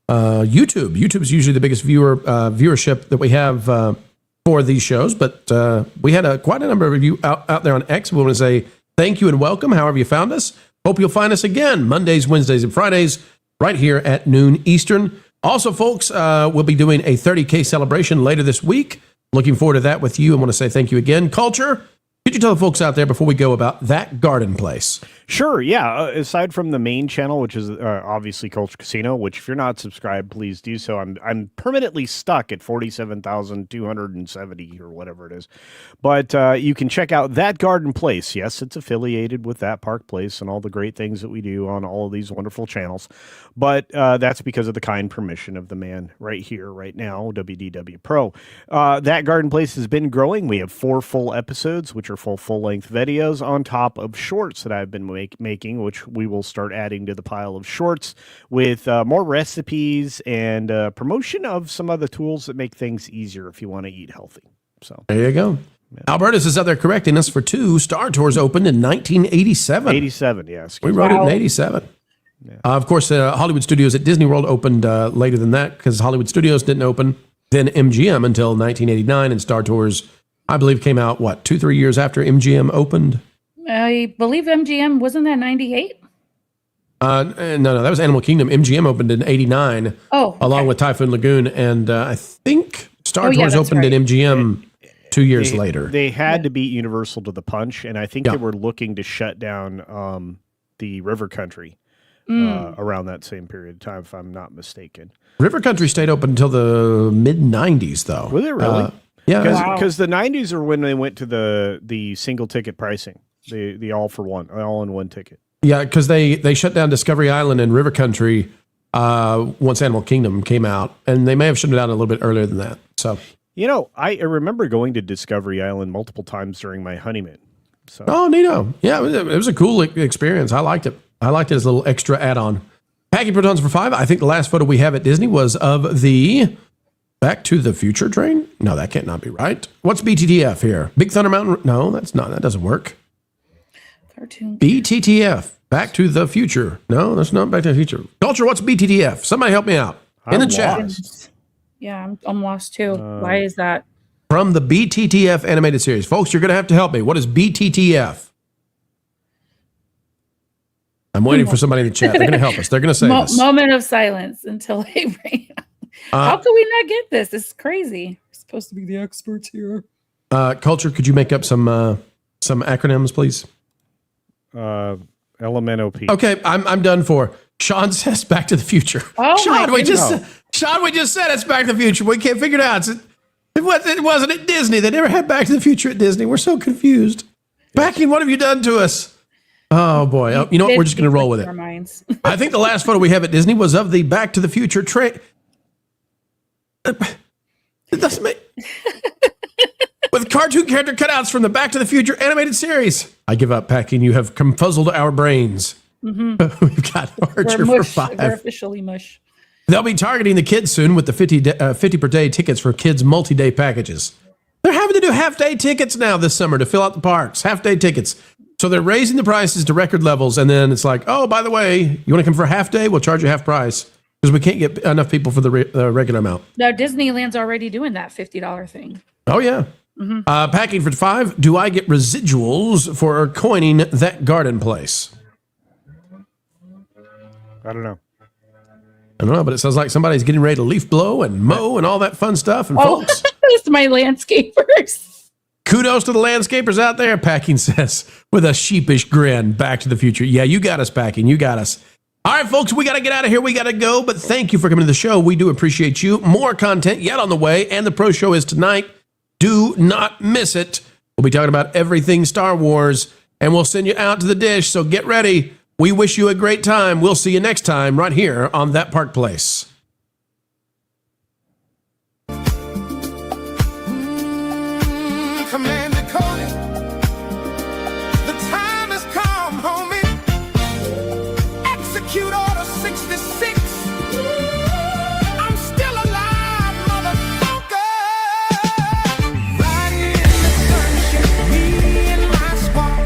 YouTube. YouTube is usually the biggest viewership that we have for these shows, but we had quite a number of you out there on X. We want to say thank you and welcome, however you found us. Hope you'll find us again Mondays, Wednesdays, and Fridays right here at noon Eastern. Also, folks, we'll be doing a 30K celebration later this week. Looking forward to that with you. I want to say thank you again. Culture, could you tell the folks out there before we go about that garden place? Sure, yeah. Aside from the main channel, which is obviously Culture Casino, which if you're not subscribed, please do so. I'm permanently stuck at 47,270 or whatever it is. But you can check out That Garden Place. Yes, it's affiliated with That Park Place and all the great things that we do on all of these wonderful channels. But that's because of the kind permission of the man right here, right now, WDW Pro. That Garden Place has been growing. We have 4 full episodes, which are full-length videos on top of shorts that I've been making, which we will start adding to the pile of shorts with more recipes and promotion of some other tools that make things easier if you want to eat healthy. So there you go. Yeah. Albertus is out there correcting us for 2. Star Tours opened in 1987. 87, yes. We wrote it in 87. Yeah. Of course, Hollywood Studios at Disney World opened later than that because Hollywood Studios didn't open then MGM until 1989, and Star Tours, I believe, came out, 2-3 years after MGM opened? I believe MGM, wasn't that 98? No, that was Animal Kingdom. MGM opened in 89. Oh, okay. Along with Typhoon Lagoon, and I think Star Tours opened in MGM 2 years later. They had to beat Universal to the punch, and I think they were looking to shut down the River Country around that same period of time, if I'm not mistaken. River Country stayed open until the mid-90s, though. Was it really? Yeah. Because the 90s are when they went to the single ticket pricing, the all-in-one ticket. Yeah, because they shut down Discovery Island and River Country once Animal Kingdom came out, and they may have shut it down a little bit earlier than that. So, I remember going to Discovery Island multiple times during my honeymoon. So. Oh, neato. Yeah, it was a cool experience. I liked it. I liked it as a little extra add-on. Packing Protons for 5. I think the last photo we have at Disney was of the Back to the Future train. No, that can't not be right. What's BTTF here? Big Thunder Mountain? No, that's not. That doesn't work. Cartoon. BTTF. Back to the Future. No, that's not Back to the Future. Culture, what's BTTF? Somebody help me out. In the chat. Yeah, I'm lost too. Why is that? From the BTTF animated series. Folks, you're going to have to help me. What is BTTF? I'm waiting for somebody in the chat. They're going to help us. They're going to say this. Moment of silence until they bring up. How can we not get this? This is crazy. We're supposed to be the experts here. Culture, could you make up some acronyms, please? LMNOP. Okay, I'm done for. Sean says Back to the Future. Oh, Sean, we just said it's Back to the Future. We can't figure it out. It wasn't at Disney. They never had Back to the Future at Disney. We're so confused. Backing, what have you done to us? Oh boy. You know what? We're just going to roll with it. Our minds. I think the last photo we have at Disney was of the Back to the Future train. It doesn't make... With cartoon character cutouts from the Back to the Future animated series. I give up, Packing. You have confuzzled our brains. Mm-hmm. We've got Archer We're for mush. $5. We're officially mush. They'll be targeting the kids soon with the 50 per day tickets for kids multi-day packages. They're having to do half-day tickets now this summer to fill out the parks. Half-day tickets. So they're raising the prices to record levels, and then it's like, oh, by the way, you want to come for a half day? We'll charge you half price because we can't get enough people for the regular amount. Now Disneyland's already doing that $50 thing. Oh, yeah. Mm-hmm. Packing for $5. Do I get residuals for coining that garden place? I don't know. I don't know, but it sounds like somebody's getting ready to leaf blow and mow and all that fun stuff. And folks, it's my landscapers. Kudos to the landscapers out there, Packing says, with a sheepish grin. Back to the Future. Yeah, you got us, Packing. You got us. All right, folks, we got to get out of here. We got to go, but thank you for coming to the show. We do appreciate you. More content yet on the way, and the pro show is tonight. Do not miss it. We'll be talking about everything Star Wars, and we'll send you out to the dish, so get ready. We wish you a great time. We'll see you next time right here on That Park Place. Commander Cody, the time has come, homie. Execute Order 66. I'm still alive, motherfucker. Riding in the sunshine, me and my squad.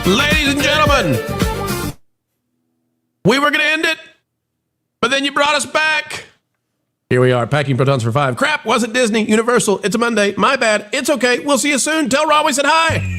Ladies and gentlemen, we were going to end it, but then you brought us back. Here we are, Packing Protons for $5. Crap, wasn't Disney, Universal. It's a Monday. My bad. It's okay. We'll see you soon. Tell Rob we said hi.